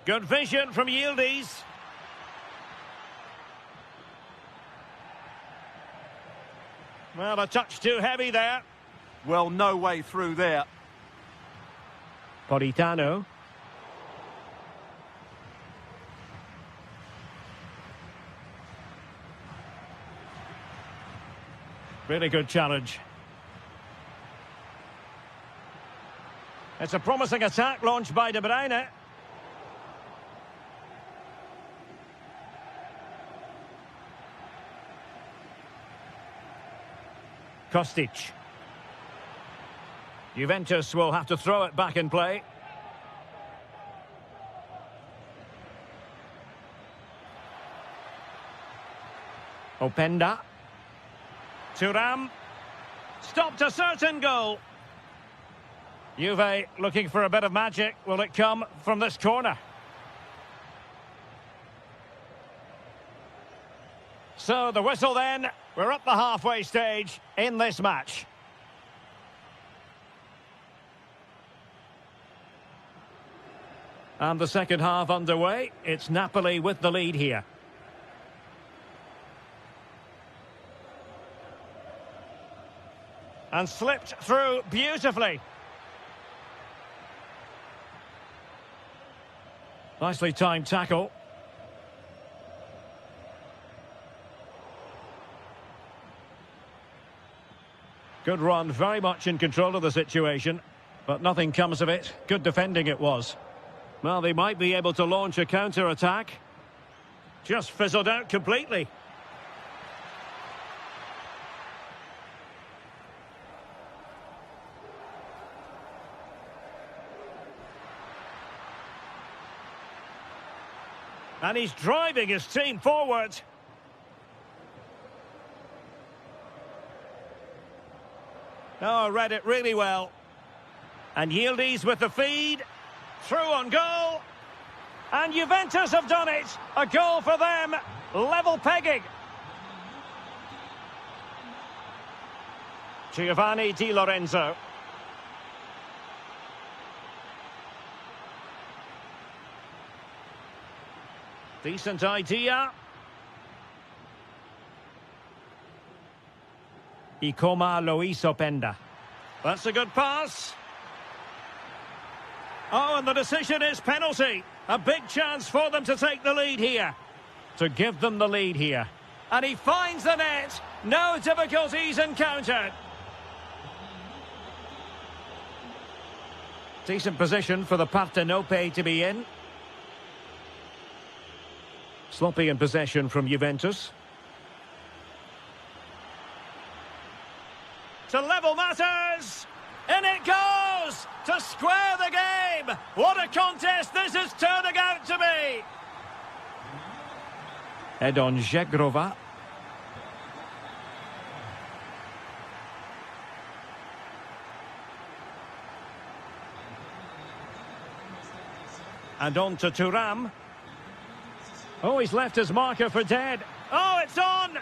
Good vision from Yildiz. Well, a touch too heavy there. Well, no way through there. Politano. Really good challenge. It's a promising attack launched by De Bruyne. Kostic. Juventus will have to throw it back in play. Openda. Thuram. Stopped a certain goal. Juve looking for a bit of magic. Will it come from this corner? So the whistle then. We're at the halfway stage in this match. And the second half underway. It's Napoli with the lead here. And slipped through beautifully. Nicely timed tackle. Good run, very much in control of the situation, but nothing comes of it. Good defending it was. Well, they might be able to launch a counter-attack. Just fizzled out completely. And he's driving his team forward. Oh, read it really well. And Yildiz with the feed. Through on goal. And Juventus have done it. A goal for them. Level pegging. Giovanni Di Lorenzo. Decent idea. Ikoma Luis Openda. That's a good pass. Oh, and the decision is penalty. A big chance for them to take the lead here. To give them the lead here. And he finds the net. No difficulties encountered. Decent position for the Partenope to be in. Sloppy in possession from Juventus. To level matters! In it goes! To square the game! What a contest this is turning out to be! Edon Zegrova. And on to Thuram. Oh, he's left his marker for dead. Oh, it's on!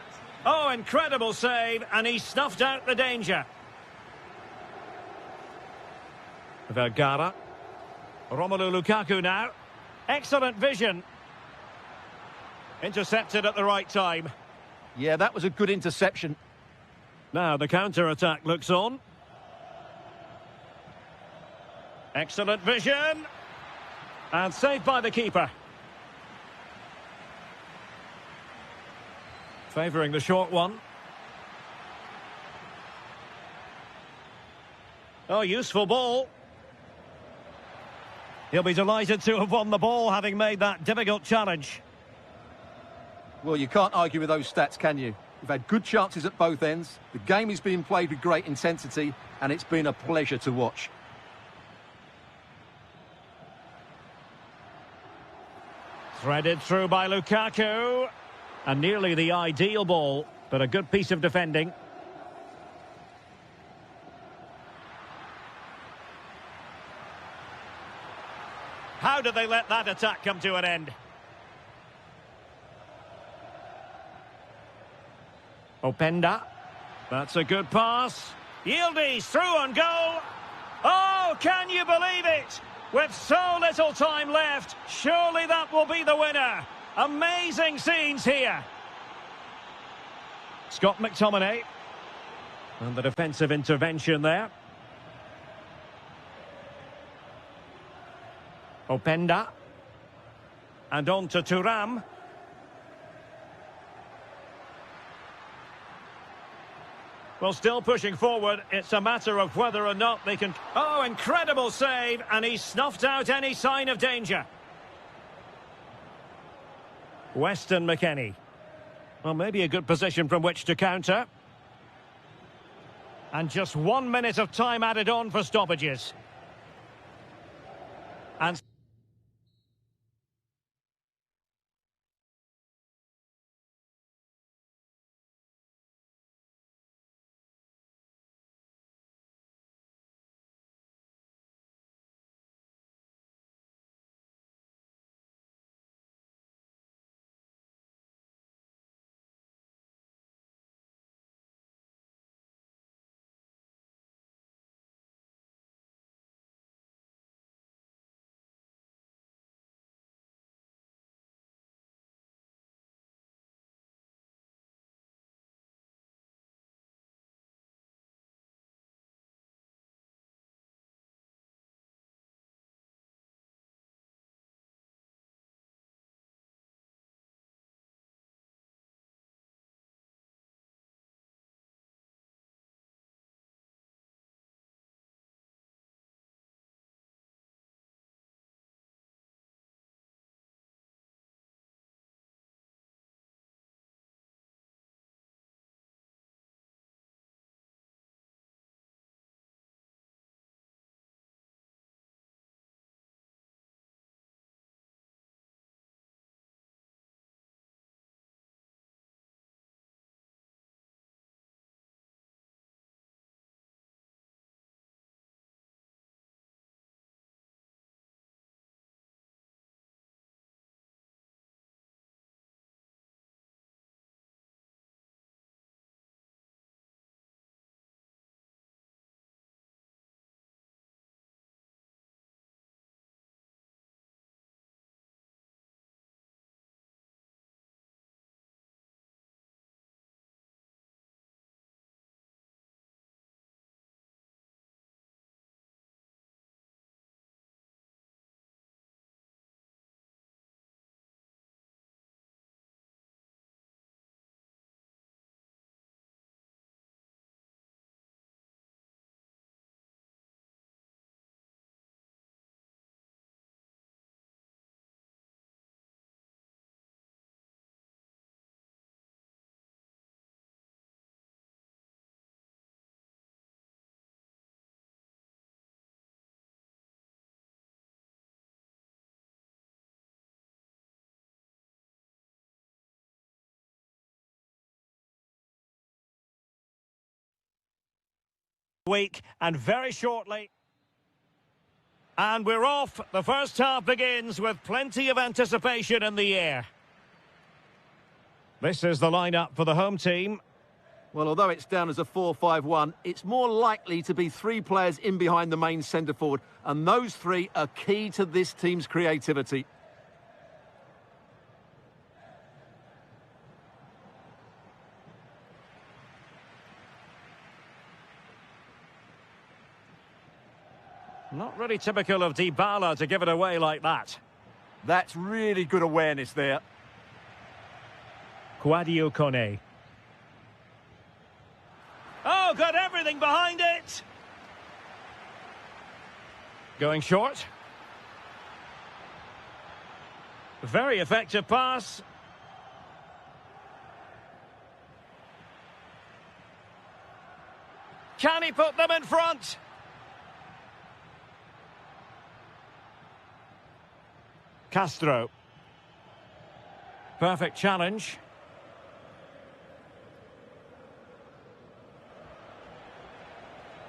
Oh, incredible save, and he snuffed out the danger. Vergara. Romelu Lukaku now. Excellent vision. Intercepted at the right time. Yeah, that was a good interception. Now the counter-attack looks on. Excellent vision. And saved by the keeper. Favouring the short one. Oh, useful ball. He'll be delighted to have won the ball, having made that difficult challenge. Well, you can't argue with those stats, can you? We've had good chances at both ends. The game is being played with great intensity, and it's been a pleasure to watch. Threaded through by Lukaku. And nearly the ideal ball, but a good piece of defending. How did they let that attack come to an end? Openda. That's a good pass. Yildiz through on goal. Oh, can you believe it? With so little time left, surely that will be the winner. Amazing scenes here. Scott McTominay. And the defensive intervention there. Openda. And on to Thuram. Well, still pushing forward. It's a matter of whether or not they can... Oh, incredible save. And he snuffed out any sign of danger. Weston McKennie. Well, maybe a good position from which to counter. And just 1 minute of time added on for stoppages. And... week, and very shortly. And we're off. The first half begins with plenty of anticipation in the air. This is the lineup for the home team. Well, although it's down as a 4-5-1, it's more likely to be three players in behind the main centre forward, and those three are key to this team's creativity. Not really typical of Dybala to give it away like that. That's really good awareness there. Sadio Kone. Oh, got everything behind it. Going short. Very effective pass. Can he put them in front? Castro. Perfect challenge.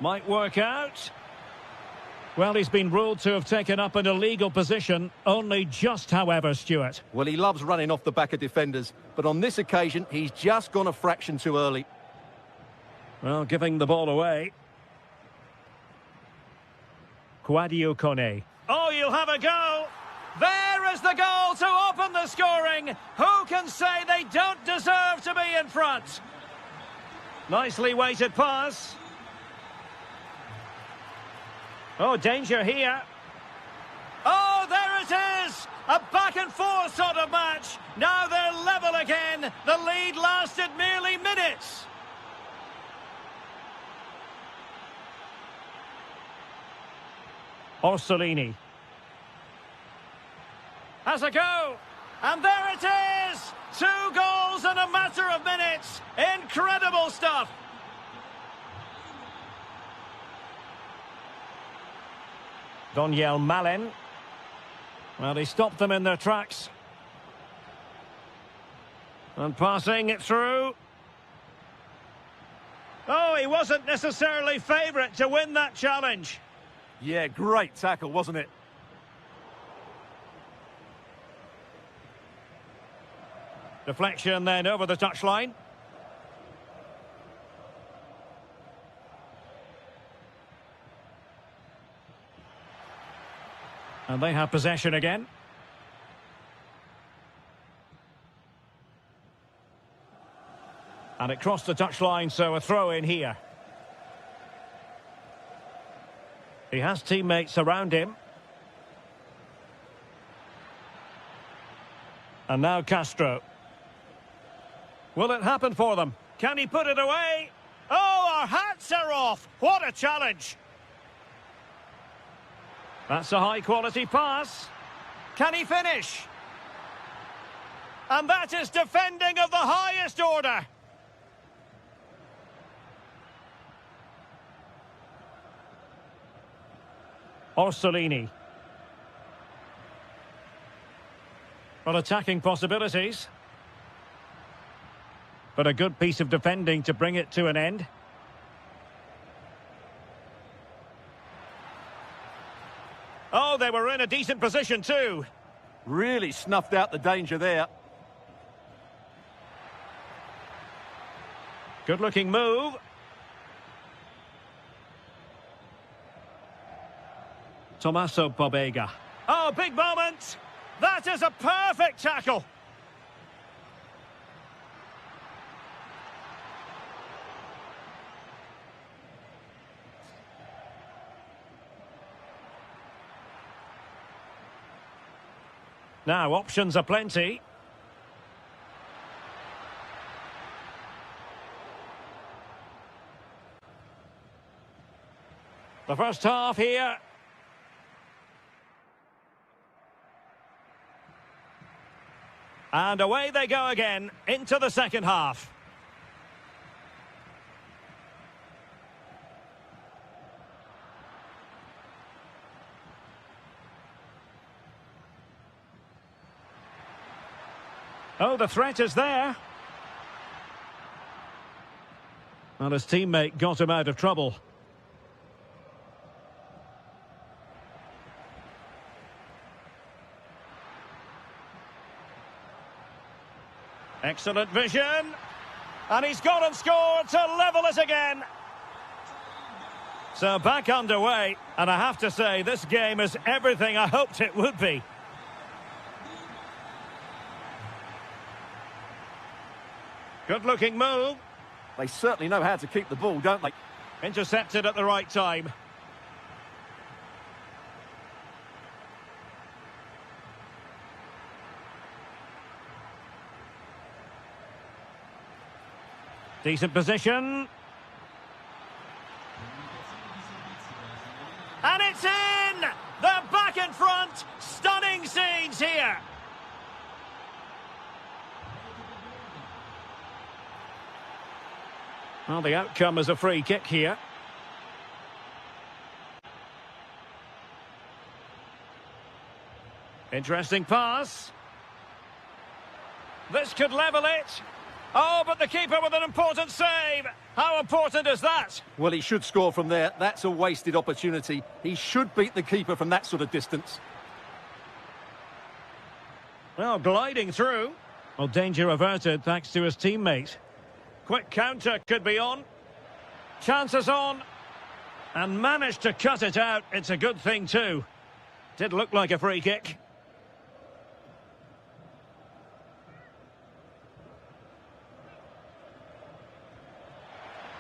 Might work out. Well, he's been ruled to have taken up an illegal position. Only just, however, Stuart. Well, he loves running off the back of defenders, but on this occasion, he's just gone a fraction too early. Well, giving the ball away. Sadio Kone. Oh, you'll have a go. There is the goal to open the scoring. Who can say they don't deserve to be in front? Nicely weighted pass. Oh, danger here. Oh, there it is! A back-and-forth sort of match. Now they're level again. The lead lasted merely minutes. Orsolini. Has a go. And there it is! 2 goals in a matter of minutes. Incredible stuff. Daniel Malen. Well, he stopped them in their tracks. And passing it through. Oh, he wasn't necessarily favourite to win that challenge. Yeah, great tackle, wasn't it? Deflection then over the touchline. And they have possession again. And it crossed the touchline, so a throw in here. He has teammates around him. And now Castro. Will it happen for them? Can he put it away? Oh, our hats are off! What a challenge! That's a high-quality pass. Can he finish? And that is defending of the highest order. Orsolini. Well, attacking possibilities. But a good piece of defending to bring it to an end. Oh, they were in a decent position too. Really snuffed out the danger there. Good-looking move. Tommaso Pobega. Oh, big moment. That is a perfect tackle. Now, options are plenty. The first half here. And away they go again into the second half. Oh, the threat is there. Well, his teammate got him out of trouble. Excellent vision. And he's gone and scored to level it again. So back underway, and I have to say, this game is everything I hoped it would be. Good-looking move. They certainly know how to keep the ball, don't they? Intercepted at the right time. Decent position. And it's in! They're back in front. Stunning scenes here. Well, the outcome is a free kick here. Interesting pass. This could level it. Oh, but the keeper with an important save. How important is that? Well, he should score from there. That's a wasted opportunity. He should beat the keeper from that sort of distance. Well, gliding through. Well, danger averted thanks to his teammate. Quick counter could be on. Chances on. And managed to cut it out. It's a good thing too. Did look like a free kick.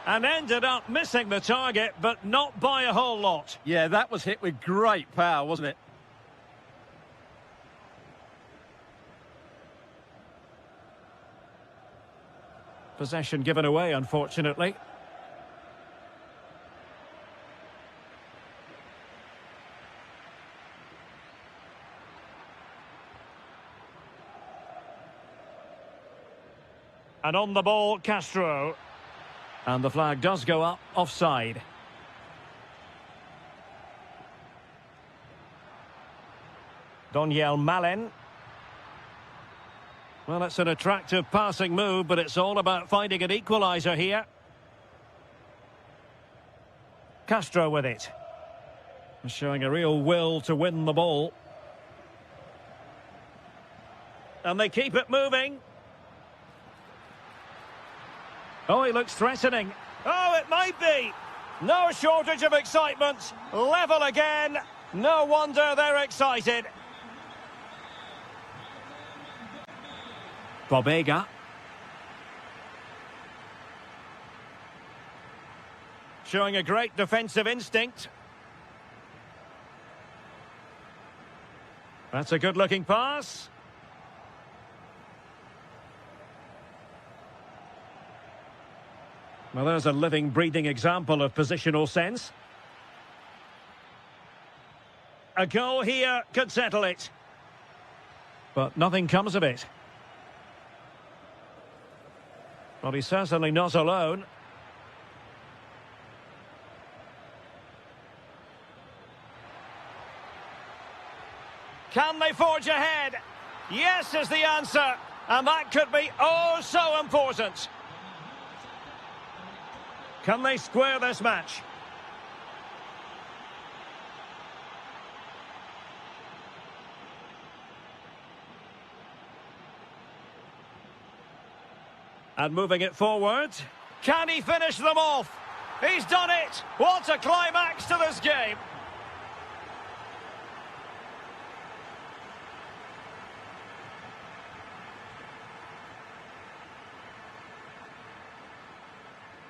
And ended up missing the target, but not by a whole lot. Yeah, that was hit with great power, wasn't it? Possession given away, unfortunately. And on the ball, Castro. And the flag does go up, offside. Doniel Malen. Well, it's an attractive passing move, but it's all about finding an equaliser here. Castro with it. Showing a real will to win the ball. And they keep it moving. Oh, he looks threatening. Oh, it might be. No shortage of excitement. Level again. No wonder they're excited. Bobega. Showing a great defensive instinct. That's a good-looking pass. Well, there's a living, breathing example of positional sense. A goal here could settle it. But nothing comes of it. Well, he's certainly not alone. Can they forge ahead? Yes is the answer. And that could be oh so important. Can they square this match? And moving it forward. Can he finish them off? He's done it! What a climax to this game!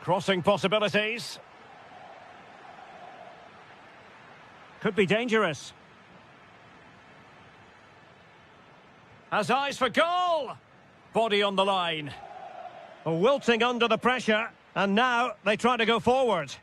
Crossing possibilities. Could be dangerous. Has eyes for goal! Body on the line. Wilting under the pressure, and now they try to go forward.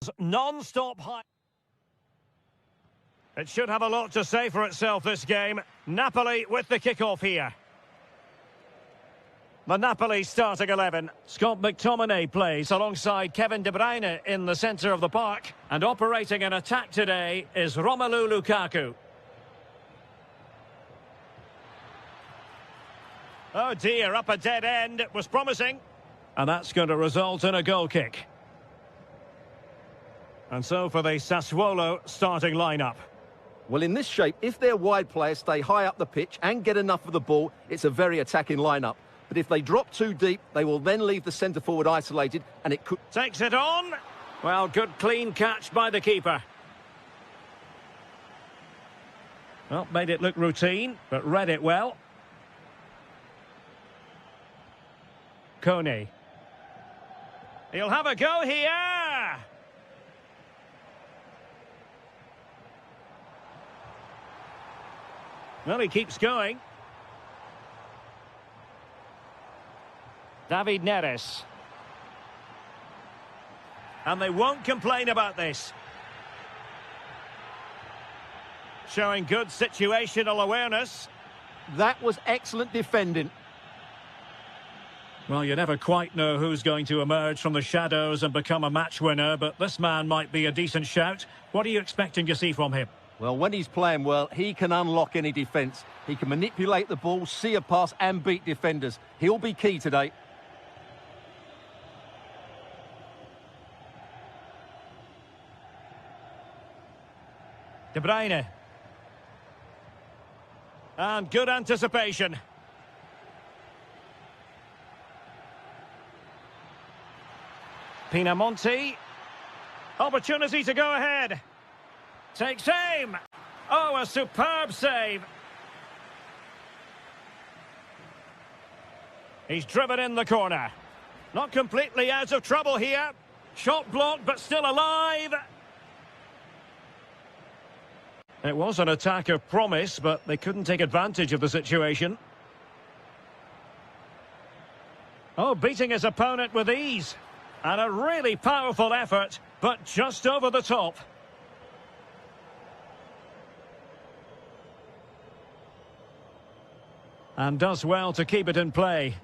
Liverpool's non-stop high. It should have a lot to say for itself, this game. Napoli with the kick-off here. The Napoli starting 11. Scott McTominay plays alongside Kevin De Bruyne in the centre of the park. And operating an attack today is Romelu Lukaku. Oh dear, up a dead end. It was promising. And that's going to result in a goal kick. And so for the Sassuolo starting lineup. Well, in this shape, if their wide players stay high up the pitch and get enough of the ball, it's a very attacking lineup. But if they drop too deep, they will then leave the centre-forward isolated, and it could... Takes it on. Well, good clean catch by the keeper. Well, made it look routine, but read it well. Kone. He'll have a go here. Well, he keeps going. David Neres. And they won't complain about this. Showing good situational awareness. That was excellent defending. Well, you never quite know who's going to emerge from the shadows and become a match winner, but this man might be a decent shout. What are you expecting to see from him? Well, when he's playing well, he can unlock any defence. He can manipulate the ball, see a pass and beat defenders. He'll be key today. De Bruyne. And good anticipation. Pinamonti. Opportunity to go ahead. Takes aim. Oh, a superb save. He's driven in the corner. Not completely out of trouble here. Shot blocked, but still alive. It was an attack of promise, but they couldn't take advantage of the situation. Oh, beating his opponent with ease. And a really powerful effort, but just over the top. And does well to keep it in play.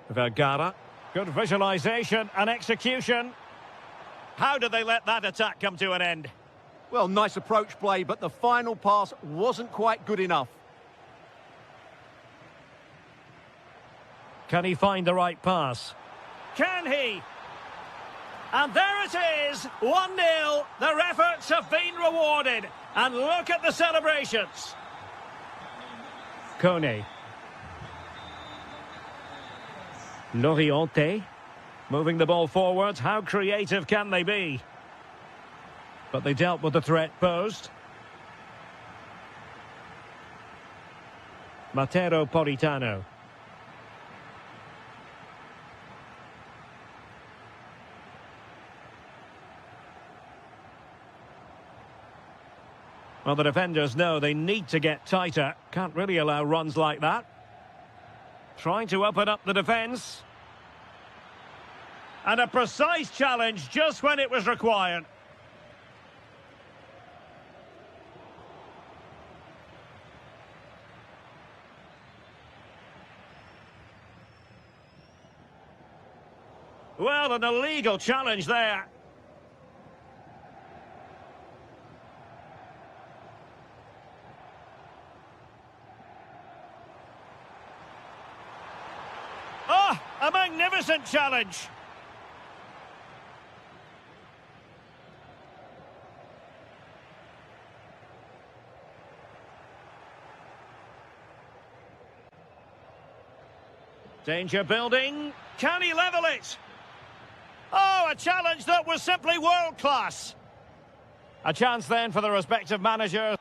Vergara. Good visualisation and execution. How did they let that attack come to an end? Well, nice approach play, but the final pass wasn't quite good enough. Can he find the right pass? Can he? And there it is, 1-0. Their efforts have been rewarded. And look at the celebrations. Kone. Loriente. Moving the ball forward. How creative can they be? But they dealt with the threat posed. Matteo Politano. Well, the defenders know they need to get tighter. Can't really allow runs like that. Trying to open up the defence. And a precise challenge just when it was required. Well, an illegal challenge there. Oh, a magnificent challenge. Danger building. Can he level it? Oh, a challenge that was simply world class. A chance then for the respective managers.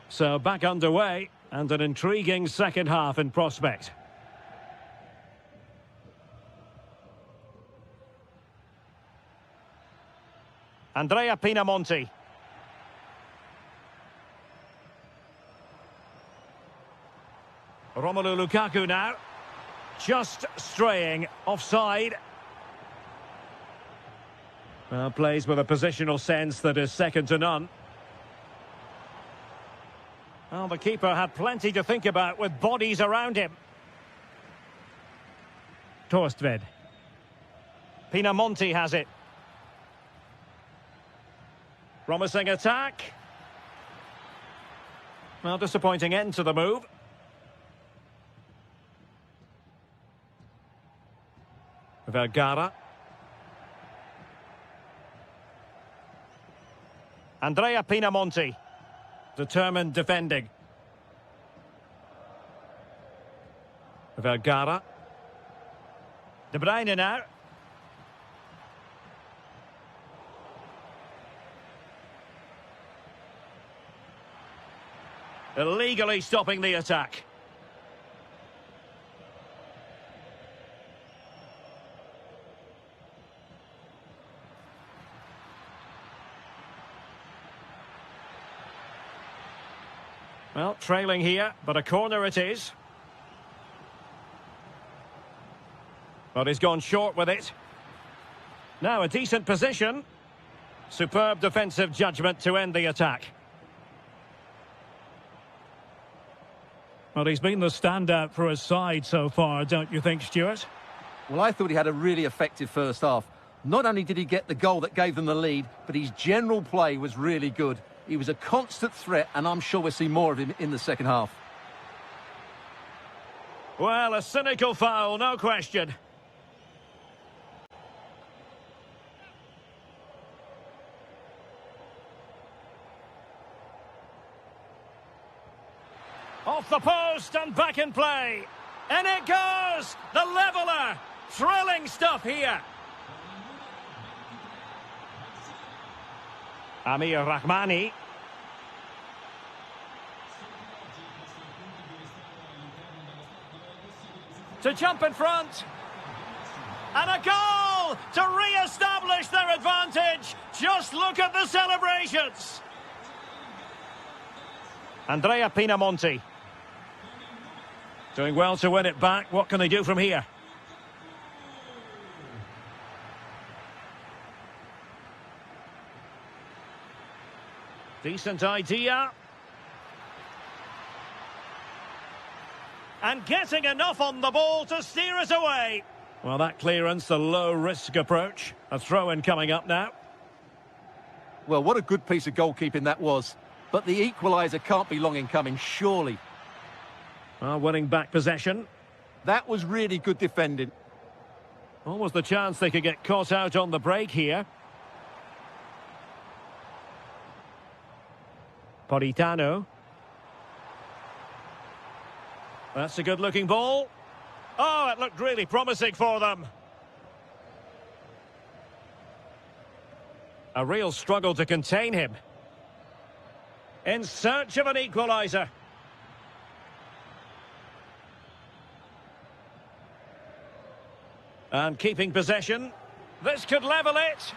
So back underway and an intriguing second half in prospect. Andrea Pinamonti. Romelu Lukaku now. Just straying offside. Well, plays with a positional sense that is second to none. Well, the keeper had plenty to think about with bodies around him. Torstved. Pinamonti has it. Promising attack. Well, disappointing end to the move. Vergara. Andrea Pinamonti. Determined defending. Vergara. De Bruyne now. Illegally stopping the attack. Well, trailing here, but a corner it is. But he's gone short with it. Now a decent position. Superb defensive judgment to end the attack. Well, he's been the standout for his side so far, don't you think, Stuart? Well, I thought he had a really effective first half. Not only did he get the goal that gave them the lead, but his general play was really good. He was a constant threat, and I'm sure we'll see more of him in the second half. Well, a cynical foul, no question. Off the post and back in play. And it goes! The leveller! Thrilling stuff here. Amir Rahmani. To jump in front. And a goal to re-establish their advantage. Just look at the celebrations. Andrea Pinamonti. Doing well to win it back. What can they do from here? Decent idea. And getting enough on the ball to steer us away. Well, that clearance, the low-risk approach. A throw-in coming up now. Well, what a good piece of goalkeeping that was. But the equaliser can't be long in coming, surely. Well, winning back possession. That was really good defending. Almost the chance they could get caught out on the break here. Politano. That's a good-looking ball. Oh, it looked really promising for them. A real struggle to contain him. In search of an equaliser. And keeping possession. This could level it.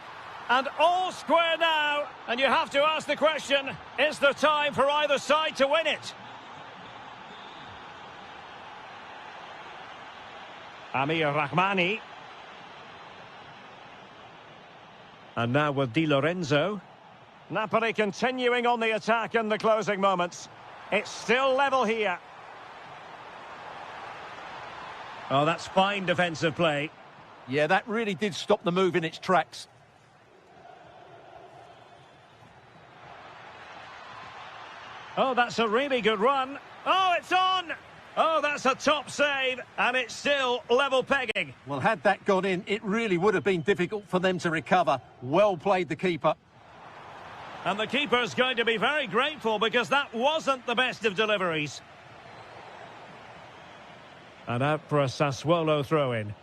And all square now. And you have to ask the question, is there time for either side to win it? Amir Rahmani. And now with Di Lorenzo. Napoli continuing on the attack in the closing moments. It's still level here. Oh, that's fine defensive play. Yeah, that really did stop the move in its tracks. Oh, that's a really good run. Oh, it's on! Oh, that's a top save, and it's still level pegging. Well, had that gone in, it really would have been difficult for them to recover. Well played, the keeper. And the keeper's going to be very grateful because that wasn't the best of deliveries. And out for a Sassuolo throw-in.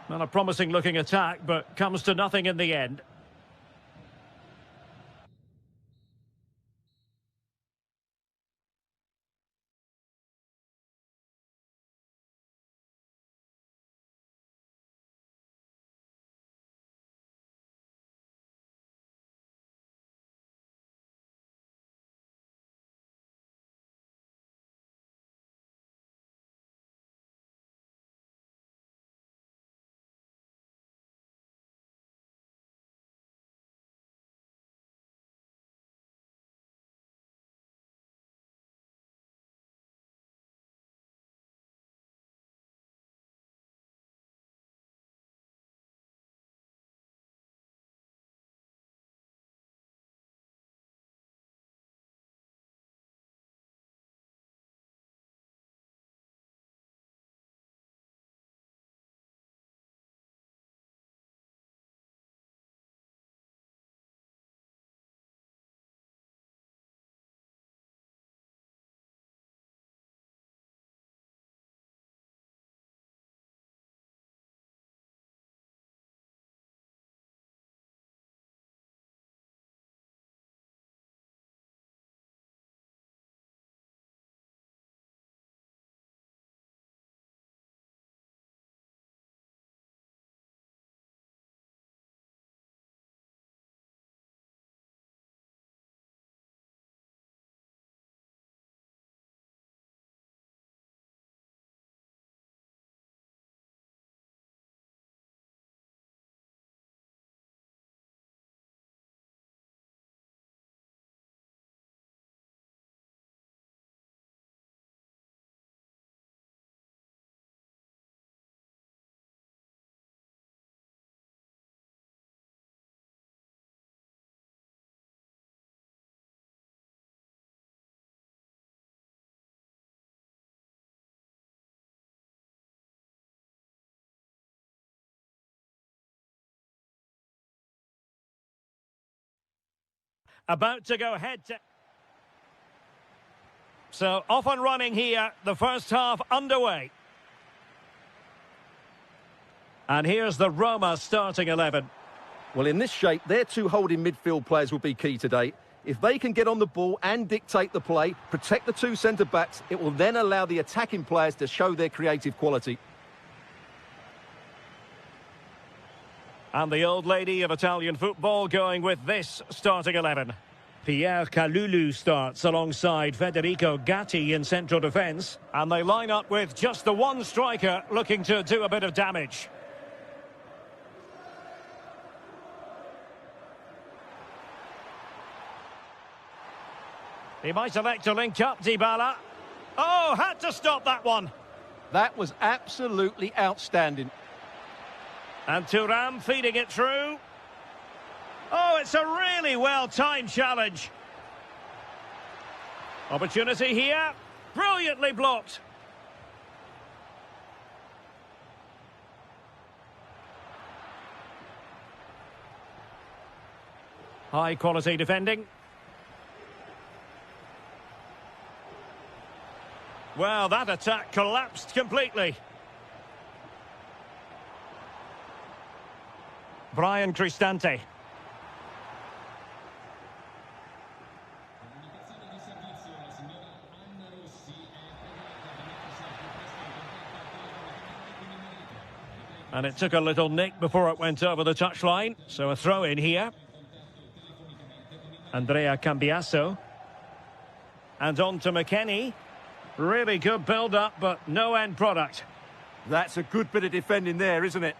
Not a promising looking attack, but comes to nothing in the end. About to go head to... So, off and running here, the first half underway. And here's the Roma starting 11. Well, in this shape, their two holding midfield players will be key today. If they can get on the ball and dictate the play, protect the two centre-backs, it will then allow the attacking players to show their creative quality. And the old lady of Italian football going with this starting 11. Pierre Kalulu starts alongside Federico Gatti in central defence. And they line up with just the one striker looking to do a bit of damage. He might elect to link up Dybala. Oh, had to stop that one. That was absolutely outstanding. And Thuram feeding it through. Oh, it's a really well-timed challenge. Opportunity here. Brilliantly blocked. High-quality defending. Well, that attack collapsed completely. Brian Cristante. And it took a little nick before it went over the touchline. So a throw in here. Andrea Cambiasso. And on to McKennie. Really good build-up, but no end product. That's a good bit of defending there, isn't it?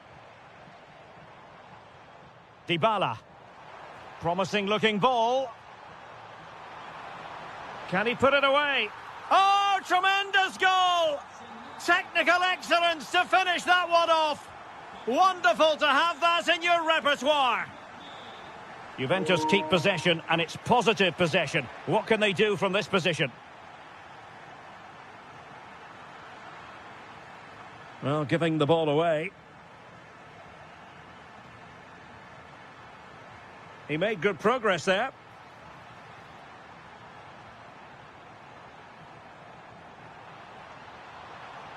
Dybala. Promising looking ball. Can he put it away? Oh, tremendous goal! Technical excellence to finish that one off. Wonderful to have that in your repertoire. Juventus keep possession, and it's positive possession. What can they do from this position? Well, giving the ball away. He made good progress there.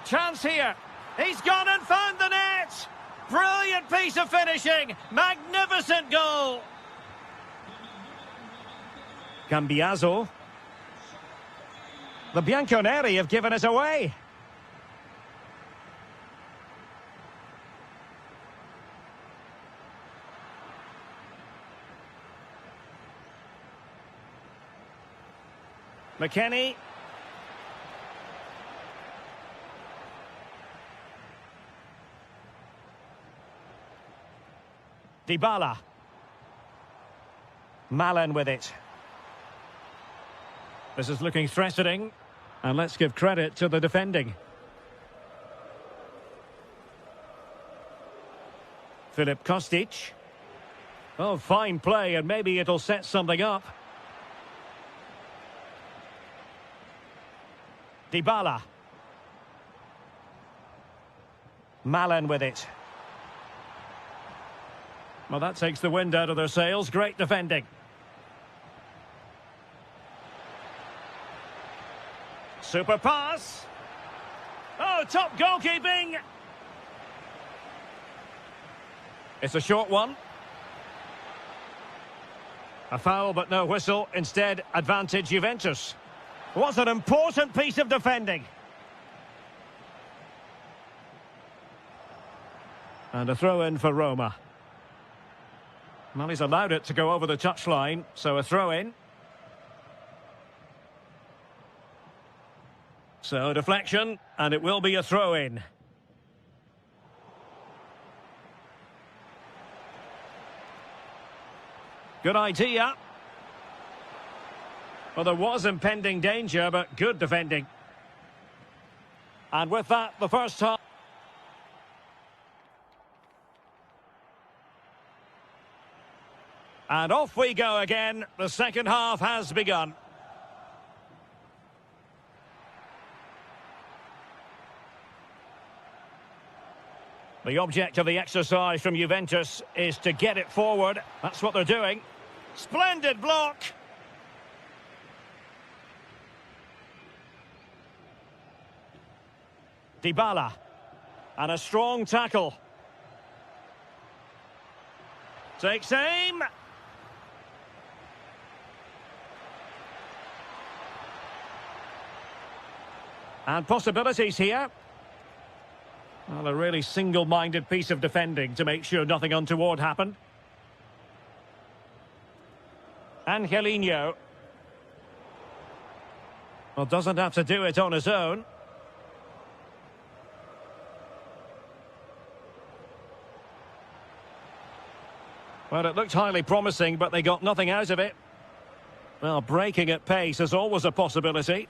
Chance here. He's gone and found the net. Brilliant piece of finishing. Magnificent goal. Cambiasso. The Bianconeri have given us away. McKennie. Dybala. Malen with it. This is looking threatening. And let's give credit to the defending. Filip Kostic. Oh, fine play, and maybe it'll set something up. Dybala. Malen with it. Well, that takes the wind out of their sails. Great defending. Super pass. Oh, top goalkeeping. It's a short one. A foul, but no whistle. Instead, advantage Juventus. What an important piece of defending. And a throw-in for Roma. Well, he's allowed it to go over the touchline, so a throw-in. So, deflection, and it will be a throw-in. Good idea. Well, there was impending danger, but good defending. And with that, the first half. And off we go again. The second half has begun. The object of the exercise from Juventus is to get it forward. That's what they're doing. Splendid block. Dybala. And a strong tackle. Takes aim. And possibilities here. Well, a really single-minded piece of defending to make sure nothing untoward happened. Angelino. Well, doesn't have to do it on his own. Well, it looked highly promising, but they got nothing out of it. Well, breaking at pace is always a possibility.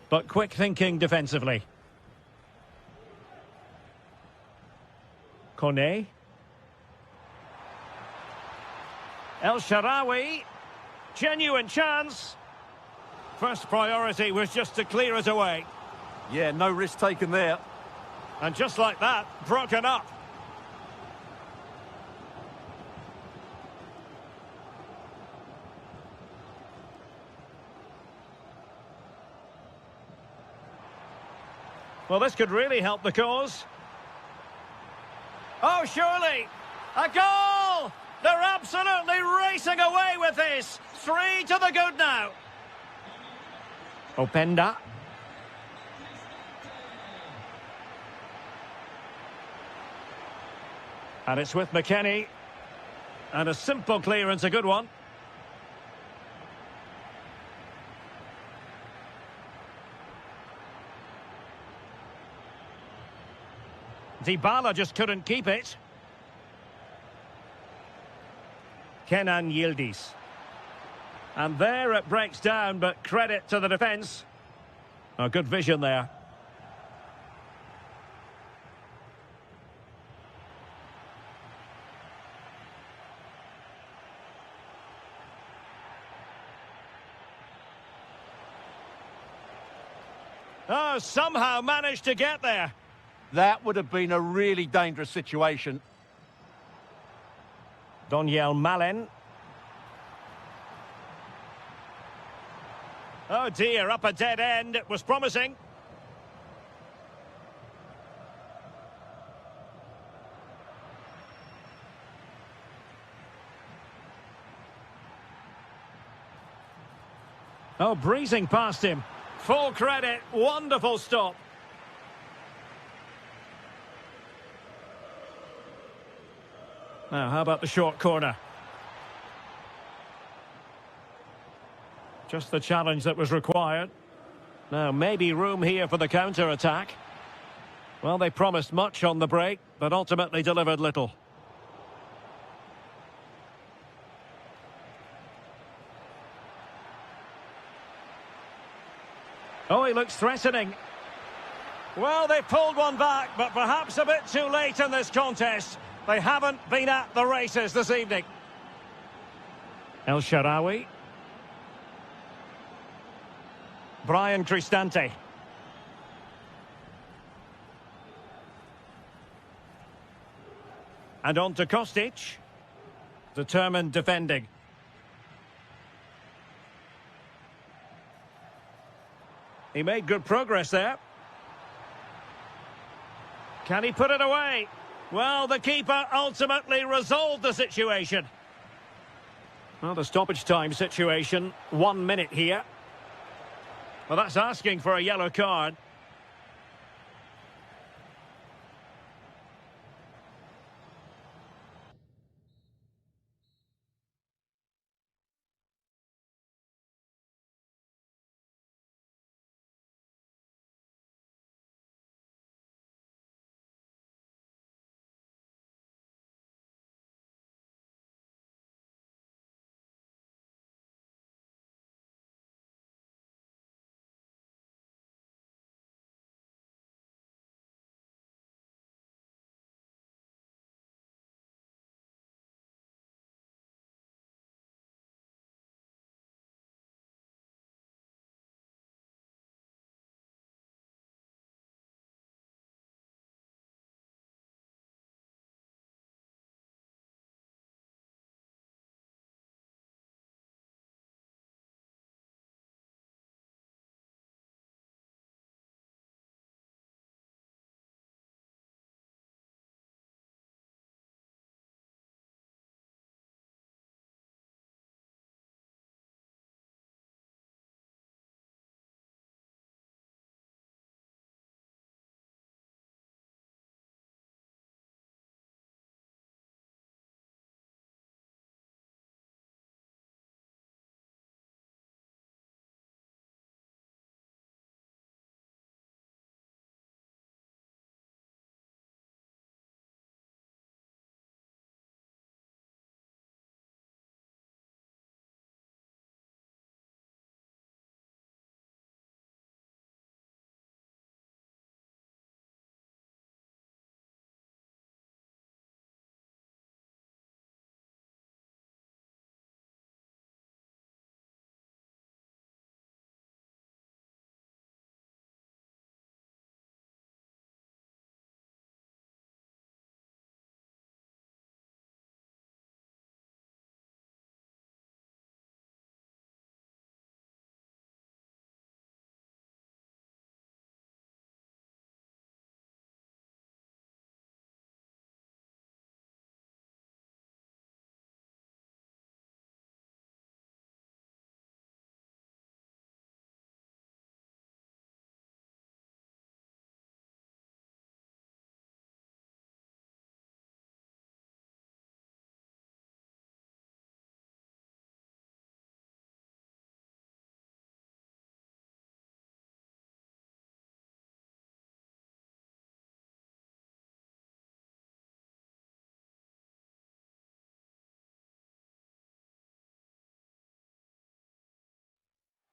But quick thinking defensively. Kone. El Shaarawy. Genuine chance. First priority was just to clear it away. Yeah, no risk taken there. And just like that, broken up. Well, this could really help the cause. Oh, surely! A goal! They're absolutely racing away with this. 3 to the good now. Openda. And it's with McKennie. And a simple clearance, a good one. Dybala just couldn't keep it. Kenan Yildiz. And there it breaks down, but credit to the defence. Oh, good vision there. Oh, somehow managed to get there. That would have been a really dangerous situation. Daniel Malen. Oh dear, up a dead end. It was promising. Oh, breezing past him. Full credit. Wonderful stop. Now, how about the short corner? Just the challenge that was required. Now, maybe room here for the counter-attack. Well, they promised much on the break, but ultimately delivered little. Oh, he looks threatening. Well, they pulled one back, but perhaps a bit too late in this contest. They haven't been at the races this evening. El Shaarawy. Brian Cristante. And on to Kostic. Determined defending. He made good progress there. Can he put it away? Well, the keeper ultimately resolved the situation. Well, the stoppage time situation, 1 minute here. Well, that's asking for a yellow card.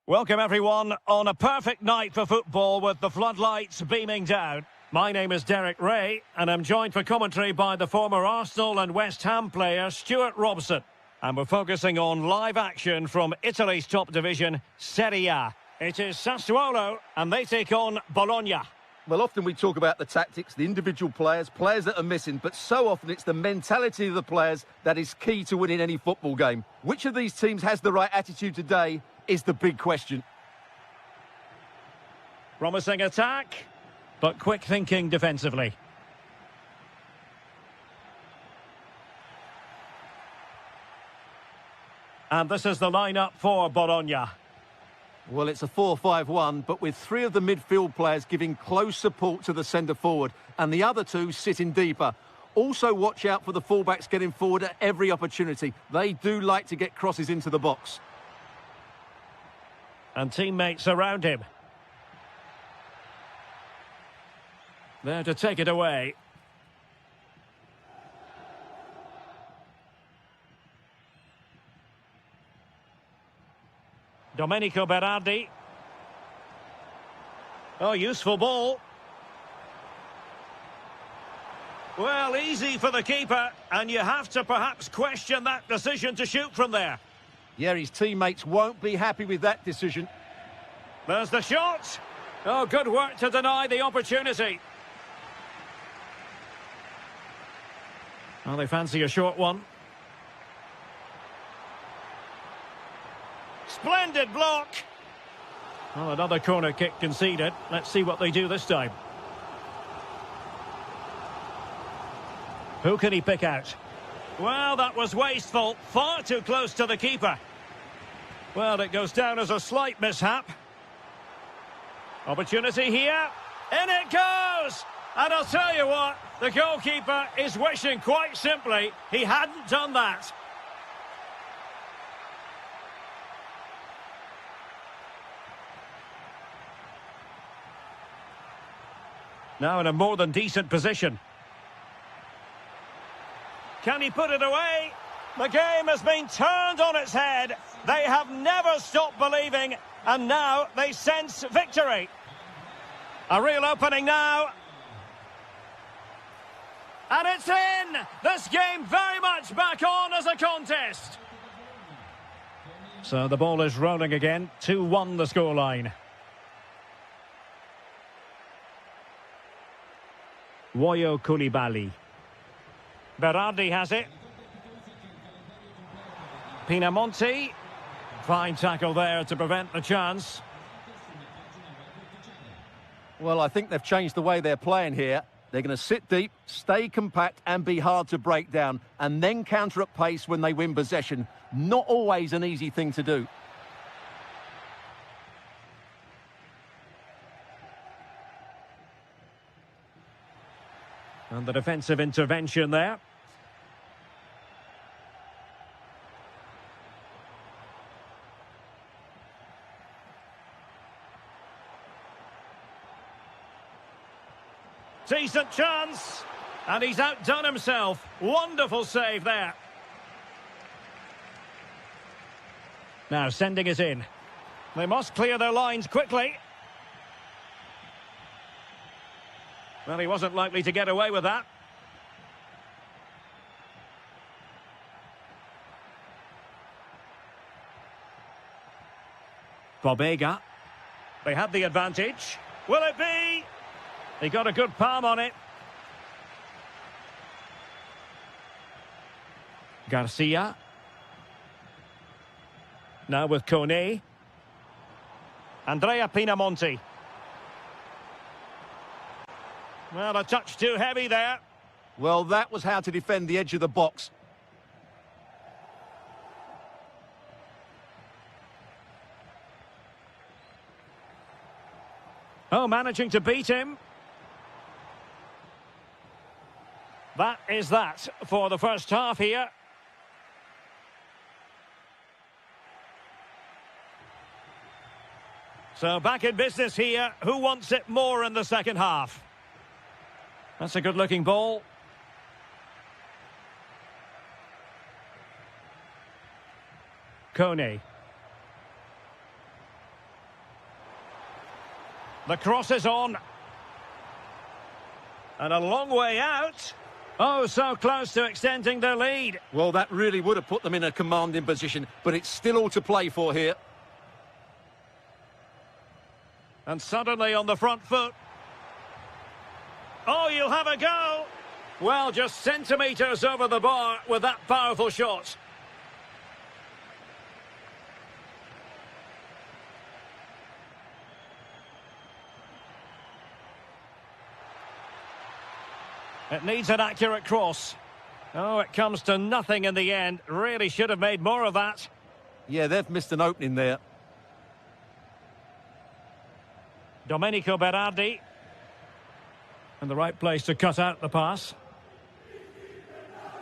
Welcome everyone on a perfect night for football with the floodlights beaming down. My name is Derek Ray and I'm joined for commentary by the former Arsenal and West Ham player Stuart Robson. And we're focusing on live action from Italy's top division, Serie A. It is Sassuolo and they take on Bologna. Well, often we talk about the tactics, the individual players that are missing, but so often it's the mentality of the players that is key to winning any football game. Which of these teams has the right attitude today is the big question. Promising attack, but quick thinking defensively. And this is the lineup for Bologna. Well, it's a 4-5-1, but with three of the midfield players giving close support to the centre-forward, and the other two sitting deeper. Also watch out for the fullbacks getting forward at every opportunity. They do like to get crosses into the box. And teammates around him. There to take it away. Domenico Berardi. Oh, useful ball. Well, easy for the keeper, and you have to perhaps question that decision to shoot from there. Yeah, his teammates won't be happy with that decision. There's the shot. Oh, good work to deny the opportunity. Well, they fancy a short one. Splendid block. Well, another corner kick conceded. Let's see what they do this time. Who can he pick out? Well, that was wasteful. Far too close to the keeper. Well, it goes down as a slight mishap. Opportunity here. In it goes! And I'll tell you what, the goalkeeper is wishing quite simply he hadn't done that. Now in a more than decent position. Can he put it away? The game has been turned on its head. They have never stopped believing, and now they sense victory. A real opening now. And it's in! This game very much back on as a contest. So the ball is rolling again. 2-1 the scoreline. Woyo Koulibaly. Berardi has it. Pinamonti. Fine tackle there to prevent the chance. Well, I think they've changed the way they're playing here. They're going to sit deep, stay compact and be hard to break down, and then counter at pace when they win possession. Not always an easy thing to do. And the defensive intervention there. Decent chance. And he's outdone himself. Wonderful save there. Now sending it in. They must clear their lines quickly. Well, he wasn't likely to get away with that. Bobega. They had the advantage. Will it be? He got a good palm on it. Garcia. Now with Kone. Andrea Pinamonti. Well, a touch too heavy there. Well, that was how to defend the edge of the box. Oh, managing to beat him. That is that for the first half here. So back in business here. Who wants it more in the second half? That's a good-looking ball. Kone. The cross is on. And a long way out. Oh, so close to extending their lead. Well, that really would have put them in a commanding position, but it's still all to play for here. And suddenly on the front foot. Oh, you'll have a go. Well, just centimetres over the bar with that powerful shot. It needs an accurate cross. Oh, it comes to nothing in the end. Really should have made more of that. Yeah, they've missed an opening there. Domenico Berardi. In the right place to cut out the pass.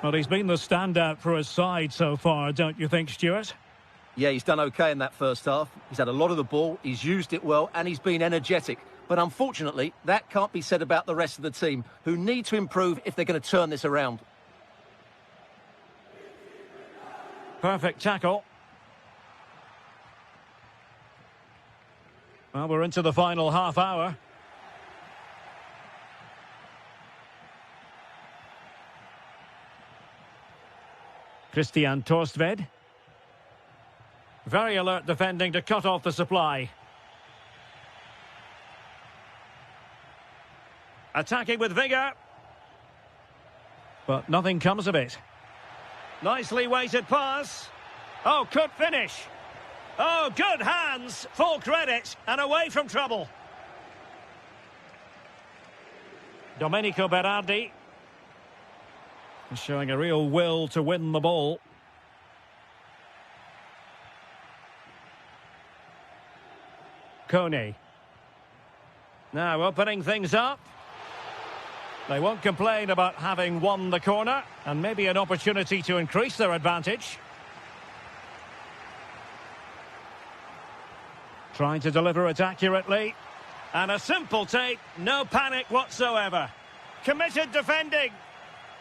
Well, he's been the standout for his side so far, don't you think, Stuart? Yeah, he's done okay in that first half. He's had a lot of the ball, he's used it well, and he's been energetic. But unfortunately, that can't be said about the rest of the team, who need to improve if they're going to turn this around. Perfect tackle. Well, we're into the final half hour. Christian Torstved. Very alert defending to cut off the supply. Attacking with vigour. But nothing comes of it. Nicely weighted pass. Oh, could finish. Oh, good hands. Full credit. And away from trouble. Domenico Berardi. Showing a real will to win the ball. Kone. Now opening things up. They won't complain about having won the corner, and maybe an opportunity to increase their advantage. Trying to deliver it accurately. And a simple take, no panic whatsoever. Committed defending.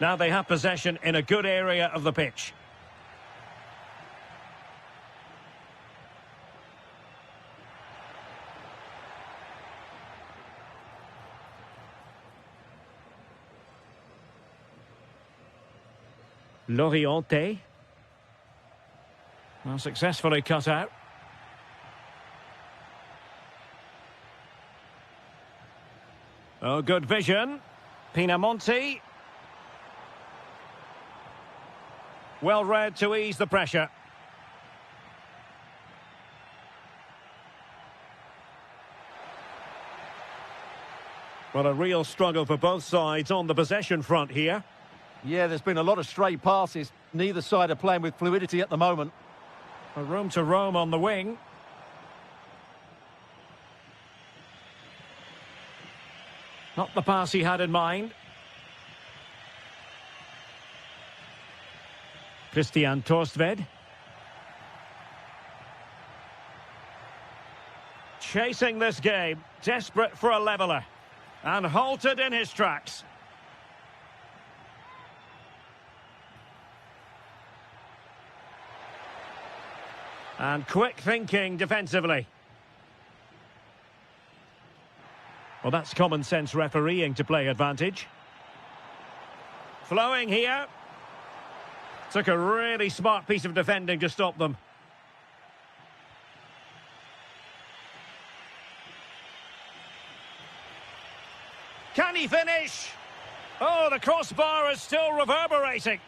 Now they have possession in a good area of the pitch. Loriente. Well, successfully cut out. Oh, good vision. Pinamonti. Well read to ease the pressure. Well, a real struggle for both sides on the possession front here. Yeah, there's been a lot of stray passes. Neither side are playing with fluidity at the moment. A room to roam on the wing. Not the pass he had in mind. Christian Torstved. Chasing this game, desperate for a leveller. And halted in his tracks. And quick thinking defensively. Well, that's common sense refereeing to play advantage. Flowing here. Took a really smart piece of defending to stop them. Can he finish? Oh, the crossbar is still reverberating.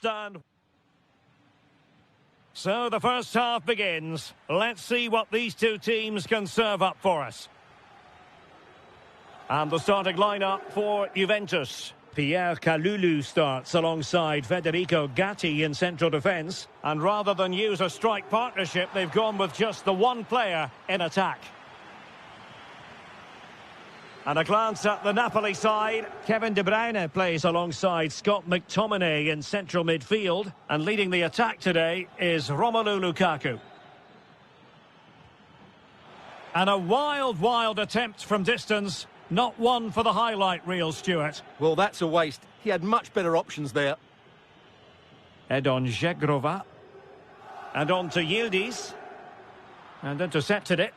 understand. So the first half begins. Let's see what these two teams can serve up for us. And the starting lineup for Juventus. Pierre Kalulu starts alongside Federico Gatti in central defence. And rather than use a strike partnership, they've gone with just the one player in attack. And a glance at the Napoli side. Kevin De Bruyne plays alongside Scott McTominay in central midfield. And leading the attack today is Romelu Lukaku. And a wild attempt from distance. Not one for the highlight reel, Stuart. Well, that's a waste. He had much better options there. Edon Žegrova. And on to Yildiz. And intercepted it.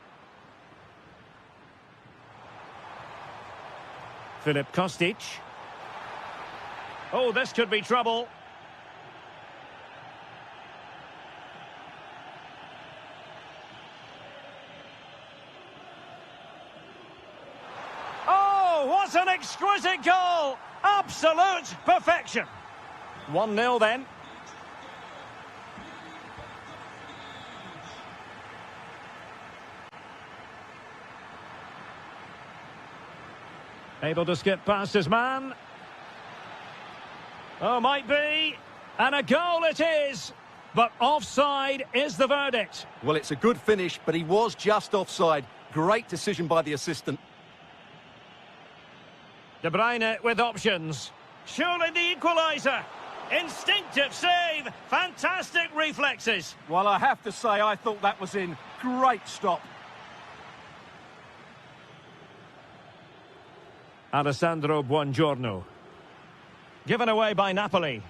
Filip Kostic. Oh, this could be trouble. Oh, what an exquisite goal! Absolute perfection. 1-0 then. Able to skip past his man. Oh, might be. And a goal it is. But offside is the verdict. Well, it's a good finish, but he was just offside. Great decision by the assistant. De Bruyne with options. Surely the equaliser. Instinctive save. Fantastic reflexes. Well, I have to say, I thought that was in. Great stop. Alessandro Buongiorno. Given away by Napoli.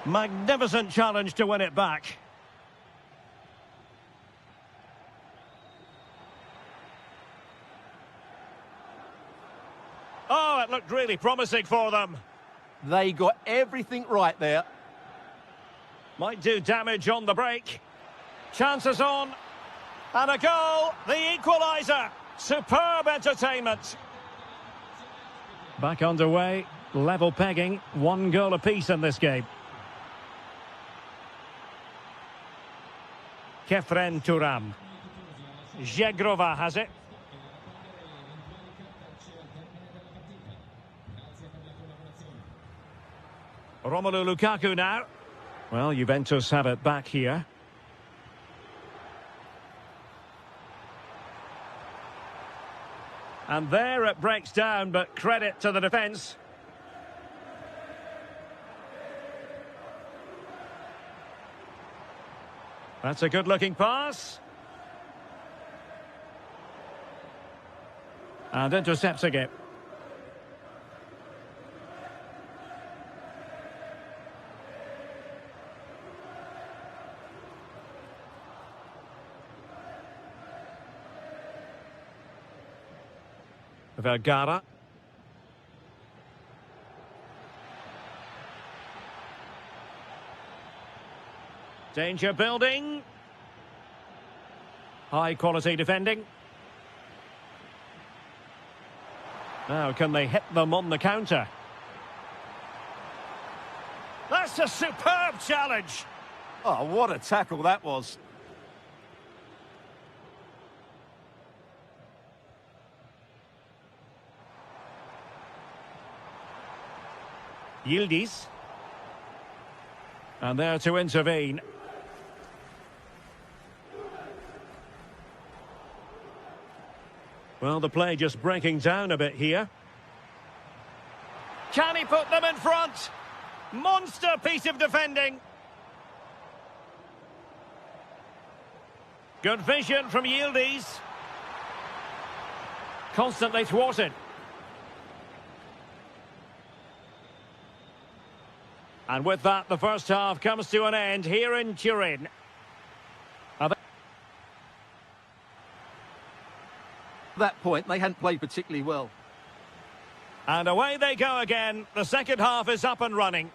Magnificent challenge to win it back. Oh, it looked really promising for them. They got everything right there. Might do damage on the break. Chances on. And a goal. The equaliser. Superb entertainment. Back underway. Level pegging. 1 goal apiece in this game. Kefren Turam. Žegrova has it. Romelu Lukaku now. Well, Juventus have it back here. And there it breaks down, but credit to the defence. That's a good-looking pass. And intercepting it. Vergara. Danger building. High quality defending. Now can they hit them on the counter? That's a superb challenge. Oh, what a tackle that was. Yildiz. And there to intervene. Well, the play just breaking down a bit here. Can he put them in front? Monster piece of defending. Good vision from Yildiz. Constantly thwarted. And with that, the first half comes to an end here in Turin. At that point, they hadn't played particularly well. And away they go again. The second half is up and running.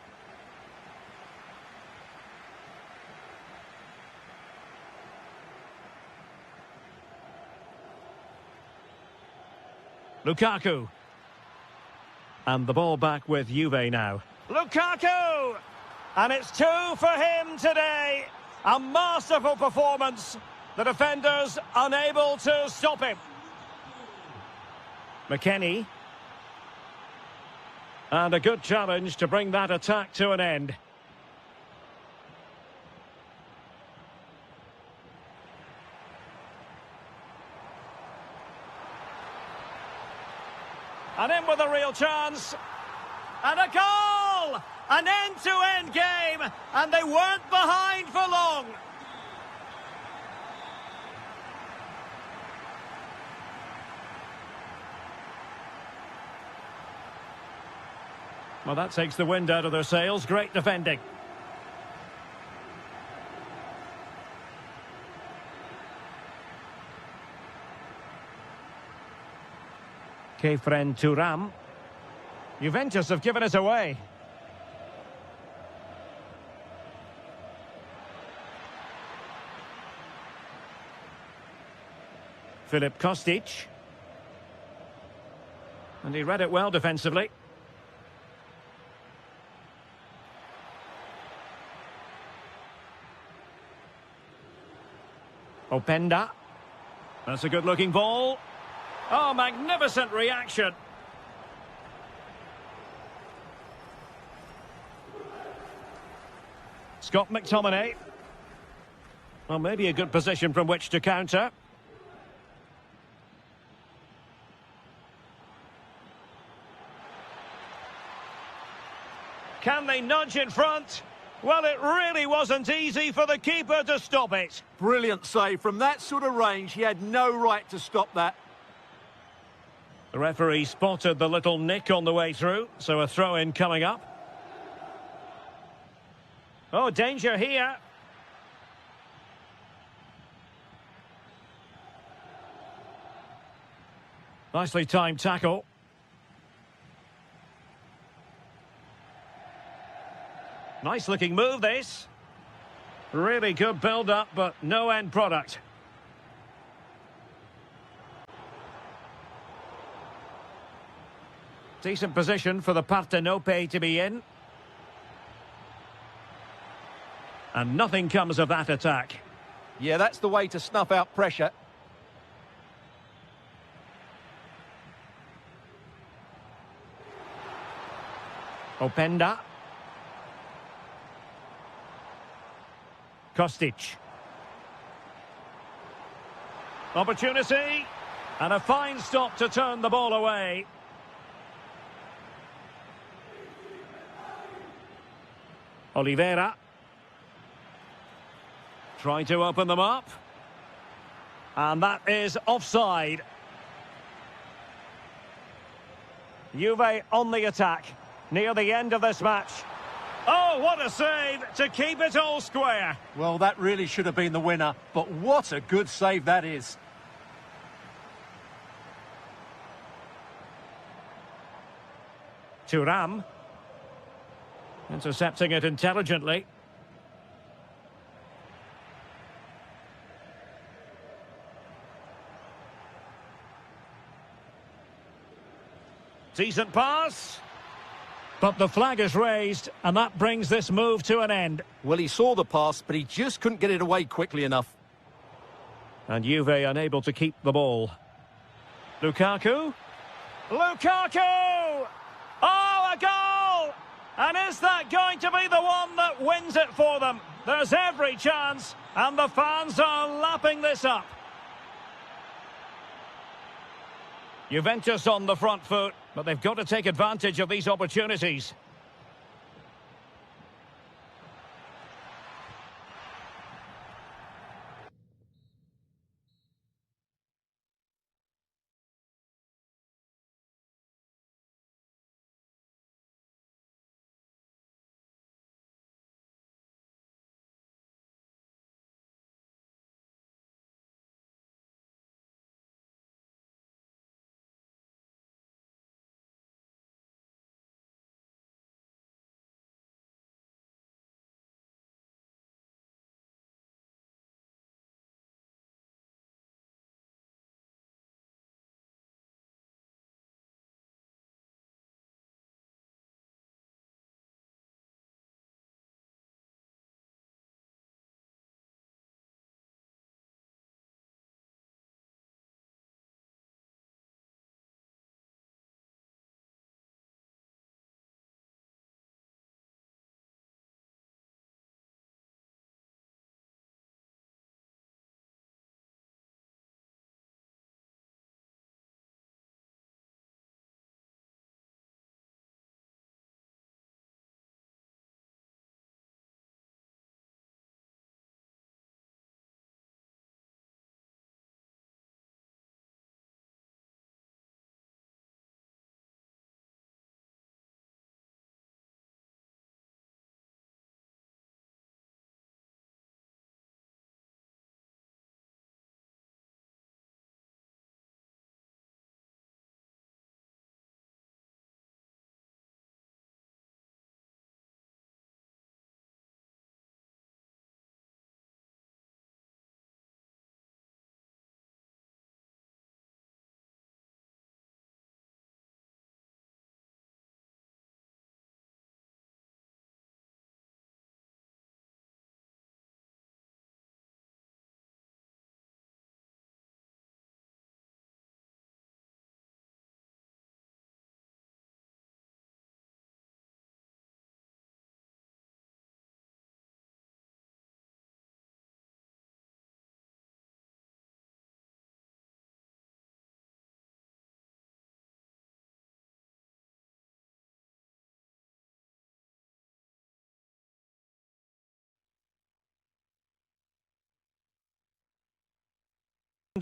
Lukaku. And the ball back with Juve now. Lukaku! And it's 2 for him today. A masterful performance. The defenders unable to stop him. McKennie. And a good challenge to bring that attack to an end. And in with a real chance. And a goal! An end-to-end game. And they weren't behind for long. Well, that takes the wind out of their sails. Great defending. Kefren Turam. Juventus have given it away. Filip Kostic. And he read it well defensively. Openda. That's a good-looking ball. Oh, magnificent reaction. Scott McTominay. Well, maybe a good position from which to counter. Can they nudge in front? Well, it really wasn't easy for the keeper to stop it. Brilliant save. From that sort of range, he had no right to stop that. The referee spotted the little nick on the way through, so a throw-in coming up. Oh, danger here. Nicely timed tackle. Nice looking move, this. Really good build-up, but no end product. Decent position for the Partenope to be in. And nothing comes of that attack. Yeah, that's the way to snuff out pressure. Openda. Kostic. Opportunity. And a fine stop to turn the ball away. Oliveira. Trying to open them up. And that is offside. Juve on the attack. Near the end of this match. Oh, what a save to keep it all square. Well, that really should have been the winner, but what a good save that is. Thuram. Intercepting it intelligently. Decent pass. But the flag is raised, and that brings this move to an end. Well, he saw the pass, but he just couldn't get it away quickly enough. And Juve unable to keep the ball. Lukaku. Lukaku! Oh, a goal! And is that going to be the one that wins it for them? There's every chance, and the fans are lapping this up. Juventus on the front foot, but they've got to take advantage of these opportunities.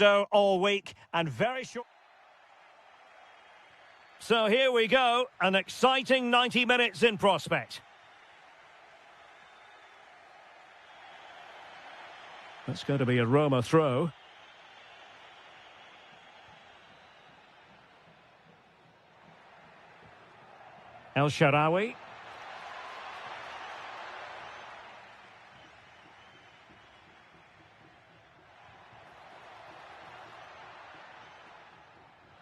All week and very short. So here we go, an exciting 90 minutes in prospect. That's going to be a Roma throw. El Shaarawy.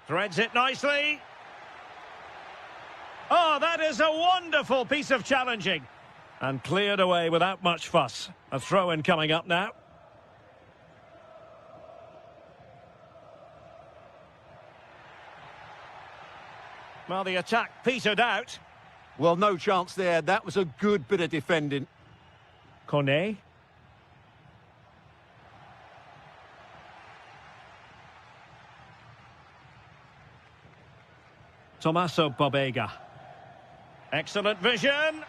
Threads it nicely. Oh, that is a wonderful piece of challenging. And cleared away without much fuss. A throw-in coming up now. Well, the attack petered out. Well, no chance there. That was a good bit of defending. Kone. Tommaso Pobega. Excellent vision.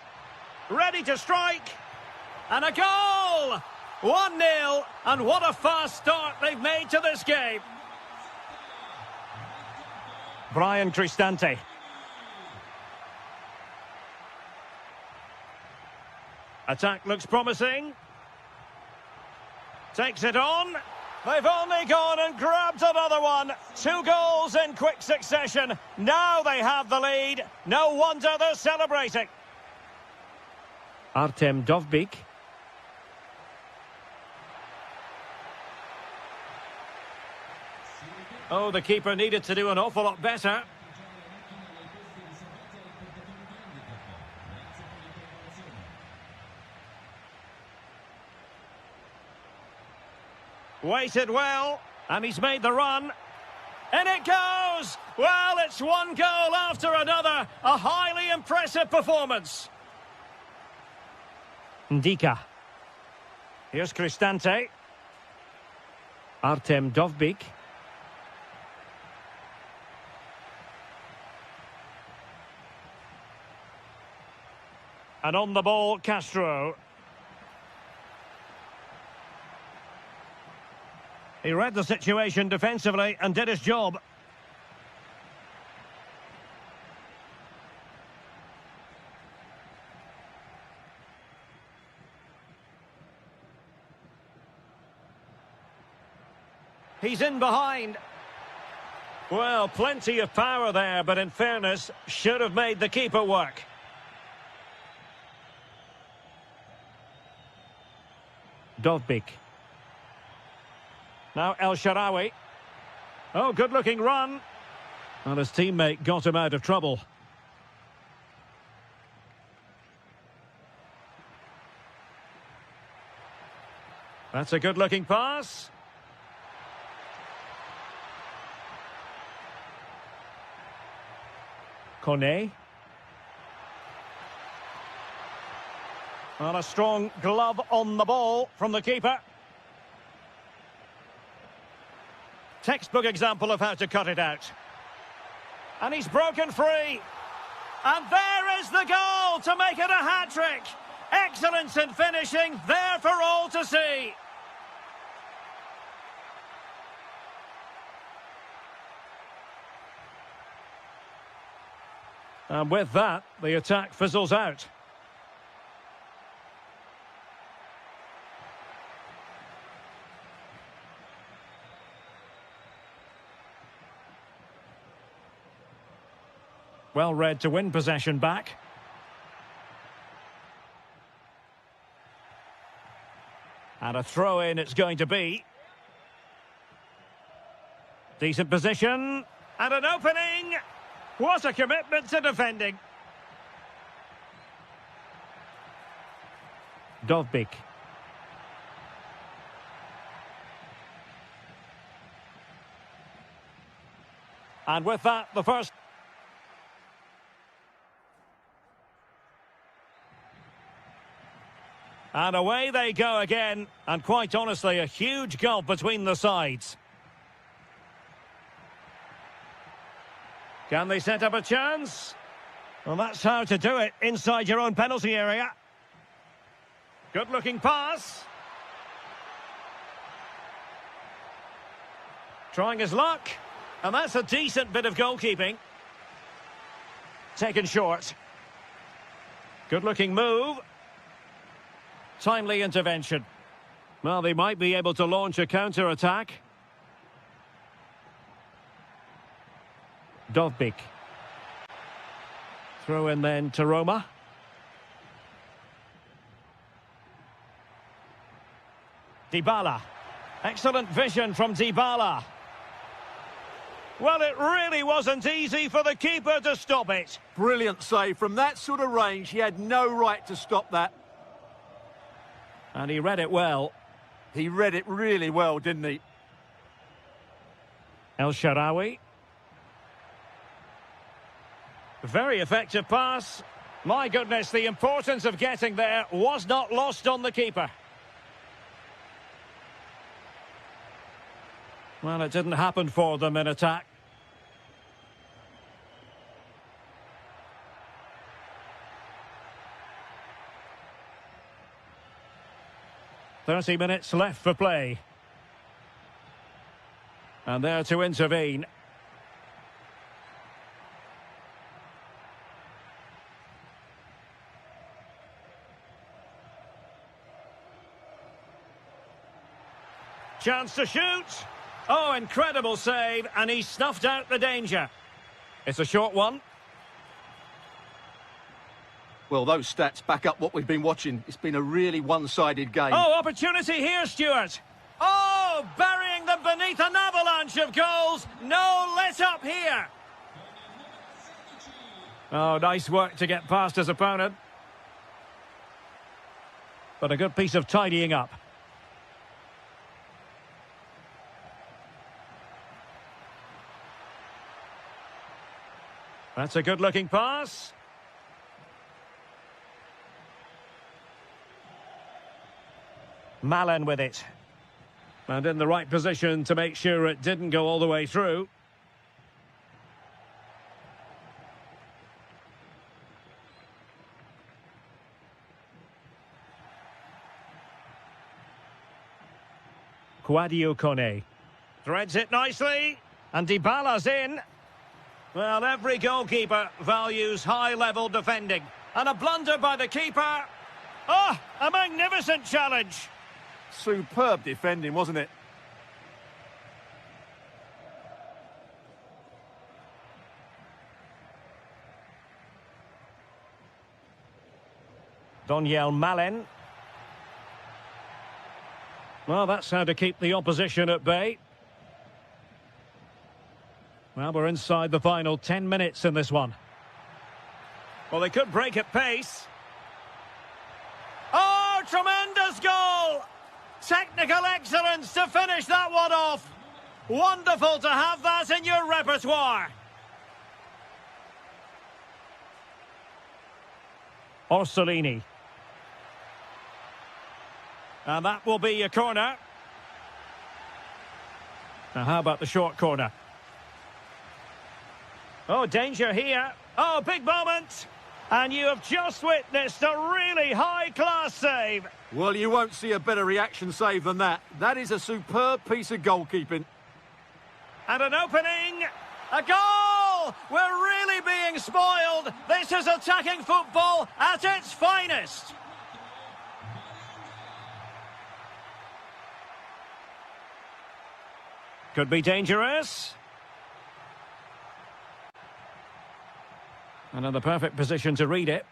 Ready to strike. And a goal! 1-0. And what a fast start they've made to this game. Brian Cristante. Attack looks promising. Takes it on. They've only gone and grabbed another one. 2 goals in quick succession. Now they have the lead. No wonder they're celebrating. Artem Dovbyk. Oh, the keeper needed to do an awful lot better. Waited well, and he's made the run. And it goes! Well, it's one goal after another. A highly impressive performance. Ndika. Here's Cristante. Artem Dovbyk. And on the ball, Castro. He read the situation defensively and did his job. He's in behind. Well, plenty of power there, but in fairness, should have made the keeper work. Dovbyk. Now El Shaarawy. Oh, good-looking run. And his teammate got him out of trouble. That's a good-looking pass. Kone. And a strong glove on the ball from the keeper. Textbook example of how to cut it out. And he's broken free. And there is the goal to make it a hat-trick. Excellence in finishing, there for all to see. And with that, the attack fizzles out. Well read to win possession back. And a throw-in it's going to be. Decent position. And an opening. What a commitment to defending. Dovbyk. And with that, the first... And away they go again, and quite honestly, a huge gulf between the sides. Can they set up a chance? Well, that's how to do it, inside your own penalty area. Good-looking pass. Trying his luck. And that's a decent bit of goalkeeping. Taken short. Good-looking move. Timely intervention. Well, they might be able to launch a counter-attack. Dovbik. Throw in then to Roma. Dybala. Excellent vision from Dybala. Well, it really wasn't easy for the keeper to stop it. Brilliant save. From that sort of range, he had no right to stop that. And he read it well. He read it really well, didn't he? El Shaarawy. Very effective pass. My goodness, the importance of getting there was not lost on the keeper. Well, it didn't happen for them in attack. "30 minutes left for play. And there to intervene. Chance to shoot. Oh, incredible save, and he snuffed out the danger. It's a short one. Well, those stats back up what we've been watching. It's been a really one-sided game. Oh, opportunity here, Stuart. Oh, burying them beneath an avalanche of goals. No let-up here. Oh, nice work to get past his opponent. But a good piece of tidying up. That's a good-looking pass. Malen with it. And in the right position to make sure it didn't go all the way through. Kouadio Kone. Threads it nicely. And Dybala's in. Well, every goalkeeper values high-level defending. And a blunder by the keeper. Oh, a magnificent challenge. Superb defending, wasn't it? Donyell Malen. Well, that's how to keep the opposition at bay. Well, we're inside the final 10 minutes in this one. Well, they could break at pace. Oh, tremendous goal! Technical excellence to finish that one off. Wonderful to have that in your repertoire. Orsolini. And that will be a corner. Now, how about the short corner? Oh, danger here. Oh, big moment. And you have just witnessed a really high-class save. Well, you won't see a better reaction save than that. That is a superb piece of goalkeeping. And an opening. A goal! We're really being spoiled. This is attacking football at its finest. Could be dangerous. And in the perfect position to read it.